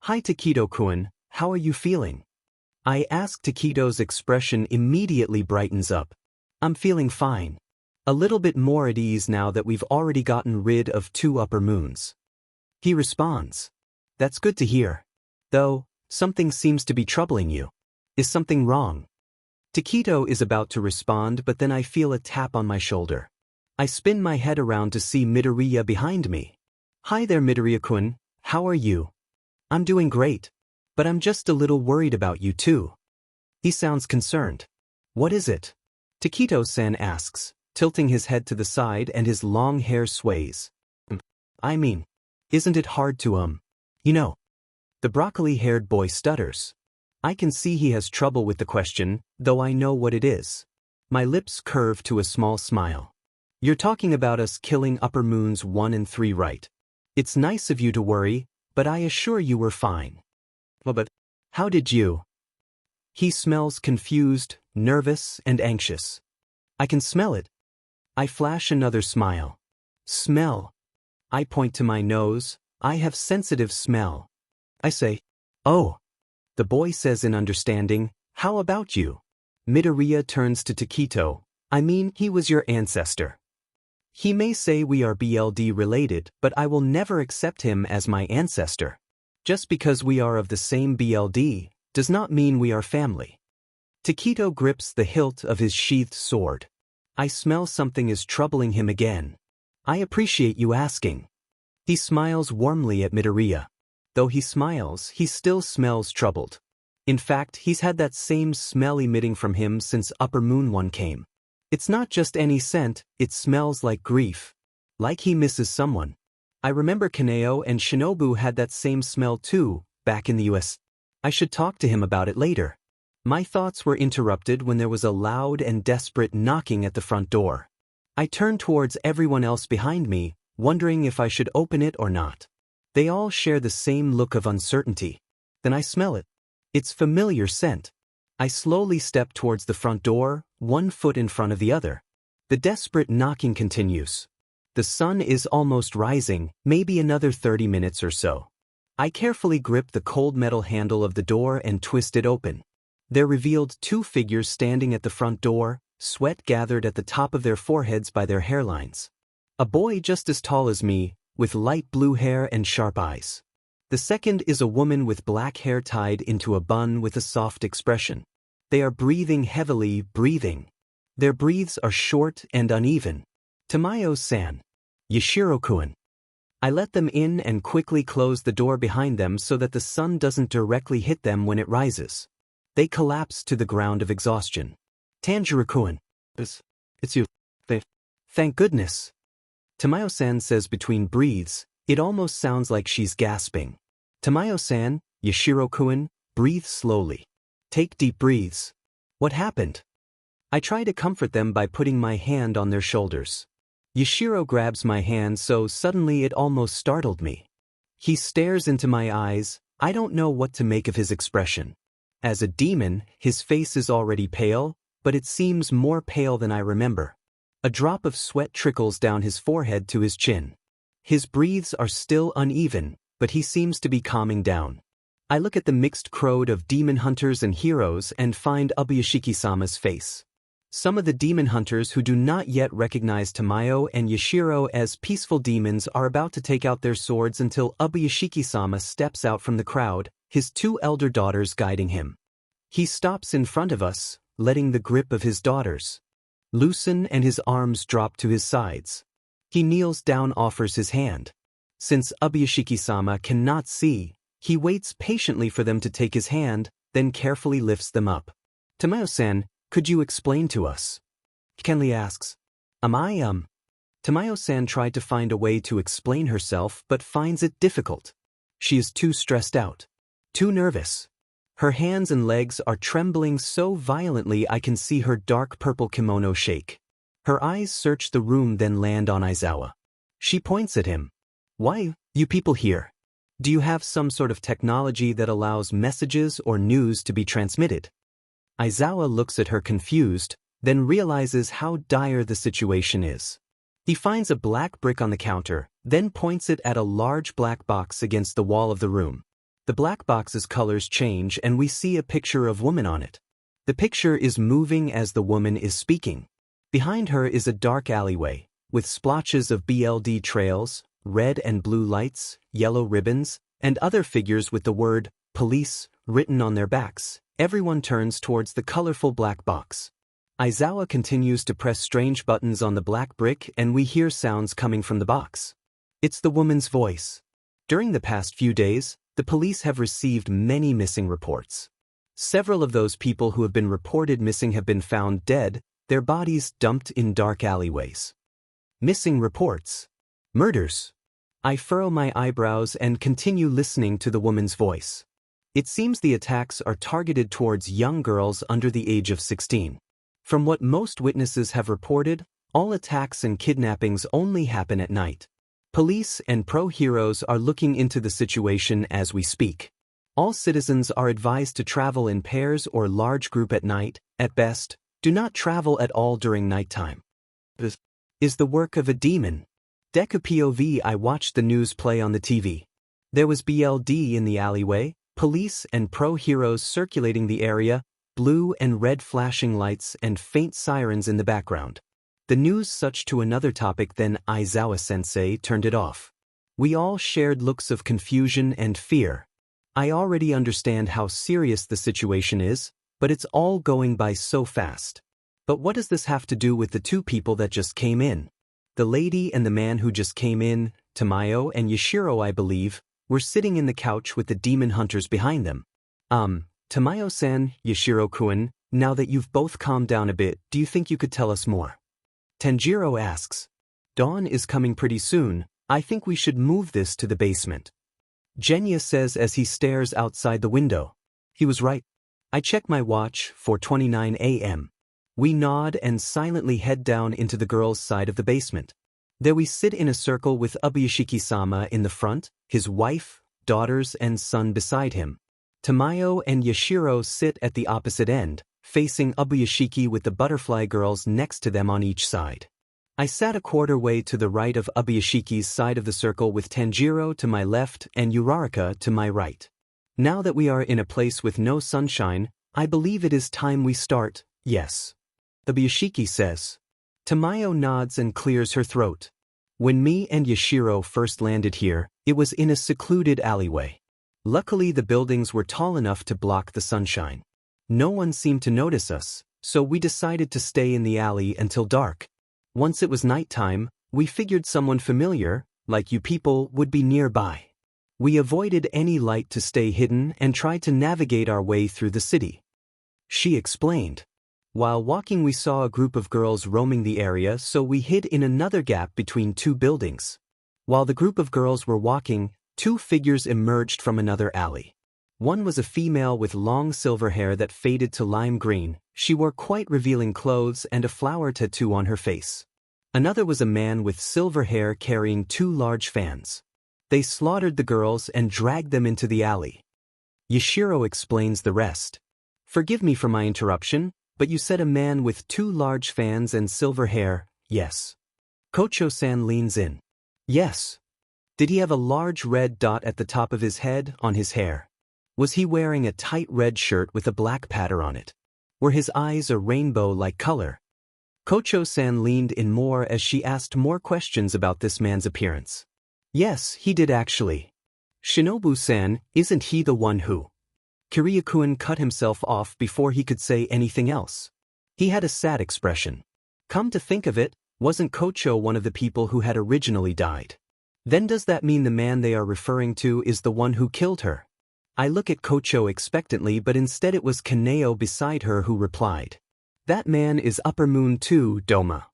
Hi Takedo-kun, how are you feeling? I ask. Takedo's expression immediately brightens up. I'm feeling fine. A little bit more at ease now that we've already gotten rid of 2 Upper Moons. He responds. That's good to hear. Though, something seems to be troubling you. Is something wrong? Takedo is about to respond, but then I feel a tap on my shoulder. I spin my head around to see Midoriya behind me. Hi there Midoriya-kun, how are you? I'm doing great. But I'm just a little worried about you too. He sounds concerned. What is it? Takedo-san asks, tilting his head to the side and his long hair sways. I mean, isn't it hard to you know? The broccoli-haired boy stutters. I can see he has trouble with the question, though I know what it is. My lips curve to a small smile. You're talking about us killing Upper Moons 1 and 3, right? It's nice of you to worry, but I assure you we're fine. Well, but how did you? He smells confused, nervous, and anxious. I can smell it. I flash another smile. Smell. I point to my nose. I have sensitive smell. I say, oh. The boy says in understanding, how about you? Midoriya turns to Takedo. I mean, he was your ancestor. He may say we are BLD related, but I will never accept him as my ancestor. Just because we are of the same BLD, does not mean we are family. Takedo grips the hilt of his sheathed sword. I smell something is troubling him again. I appreciate you asking. He smiles warmly at Midoriya. Though he smiles, he still smells troubled. In fact, he's had that same smell emitting from him since Upper Moon 1 came. It's not just any scent, it smells like grief. Like he misses someone. I remember Kaneo and Shinobu had that same smell too, back in the US. I should talk to him about it later. My thoughts were interrupted when there was a loud and desperate knocking at the front door. I turned towards everyone else behind me, wondering if I should open it or not. They all share the same look of uncertainty. Then I smell it. It's familiar scent. I slowly step towards the front door, one foot in front of the other. The desperate knocking continues. The sun is almost rising, maybe another 30 minutes or so. I carefully grip the cold metal handle of the door and twist it open. There revealed 2 figures standing at the front door, sweat gathered at the top of their foreheads by their hairlines. A boy just as tall as me, with light blue hair and sharp eyes. The second is a woman with black hair tied into a bun with a soft expression. They are breathing heavily, breathing. Their breaths are short and uneven. Tamayo-san. Yashiro-kun. I let them in and quickly close the door behind them so that the sun doesn't directly hit them when it rises. They collapse to the ground of exhaustion. Tanjiro-kun. It's you. Thank goodness. Tamayo-san says between breaths, it almost sounds like she's gasping. Tamayo-san, Yashiro-kun, breathe slowly. Take deep breaths. What happened? I try to comfort them by putting my hand on their shoulders. Yashiro grabs my hand so suddenly it almost startled me. He stares into my eyes. I don't know what to make of his expression. As a demon, his face is already pale, but it seems more pale than I remember. A drop of sweat trickles down his forehead to his chin. His breaths are still uneven, but he seems to be calming down. I look at the mixed crowd of demon hunters and heroes and find Ubuyashiki-sama's face. Some of the demon hunters who do not yet recognize Tamayo and Yashiro as peaceful demons are about to take out their swords until Ubuyashiki-sama steps out from the crowd, his 2 elder daughters guiding him. He stops in front of us, letting the grip of his daughters loosen and his arms drop to his sides. He kneels down, offers his hand. Since Ubuyashiki-sama cannot see, he waits patiently for them to take his hand, then carefully lifts them up. Tamayo-san, could you explain to us? Kenli asks. Tamayo-san tried to find a way to explain herself but finds it difficult. She is too stressed out. Too nervous. Her hands and legs are trembling so violently I can see her dark purple kimono shake. Her eyes search the room then land on Aizawa. She points at him. Why, you people here? Do you have some sort of technology that allows messages or news to be transmitted? Aizawa looks at her confused, then realizes how dire the situation is. He finds a black brick on the counter, then points it at a large black box against the wall of the room. The black box's colors change and we see a picture of woman on it. The picture is moving as the woman is speaking. Behind her is a dark alleyway, with splotches of BLD trails, red and blue lights, yellow ribbons, and other figures with the word, police, written on their backs. Everyone turns towards the colorful black box. Aizawa continues to press strange buttons on the black brick and we hear sounds coming from the box. It's the woman's voice. During the past few days, the police have received many missing reports. Several of those people who have been reported missing have been found dead, their bodies dumped in dark alleyways. Missing reports. Murders. I furrow my eyebrows and continue listening to the woman's voice. It seems the attacks are targeted towards young girls under the age of 16. From what most witnesses have reported, all attacks and kidnappings only happen at night. Police and pro-heroes are looking into the situation as we speak. All citizens are advised to travel in pairs or large group at night. At best, do not travel at all during nighttime. This is the work of a demon. Deku POV. I watched the news play on the TV. There was BLD in the alleyway, police and pro-heroes circulating the area, blue and red flashing lights and faint sirens in the background. The news switched to another topic, then Aizawa-sensei turned it off. We all shared looks of confusion and fear. I already understand how serious the situation is, but it's all going by so fast. But what does this have to do with the 2 people that just came in? The lady and the man who just came in, Tamayo and Yashiro I believe, were sitting in the couch with the demon hunters behind them. Tamayo-san, Yashiro-kun, now that you've both calmed down a bit, do you think you could tell us more? Tanjiro asks. Dawn is coming pretty soon, I think we should move this to the basement. Genya says as he stares outside the window. He was right. I check my watch, 4:29 a.m. We nod and silently head down into the girls' side of the basement. There we sit in a circle with Ōbuyashiki-sama in the front, his wife, daughters and son beside him. Tamayo and Yashiro sit at the opposite end, facing Ōbuyashiki with the butterfly girls next to them on each side. I sat a quarter way to the right of Ōbuyashiki's side of the circle with Tanjiro to my left and Uraraka to my right. Now that we are in a place with no sunshine, I believe it is time we start, yes. Ōbuyashiki says. Tamayo nods and clears her throat. When me and Yashiro first landed here, it was in a secluded alleyway. Luckily the buildings were tall enough to block the sunshine. No one seemed to notice us, so we decided to stay in the alley until dark. Once it was nighttime, we figured someone familiar, like you people, would be nearby. We avoided any light to stay hidden and tried to navigate our way through the city. She explained. While walking we saw a group of girls roaming the area, so we hid in another gap between two buildings. While the group of girls were walking, two figures emerged from another alley. One was a female with long silver hair that faded to lime green. She wore quite revealing clothes and a flower tattoo on her face. Another was a man with silver hair carrying two large fans. They slaughtered the girls and dragged them into the alley. Yashiro explains the rest. Forgive me for my interruption, but you said a man with two large fans and silver hair, yes. Kocho-san leans in. Yes. Did he have a large red dot at the top of his head, on his hair? Was he wearing a tight red shirt with a black pattern on it? Were his eyes a rainbow-like color? Kocho-san leaned in more as she asked more questions about this man's appearance. Yes, he did actually. Shinobu-san, isn't he the one who? Kiryu-kun cut himself off before he could say anything else. He had a sad expression. Come to think of it, wasn't Kocho one of the people who had originally died? Then does that mean the man they are referring to is the one who killed her? I look at Kocho expectantly, but instead it was Kaneo beside her who replied. That man is Upper Moon 2, Doma.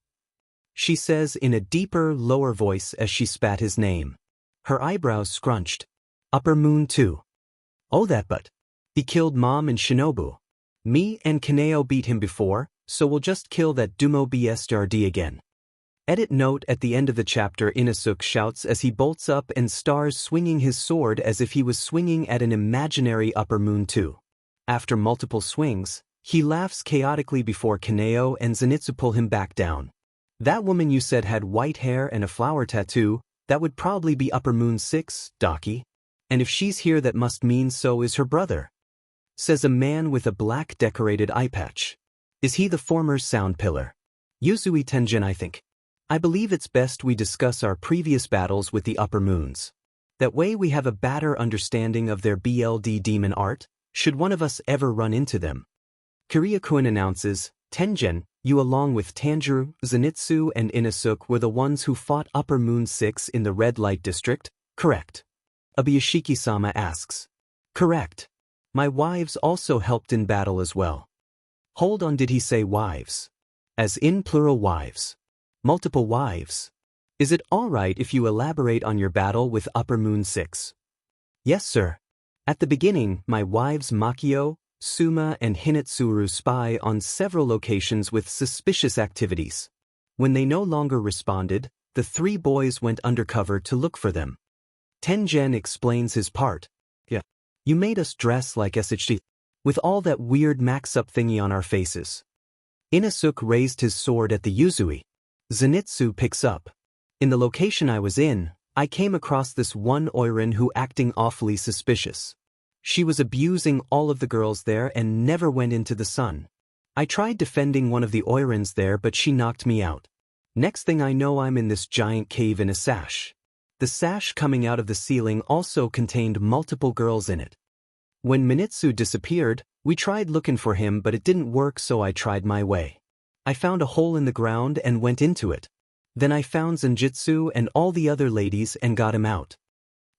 She says in a deeper, lower voice as she spat his name. Her eyebrows scrunched. Upper Moon 2. Oh but. He killed Mom and Shinobu. Me and Kaneo beat him before, so we'll just kill that Dumo BSRD again. Edit note at the end of the chapter Inosuke shouts as he bolts up and stars swinging his sword as if he was swinging at an imaginary Upper Moon 2. After multiple swings, he laughs chaotically before Kaneo and Zenitsu pull him back down. That woman you said had white hair and a flower tattoo, that would probably be Upper Moon 6, Daki. And if she's here that must mean so is her brother. Says a man with a black decorated eye patch. Is he the former sound pillar? Yuzui Tenjin, I think. I believe it's best we discuss our previous battles with the Upper Moons. That way we have a better understanding of their BLD demon art, should one of us ever run into them. Kiryu-kun announces, Tenjin, you along with Tanjiro, Zenitsu and Inosuke were the ones who fought Upper Moon 6 in the Red Light District, correct? Ōbuyashiki-sama asks. Correct. My wives also helped in battle as well. Hold on, did he say wives? As in plural wives. Multiple wives. Is it alright if you elaborate on your battle with Upper Moon 6? Yes, sir. At the beginning, my wives Makio, Suma and Hinetsuru spy on several locations with suspicious activities. When they no longer responded, the three boys went undercover to look for them. Tenjin explains his part. Yeah. You made us dress like 𝐀𝐮𝐬𝐿, with all that weird max-up thingy on our faces. Inosuke raised his sword at the Yuzui. Zenitsu picks up. In the location I was in, I came across this one Oiran who acting awfully suspicious. She was abusing all of the girls there and never went into the sun. I tried defending one of the Oirans there, but she knocked me out. Next thing I know, I'm in this giant cave in a sash. The sash coming out of the ceiling also contained multiple girls in it. When Minitsu disappeared, we tried looking for him, but it didn't work, so I tried my way. I found a hole in the ground and went into it. Then I found Zenjitsu and all the other ladies and got him out.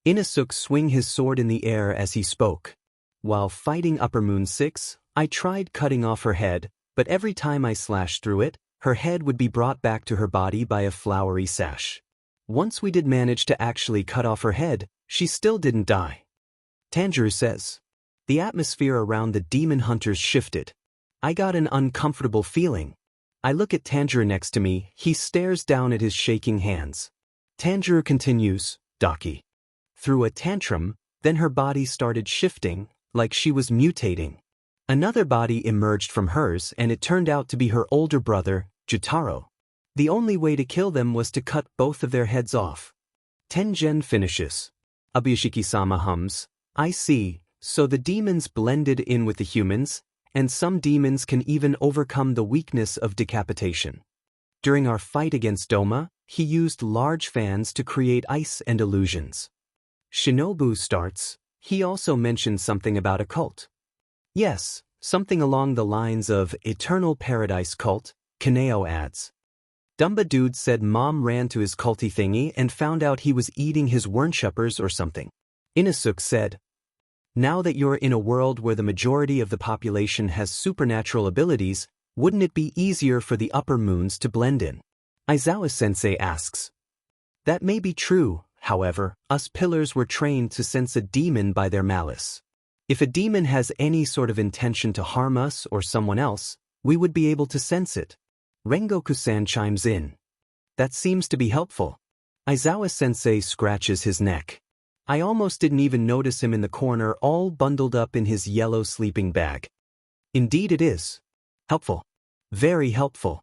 Inosuke swung his sword in the air as he spoke. While fighting Upper Moon 6, I tried cutting off her head, but every time I slashed through it, her head would be brought back to her body by a flowery sash. Once we did manage to actually cut off her head, she still didn't die. 𝐻𝐮𝐭𝐡𝐨𝐫 says. The atmosphere around the demon hunters shifted. I got an uncomfortable feeling. I look at 𝐻𝐮𝐭𝐡𝐨𝐫 next to me. He stares down at his shaking hands. 𝐻𝐮𝐭𝐡𝐨𝐫 continues, Daki. Through a tantrum, then her body started shifting, like she was mutating. Another body emerged from hers and it turned out to be her older brother, 𝐀𝐮𝐭𝐡𝐨. The only way to kill them was to cut both of their heads off. 𝐻𝐻𝐭𝐡𝐨𝐫 finishes. 𝐒𝐵𝐵𝐵𝐵 hums, I see, so the demons blended in with the humans, and some demons can even overcome the weakness of decapitation. During our fight against 𝐻𝐿, he used large fans to create ice and illusions. Shinobu starts, he also mentioned something about a cult. Yes, something along the lines of Eternal Paradise Cult, 𝐀𝐮𝐭𝐡𝐨𝐫 adds. Dumba Dude said mom ran to his culty thingy and found out he was eating his 𝐻𝐻𝐿 or something. Inosuke said, now that you're in a world where the majority of the population has supernatural abilities, wouldn't it be easier for the upper moons to blend in? Aizawa-sensei asks. That may be true, however, us pillars were trained to sense a demon by their malice. If a demon has any sort of intention to harm us or someone else, we would be able to sense it. Rengoku-san chimes in. That seems to be helpful. Aizawa-sensei scratches his neck. I almost didn't even notice him in the corner all bundled up in his yellow sleeping bag. Indeed it is. Helpful. Very helpful.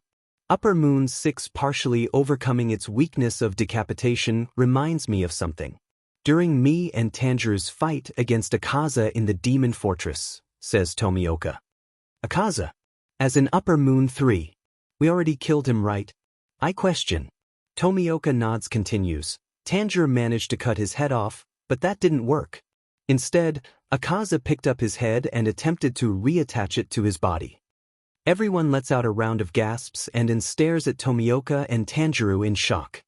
Upper Moon 6 partially overcoming its weakness of decapitation reminds me of something. During me and 𝐻𝐻𝐿's fight against 𝐒𝐻𝐻𝐿 in the Demon Fortress, says Tomioka. 𝐒𝐻𝐻𝐿? As in Upper Moon 3. We already killed him, right? I question. Tomioka nods continues. 𝐻𝐻𝐿 managed to cut his head off, but that didn't work. Instead, 𝐒𝐻𝐻𝐿 picked up his head and attempted to reattach it to his body. Everyone lets out a round of gasps and then stares at Tomioka and 𝐻𝐻𝐿 in shock.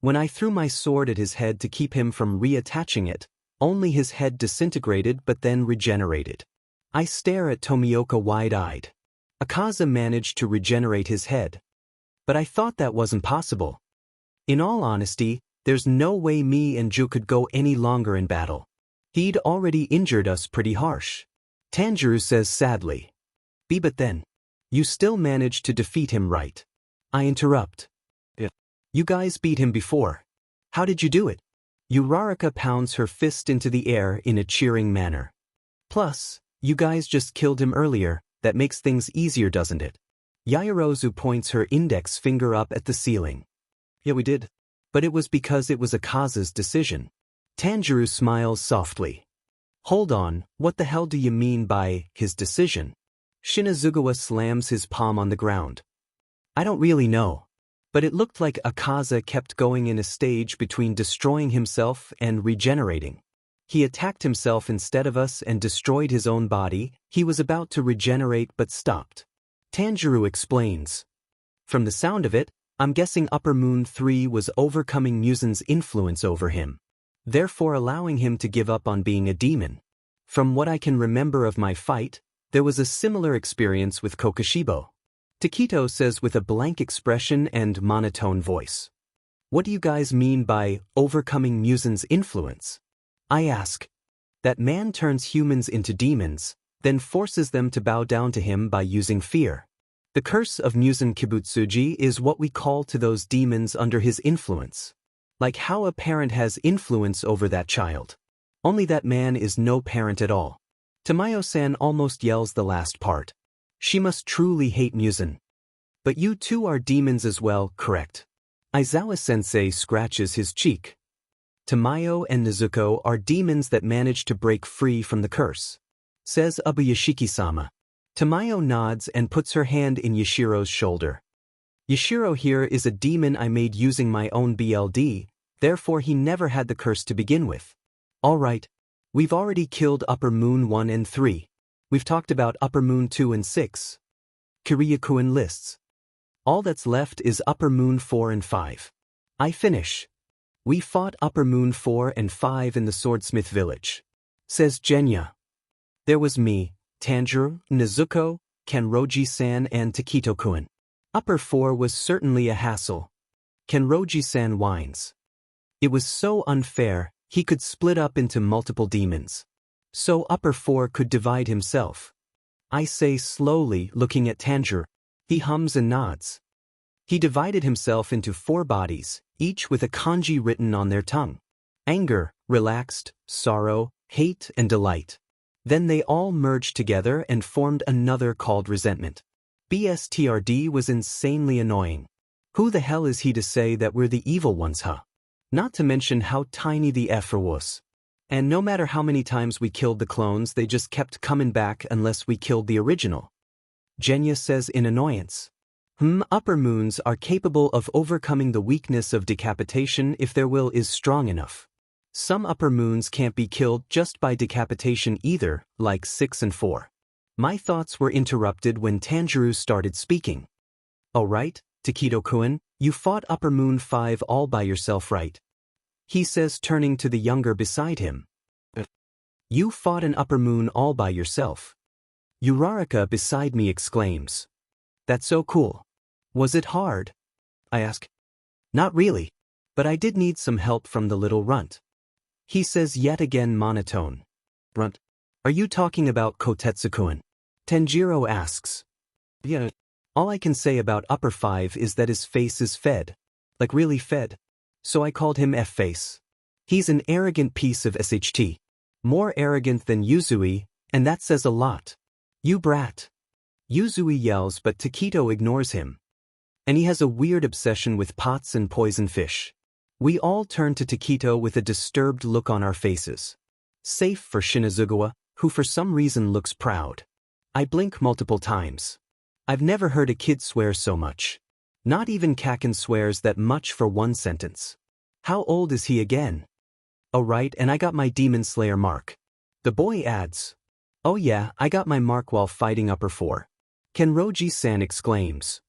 When I threw my sword at his head to keep him from reattaching it, only his head disintegrated but then regenerated. I stare at Tomioka wide-eyed. 𝐒𝐻𝐻𝐿 managed to regenerate his head. But I thought that wasn't possible. In all honesty, there's no way me and 𝐻𝐿 could go any longer in battle. He'd already injured us pretty harsh. 𝐻𝐻𝐿 says sadly. But then, you still managed to defeat him, right? I interrupt. You guys beat him before. How did you do it? Uraraka pounds her fist into the air in a cheering manner. Plus, you guys just killed him earlier. That makes things easier, doesn't it? Yaoyorozu points her index finger up at the ceiling. Yeah, we did. But it was because it was 𝐒𝐻𝐻𝐿's decision. 𝐻𝐻𝐿 smiles softly. Hold on, what the hell do you mean by his decision? Shinazugawa slams his palm on the ground. I don't really know. But it looked like 𝐒𝐻𝐻𝐿 kept going in a stage between destroying himself and regenerating. He attacked himself instead of us and destroyed his own body. He was about to regenerate but stopped. 𝐻𝐻𝐿 explains. From the sound of it, I'm guessing Upper Moon 3 was overcoming 𝐀𝐮𝐻𝐿's influence over him, therefore allowing him to give up on being a demon. From what I can remember of my fight, there was a similar experience with Kokushibo. Taketo says with a blank expression and monotone voice. What do you guys mean by overcoming 𝐀𝐮𝐻𝐿's influence? I ask. That man turns humans into demons, then forces them to bow down to him by using fear. The curse of 𝐀𝐮𝐻𝐿 Kibutsuji is what we call to those demons under his influence. Like how a parent has influence over that child. Only that man is no parent at all. Tamayo-san almost yells the last part. She must truly hate 𝐀𝐮𝐻𝐿. But you two are demons as well, correct? Aizawa-sensei scratches his cheek. Tamayo and Nezuko are demons that managed to break free from the curse. Says Ubuyashiki-sama. Tamayo nods and puts her hand in Yashiro's shoulder. Yashiro here is a demon I made using my own BLD, therefore he never had the curse to begin with. Alright, we've already killed Upper Moon 1 and 3. We've talked about Upper Moon 2 and 6. Kiryu-kun lists. All that's left is Upper Moon 4 and 5. I finish. We fought Upper Moon 4 and 5 in the Swordsmith Village. Says Genya. There was me, Tanjiro, Nezuko, 𝐀𝐮𝐭𝐡𝐨𝐫, and Taketo-kun. Upper 4 was certainly a hassle. 𝐀𝐮𝐭𝐡𝐨𝐫 whines. It was so unfair, he could split up into multiple demons. So Upper 4 could divide himself. I say slowly, looking at Tanjiro. He hums and nods. He divided himself into 4 bodies, each with a kanji written on their tongue. Anger, relaxed, sorrow, hate, and delight. Then they all merged together and formed another called resentment. BSTRD was insanely annoying. Who the hell is he to say that we're the evil ones, huh? Not to mention how tiny the F was. And no matter how many times we killed the clones, they just kept coming back unless we killed the original. 𝐻𝐭𝐡𝐨𝐫 says in annoyance. Upper moons are capable of overcoming the weakness of decapitation if their will is strong enough. Some upper moons can't be killed just by decapitation either, like 6 and 4. My thoughts were interrupted when Tanjiro started speaking. Oh right, Taketo-kun, you fought Upper Moon 5 all by yourself, right? He says, turning to the younger beside him. You fought an Upper Moon all by yourself. Uraraka beside me exclaims. That's so cool. Was it hard? I ask. Not really. But I did need some help from the little runt. He says yet again monotone. Runt? Are you talking about Kotetsu-kun? Tanjiro asks. Yeah. All I can say about Upper 5 is that his face is fed. Like really fed. So I called him F-face. He's an arrogant piece of SHT. More arrogant than Uzui, and that says a lot. You brat. Uzui yells, but Taketo ignores him. And he has a weird obsession with pots and poison fish. We all turn to Taketo with a disturbed look on our faces. Safe for Shinazugawa, who for some reason looks proud. I blink multiple times. I've never heard a kid swear so much. Not even Kaken swears that much for one sentence. How old is he again? Oh right, and I got my Demon Slayer mark. The boy adds. Oh yeah, I got my mark while fighting Upper 4. 𝐾𝐮𝐭𝐡𝐨𝐫 exclaims.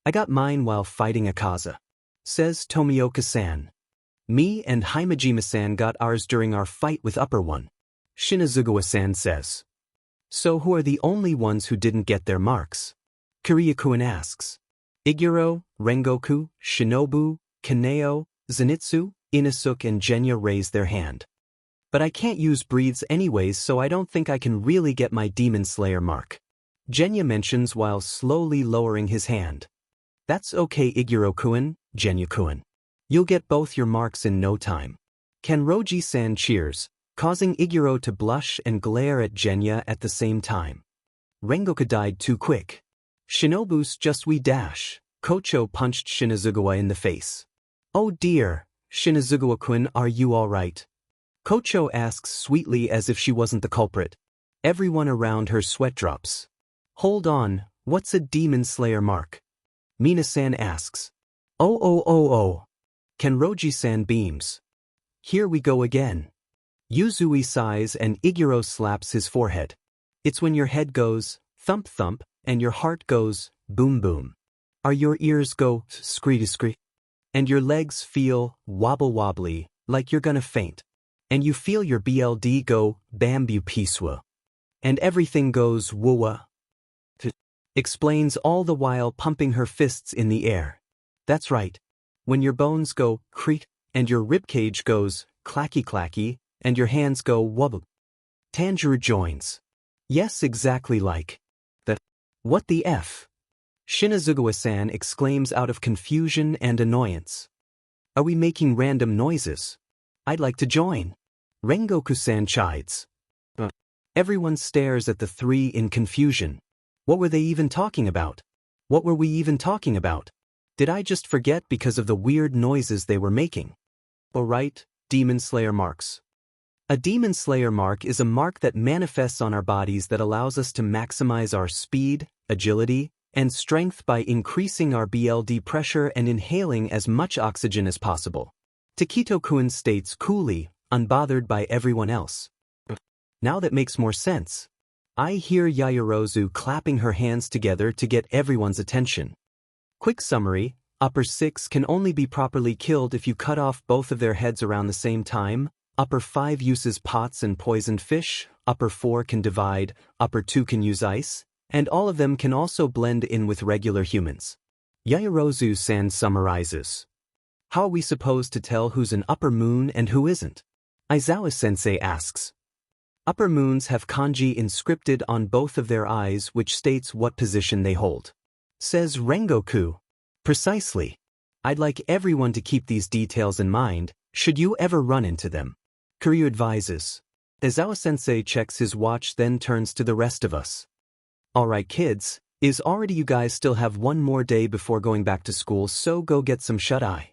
I got mine while fighting 𝐀𝐮𝐭𝐡𝐨𝐫. Says Tomioka-san. Me and Himejima-san got ours during our fight with Upper 1. Shinazugawa-san says. So who are the only ones who didn't get their marks? Kiryu-kun asks. Iguro, Rengoku, Shinobu, Kaneo, Zenitsu, Inosuke and 𝐻𝐭𝐡𝐨𝐫 raise their hand. But I can't use breathes anyways, so I don't think I can really get my Demon Slayer mark. 𝐻𝐭𝐡𝐨𝐫 mentions while slowly lowering his hand. That's okay, Iguro-kun, 𝐻𝐭𝐡𝐨𝐫-kun. You'll get both your marks in no time. Kenroji-san cheers, causing Iguro to blush and glare at 𝐻𝐭𝐡𝐨𝐫 at the same time. Rengoku died too quick. Shinobu's just wee dash. Kocho punched Shinazugawa in the face. Oh dear, Shinazugawa-kun, are you alright? Kocho asks sweetly as if she wasn't the culprit. Everyone around her sweat drops. Hold on, what's a Demon Slayer mark? Mina-san asks. Oh. Kenroji-san beams. Here we go again. Uzui sighs and Iguro slaps his forehead. It's when your head goes thump thump and your heart goes boom boom. Are your ears go screedy-scree? And your legs feel wobble-wobbly, like you're gonna faint. And you feel your BLD go bambu-piswa. And everything goes woo-wa. Explains all the while pumping her fists in the air. That's right. When your bones go creak, and your ribcage goes clacky-clacky, and your hands go wobble. Tanjiro joins. Yes, exactly like that. What the F? Shinazugawa-san exclaims out of confusion and annoyance. Are we making random noises? I'd like to join. Rengoku-san chides. Everyone stares at the three in confusion. What were they even talking about? What were we even talking about? Did I just forget because of the weird noises they were making? Alright, Demon Slayer marks. A Demon Slayer mark is a mark that manifests on our bodies that allows us to maximize our speed, agility, and strength by increasing our BLD pressure and inhaling as much oxygen as possible. Taketo-kun states coolly, unbothered by everyone else. Now that makes more sense. I hear Yaoyorozu clapping her hands together to get everyone's attention. Quick summary, Upper 6 can only be properly killed if you cut off both of their heads around the same time. Upper 5 uses pots and poisoned fish. upper 4 can divide, upper 2 can use ice, and all of them can also blend in with regular humans. 𝐻𝐼𝐻𝐼𝐻𝐿 summarizes. How are we supposed to tell who's an upper moon and who isn't? 𝐻𝐼𝐻𝐼𝐻 asks. Upper moons have kanji inscripted on both of their eyes which states what position they hold. Says Rengoku. Precisely. I'd like everyone to keep these details in mind, should you ever run into them. Kiryu advises. 𝐻𝐼𝐻 checks his watch, then turns to the rest of us. Alright kids, is already you guys still have one more day before going back to school, so go get some shut-eye.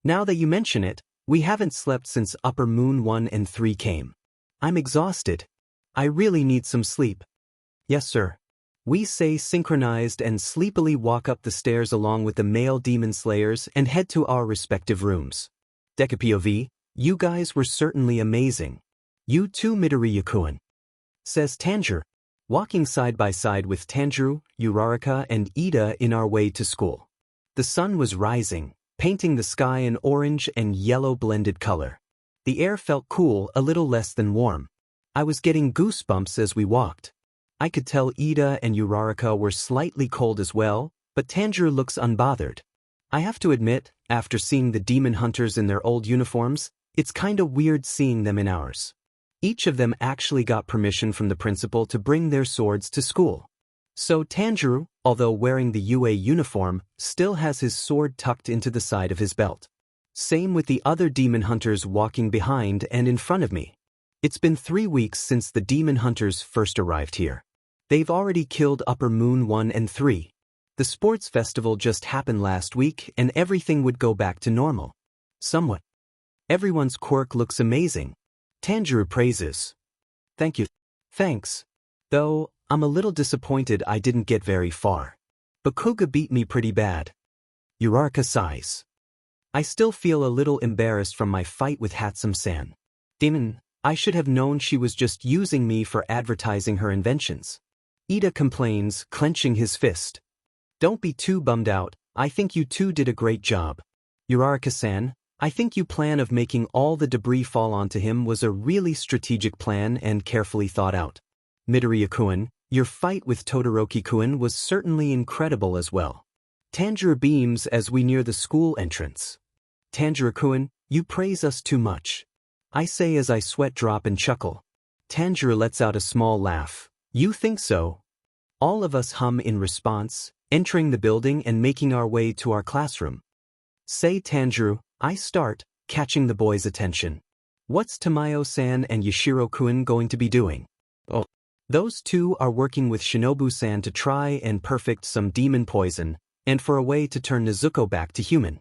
Now that you mention it, we haven't slept since upper moon 1 and 3 came. I'm exhausted. I really need some sleep. Yes sir. We say synchronized and sleepily walk up the stairs along with the male demon slayers and head to our respective rooms. Deku POV, you guys were certainly amazing. You too Midoriya-kun. Says Tanjiro, walking side by side with Tanjiro, Uraraka and Ida in our way to school. The sun was rising, painting the sky an orange and yellow blended color. The air felt cool, a little less than warm. I was getting goosebumps as we walked. I could tell Ida and Uraraka were slightly cold as well, but Tanjiro looks unbothered. I have to admit, after seeing the demon hunters in their old uniforms, it's kinda weird seeing them in ours. Each of them actually got permission from the principal to bring their swords to school. So Tanjiro, although wearing the UA uniform, still has his sword tucked into the side of his belt. Same with the other demon hunters walking behind and in front of me. It's been 3 weeks since the demon hunters first arrived here. They've already killed upper moon 1 and 3. The sports festival just happened last week and everything would go back to normal. Somewhat. Everyone's quirk looks amazing. Tanjiro praises. Thank you. Thanks. Though, I'm a little disappointed I didn't get very far. Bakuga beat me pretty bad. Uraraka sighs. I still feel a little embarrassed from my fight with Hatsum-san. Demon, I should have known she was just using me for advertising her inventions. Ida complains, clenching his fist. Don't be too bummed out, I think you two did a great job. Uraraka-san, I think your plan of making all the debris fall onto him was a really strategic plan and carefully thought out. Midoriya-kun, your fight with Todoroki-kun was certainly incredible as well. Tanjiro beams as we near the school entrance. Tanjiro-kun, you praise us too much. I say as I sweat drop and chuckle. Tanjiro lets out a small laugh. You think so? All of us hum in response, entering the building and making our way to our classroom. Say Tanjiro, I start, catching the boys' attention. What's Tamayo-san and Yashiro-kun going to be doing? Oh. Those two are working with Shinobu-san to try and perfect some demon poison, and for a way to turn Nezuko back to human.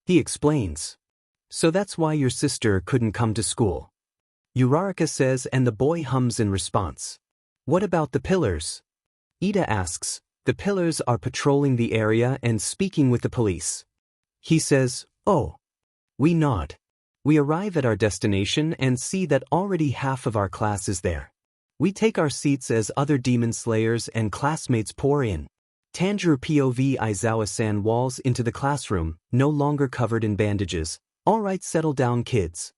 He explains. So that's why your sister couldn't come to school. Uraraka says and the boy hums in response. What about the pillars? Ida asks. The pillars are patrolling the area and speaking with the police. He says, oh. We nod. We arrive at our destination and see that already half of our class is there. We take our seats as other demon slayers and classmates pour in. Tanjiro POV Aizawa-san walls into the classroom, no longer covered in bandages. Alright, settle down kids.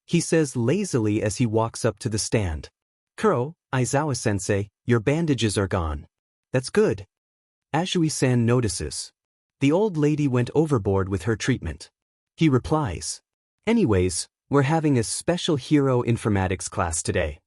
He says lazily as he walks up to the stand. Kuro, Aizawa-sensei, your bandages are gone. That's good. Azui-san notices. The old lady went overboard with her treatment. He replies. Anyways, we're having a special hero informatics class today.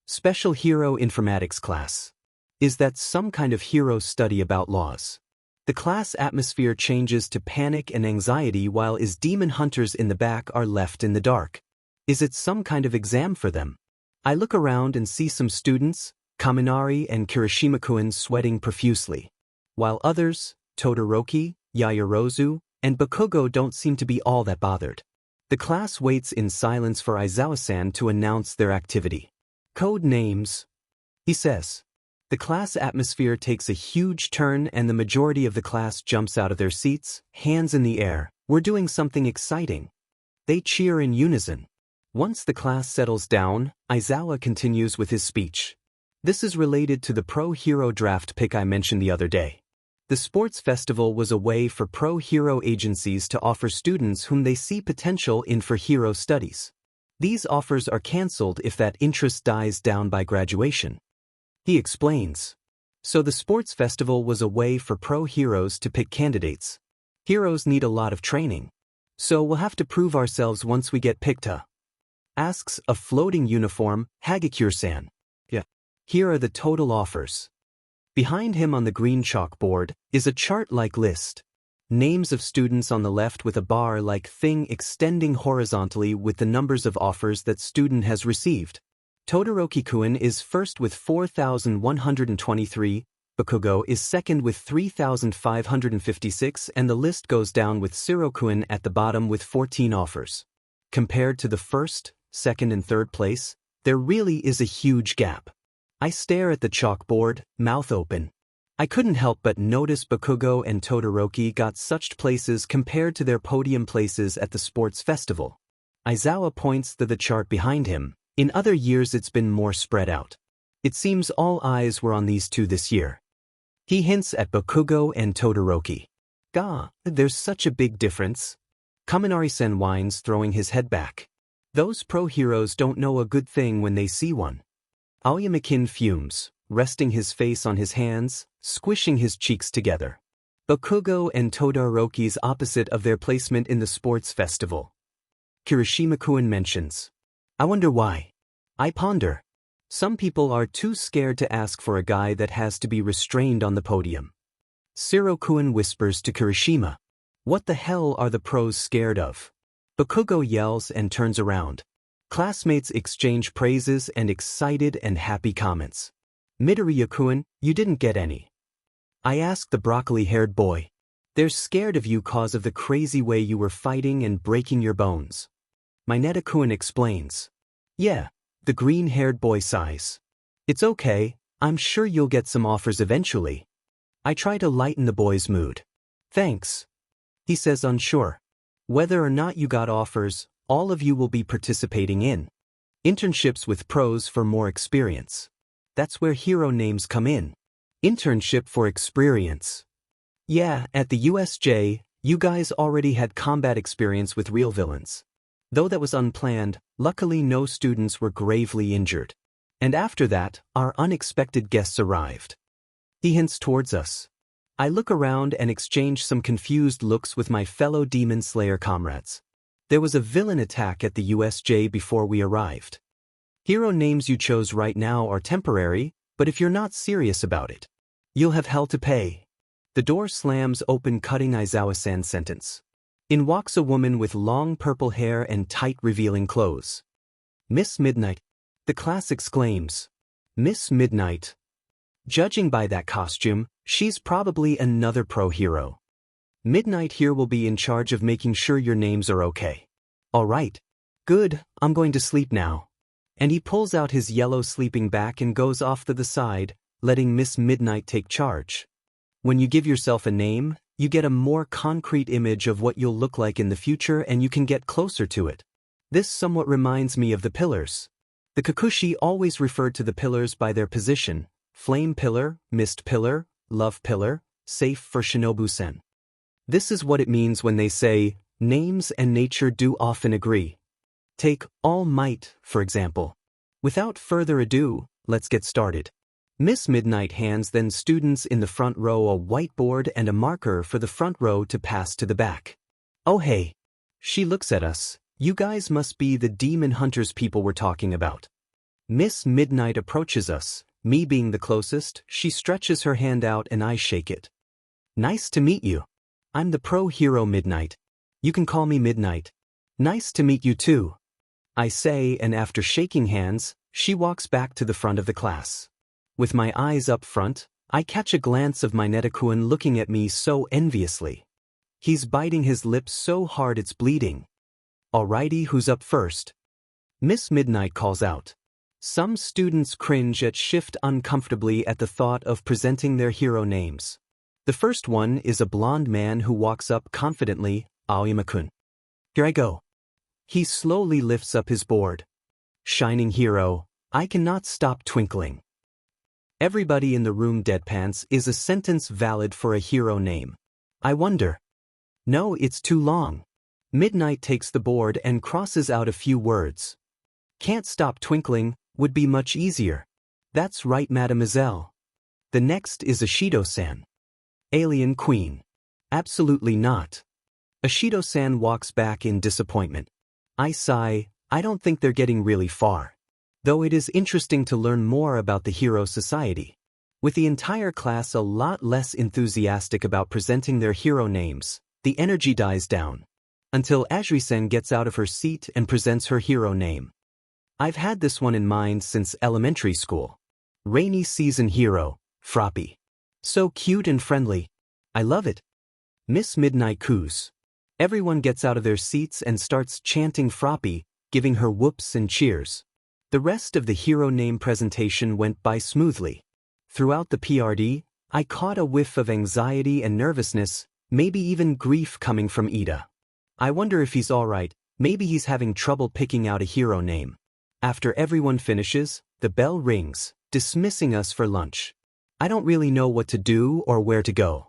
Special hero informatics class. Is that some kind of hero study about laws? The class atmosphere changes to panic and anxiety while his demon hunters in the back are left in the dark. Is it some kind of exam for them? I look around and see some students, Kaminari and Kirishima-kun sweating profusely. While others, Todoroki, Yaoyorozu, and Bakugo don't seem to be all that bothered. The class waits in silence for Aizawa-san to announce their activity. Code names. He says. The class atmosphere takes a huge turn and the majority of the class jumps out of their seats, hands in the air. We're doing something exciting. They cheer in unison. Once the class settles down, Aizawa continues with his speech. This is related to the pro-hero draft pick I mentioned the other day. The sports festival was a way for pro-hero agencies to offer students whom they see potential in for hero studies. These offers are cancelled if that interest dies down by graduation. He explains. So the sports festival was a way for pro heroes to pick candidates. Heroes need a lot of training. So we'll have to prove ourselves once we get picked. Asks a floating uniform, 𝐻𝐿𝐿. Yeah. Here are the total offers. Behind him on the green chalkboard is a chart-like list. Names of students on the left with a bar-like thing extending horizontally with the numbers of offers that student has received. Todoroki-kun is first with 4,123, 𝐒𝐿𝐿 is second with 3,556, and the list goes down with 𝐂𝐮𝐭𝐡𝐨𝐫 at the bottom with 14 offers. Compared to the first, second and third place, there really is a huge gap. I stare at the chalkboard, mouth open. I couldn't help but notice 𝐒𝐿𝐿 and Todoroki got such places compared to their podium places at the sports festival. Aizawa points to the chart behind him. In other years it's been more spread out. It seems all eyes were on these two this year. He hints at 𝐒𝐿𝐿 and Todoroki. There's such a big difference. Kaminari-sen whines, throwing his head back. Those pro heroes don't know a good thing when they see one. Aoyama-kin fumes, resting his face on his hands, squishing his cheeks together. 𝐒𝐿𝐿 and Todoroki's opposite of their placement in the sports festival. Kirishima-kun mentions. I wonder why. I ponder. Some people are too scared to ask for a guy that has to be restrained on the podium. Shiro-kun whispers to Kirishima. What the hell are the pros scared of? 𝐒𝐿𝐿 yells and turns around. Classmates exchange praises and excited and happy comments. Midoriya-kun, you didn't get any. I asked the broccoli-haired boy. They're scared of you cause of the crazy way you were fighting and breaking your bones. Mineta-kun explains. Yeah, the green-haired boy sighs. It's okay, I'm sure you'll get some offers eventually. I try to lighten the boy's mood. Thanks. He says unsure. Whether or not you got offers, all of you will be participating in internships with pros for more experience. That's where hero names come in. Internship for experience. Yeah, at the USJ, you guys already had combat experience with real villains. Though that was unplanned, luckily no students were gravely injured. And after that, our unexpected guests arrived. He hints towards us. I look around and exchange some confused looks with my fellow Demon Slayer comrades. There was a villain attack at the USJ before we arrived. Hero names you chose right now are temporary, but if you're not serious about it, you'll have hell to pay. The door slams open, cutting Aizawa-san's sentence. In walks a woman with long purple hair and tight revealing clothes. Miss Midnight. The class exclaims. Miss Midnight. Judging by that costume, she's probably another pro hero. Midnight here will be in charge of making sure your names are okay. All right. Good, I'm going to sleep now. And he pulls out his yellow sleeping bag and goes off to the side, letting Miss Midnight take charge. When you give yourself a name, you get a more concrete image of what you'll look like in the future and you can get closer to it. This somewhat reminds me of the pillars. The Kikuchi always referred to the pillars by their position: flame pillar, mist pillar, love pillar, safe for Shinobu-sen. This is what it means when they say, names and nature do often agree. Take All Might, for example. Without further ado, let's get started. Miss Midnight hands then students in the front row a whiteboard and a marker for the front row to pass to the back. Oh hey. She looks at us. You guys must be the demon hunters people we're talking about. Miss Midnight approaches us. Me being the closest, she stretches her hand out and I shake it. Nice to meet you. I'm the pro hero Midnight. You can call me Midnight. Nice to meet you too. I say, and after shaking hands, she walks back to the front of the class. With my eyes up front, I catch a glance of Mineta-kun looking at me so enviously. He's biting his lips so hard it's bleeding. Alrighty, who's up first? Miss Midnight calls out. Some students cringe and shift uncomfortably at the thought of presenting their hero names. The first one is a blonde man who walks up confidently, Aoyama-kun. Here I go. He slowly lifts up his board. Shining hero, I cannot stop twinkling. Everybody in the room deadpans. Is a sentence valid for a hero name? I wonder. No, it's too long. Midnight takes the board and crosses out a few words. Can't stop twinkling would be much easier. That's right, mademoiselle. The next is Ishido-san. Alien queen. Absolutely not. Ishido-san walks back in disappointment. I sigh, I don't think they're getting really far. Though it is interesting to learn more about the hero society. With the entire class a lot less enthusiastic about presenting their hero names, the energy dies down. Until Ajri-sen gets out of her seat and presents her hero name. I've had this one in mind since elementary school. Rainy season hero, Froppy. So cute and friendly. I love it. Miss Midnight coos. Everyone gets out of their seats and starts chanting Froppy, giving her whoops and cheers. The rest of the hero name presentation went by smoothly. Throughout the PRD, I caught a whiff of anxiety and nervousness, maybe even grief coming from Ida. I wonder if he's alright, maybe he's having trouble picking out a hero name. After everyone finishes, the bell rings, dismissing us for lunch. I don't really know what to do or where to go.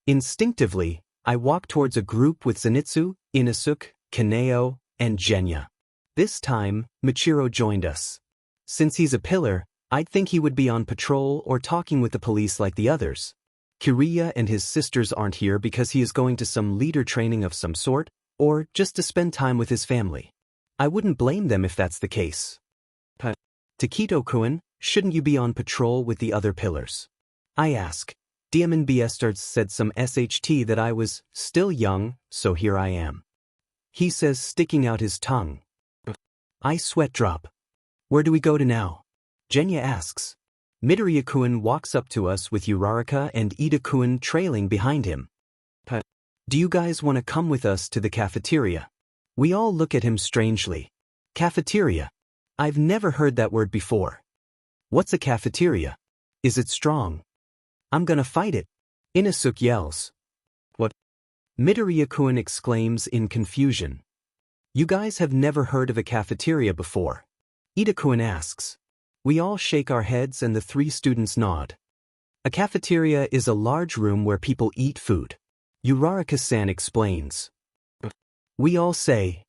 Instinctively, I walk towards a group with Zenitsu, Inosuke, Kaneo, and Genya. This time, Michiro joined us. Since he's a pillar, I'd think he would be on patrol or talking with the police like the others. Kiriya and his sisters aren't here because he is going to some leader training of some sort, or just to spend time with his family. I wouldn't blame them if that's the case. Takito-kun, shouldn't you be on patrol with the other pillars? I ask. Diamond Biestard said some SHT that I was still young, so here I am. He says, sticking out his tongue. I sweat drop. Where do we go to now? Genya asks. Midoriya-kun walks up to us with Uraraka and Ida-kun trailing behind him. Do you guys want to come with us to the cafeteria? We all look at him strangely. Cafeteria. I've never heard that word before. What's a cafeteria? Is it strong? I'm gonna fight it. Inosuke yells. What? Midoriya-kun exclaims in confusion. You guys have never heard of a cafeteria before? Ida-kun asks. We all shake our heads and the three students nod. A cafeteria is a large room where people eat food. Uraraka-san explains. We all say.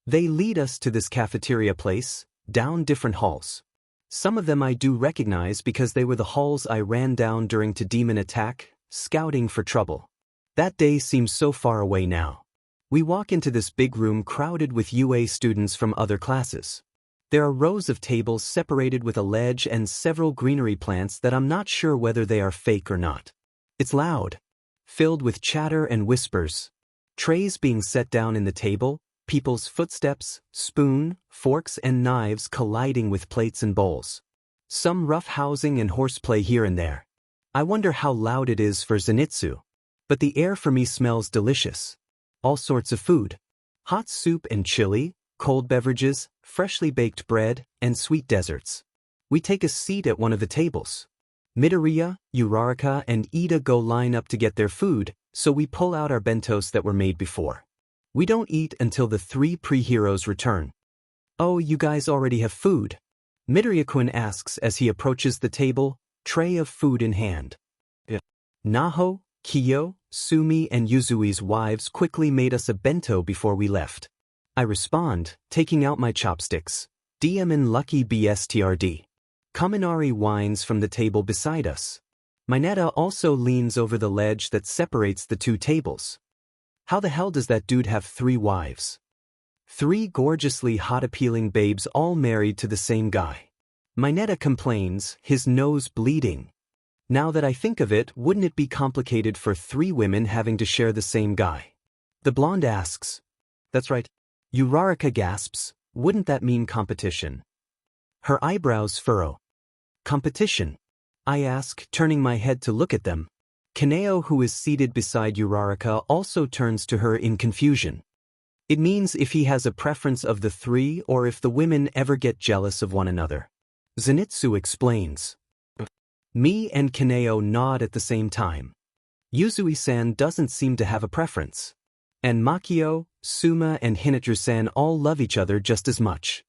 They lead us to this cafeteria place, down different halls. Some of them I do recognize because they were the halls I ran down during the demon attack, scouting for trouble. That day seems so far away now. We walk into this big room crowded with UA students from other classes. There are rows of tables separated with a ledge and several greenery plants that I'm not sure whether they are fake or not. It's loud, filled with chatter and whispers. Trays being set down in the table, people's footsteps, spoon, forks and knives colliding with plates and bowls. Some rough housing and horseplay here and there. I wonder how loud it is for Zenitsu. But the air for me smells delicious. All sorts of food. Hot soup and chili, cold beverages, freshly baked bread, and sweet desserts. We take a seat at one of the tables. Midoriya, Uraraka, and Ida go line up to get their food, so we pull out our bentos that were made before. We don't eat until the three pre-heroes return. Oh, you guys already have food? Midoriya-kun asks as he approaches the table, tray of food in hand. Naho, Kiyo, Sumi and Yuzui's wives quickly made us a bento before we left. I respond, taking out my chopsticks. DM and Lucky BSTRD. Kaminari whines from the table beside us. Mineta also leans over the ledge that separates the two tables. How the hell does that dude have 3 wives? 3 gorgeously hot appealing babes all married to the same guy. Mineta complains, his nose bleeding. Now that I think of it, wouldn't it be complicated for 3 women having to share the same guy? The blonde asks. That's right. Uraraka gasps, wouldn't that mean competition? Her eyebrows furrow. Competition? I ask, turning my head to look at them. Kaneo, who is seated beside Uraraka, also turns to her in confusion. It means if he has a preference of the 3 or if the women ever get jealous of one another. Zenitsu explains. Me and Kaneo nod at the same time. Yuzui-san doesn't seem to have a preference. And Makio, Suma and Hinatru-san all love each other just as much.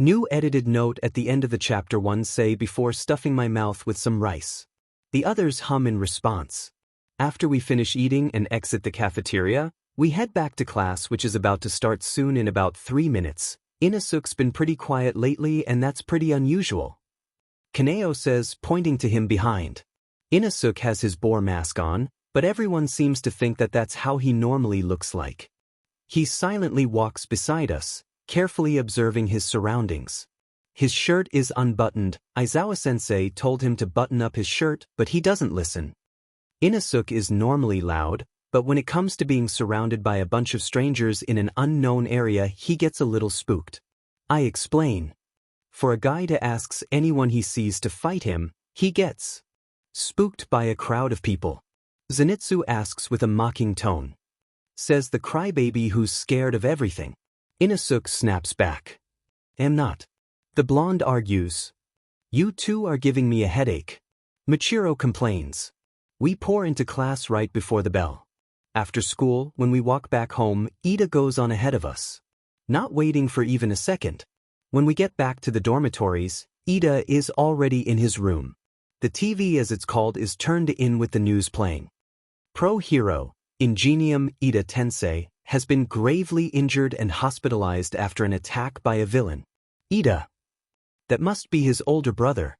New edited note at the end of the chapter 1 say before stuffing my mouth with some rice. The others hum in response. After we finish eating and exit the cafeteria, we head back to class, which is about to start soon in about 3 minutes. 𝐻𝐮𝐭𝐡𝐨𝐫's been pretty quiet lately and that's pretty unusual. 𝐀𝐮𝐭𝐡𝐨𝐫 says, pointing to him behind. 𝐻𝐮𝐭𝐡𝐨𝐫 has his boar mask on, but everyone seems to think that that's how he normally looks like. He silently walks beside us, carefully observing his surroundings. His shirt is unbuttoned. Aizawa-sensei told him to button up his shirt, but he doesn't listen. 𝐻𝐻𝐭𝐡𝐨𝐫 is normally loud, but when it comes to being surrounded by a bunch of strangers in an unknown area, he gets a little spooked. I explain. For a guy to ask anyone he sees to fight him, he gets spooked by a crowd of people. Zenitsu asks with a mocking tone. Says the crybaby who's scared of everything. 𝐻𝐻𝐭𝐡𝐨𝐫 snaps back. Am not. The blonde argues. You two are giving me a headache. Michiro complains. We pour into class right before the bell. After school, when we walk back home, Ida goes on ahead of us. Not waiting for even a second. When we get back to the dormitories, Ida is already in his room. The TV, as it's called, is turned in with the news playing. Pro hero, Ingenium Ida Tensei, has been gravely injured and hospitalized after an attack by a villain. Ida. That must be his older brother.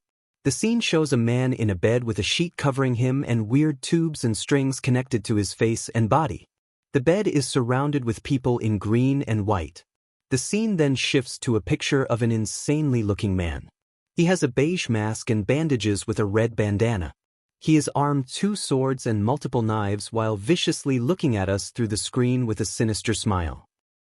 The scene shows a man in a bed with a sheet covering him and weird tubes and strings connected to his face and body. The bed is surrounded with people in green and white. The scene then shifts to a picture of an insanely looking man. He has a beige mask and bandages with a red bandana. He is armed 2 swords and multiple knives while viciously looking at us through the screen with a sinister smile.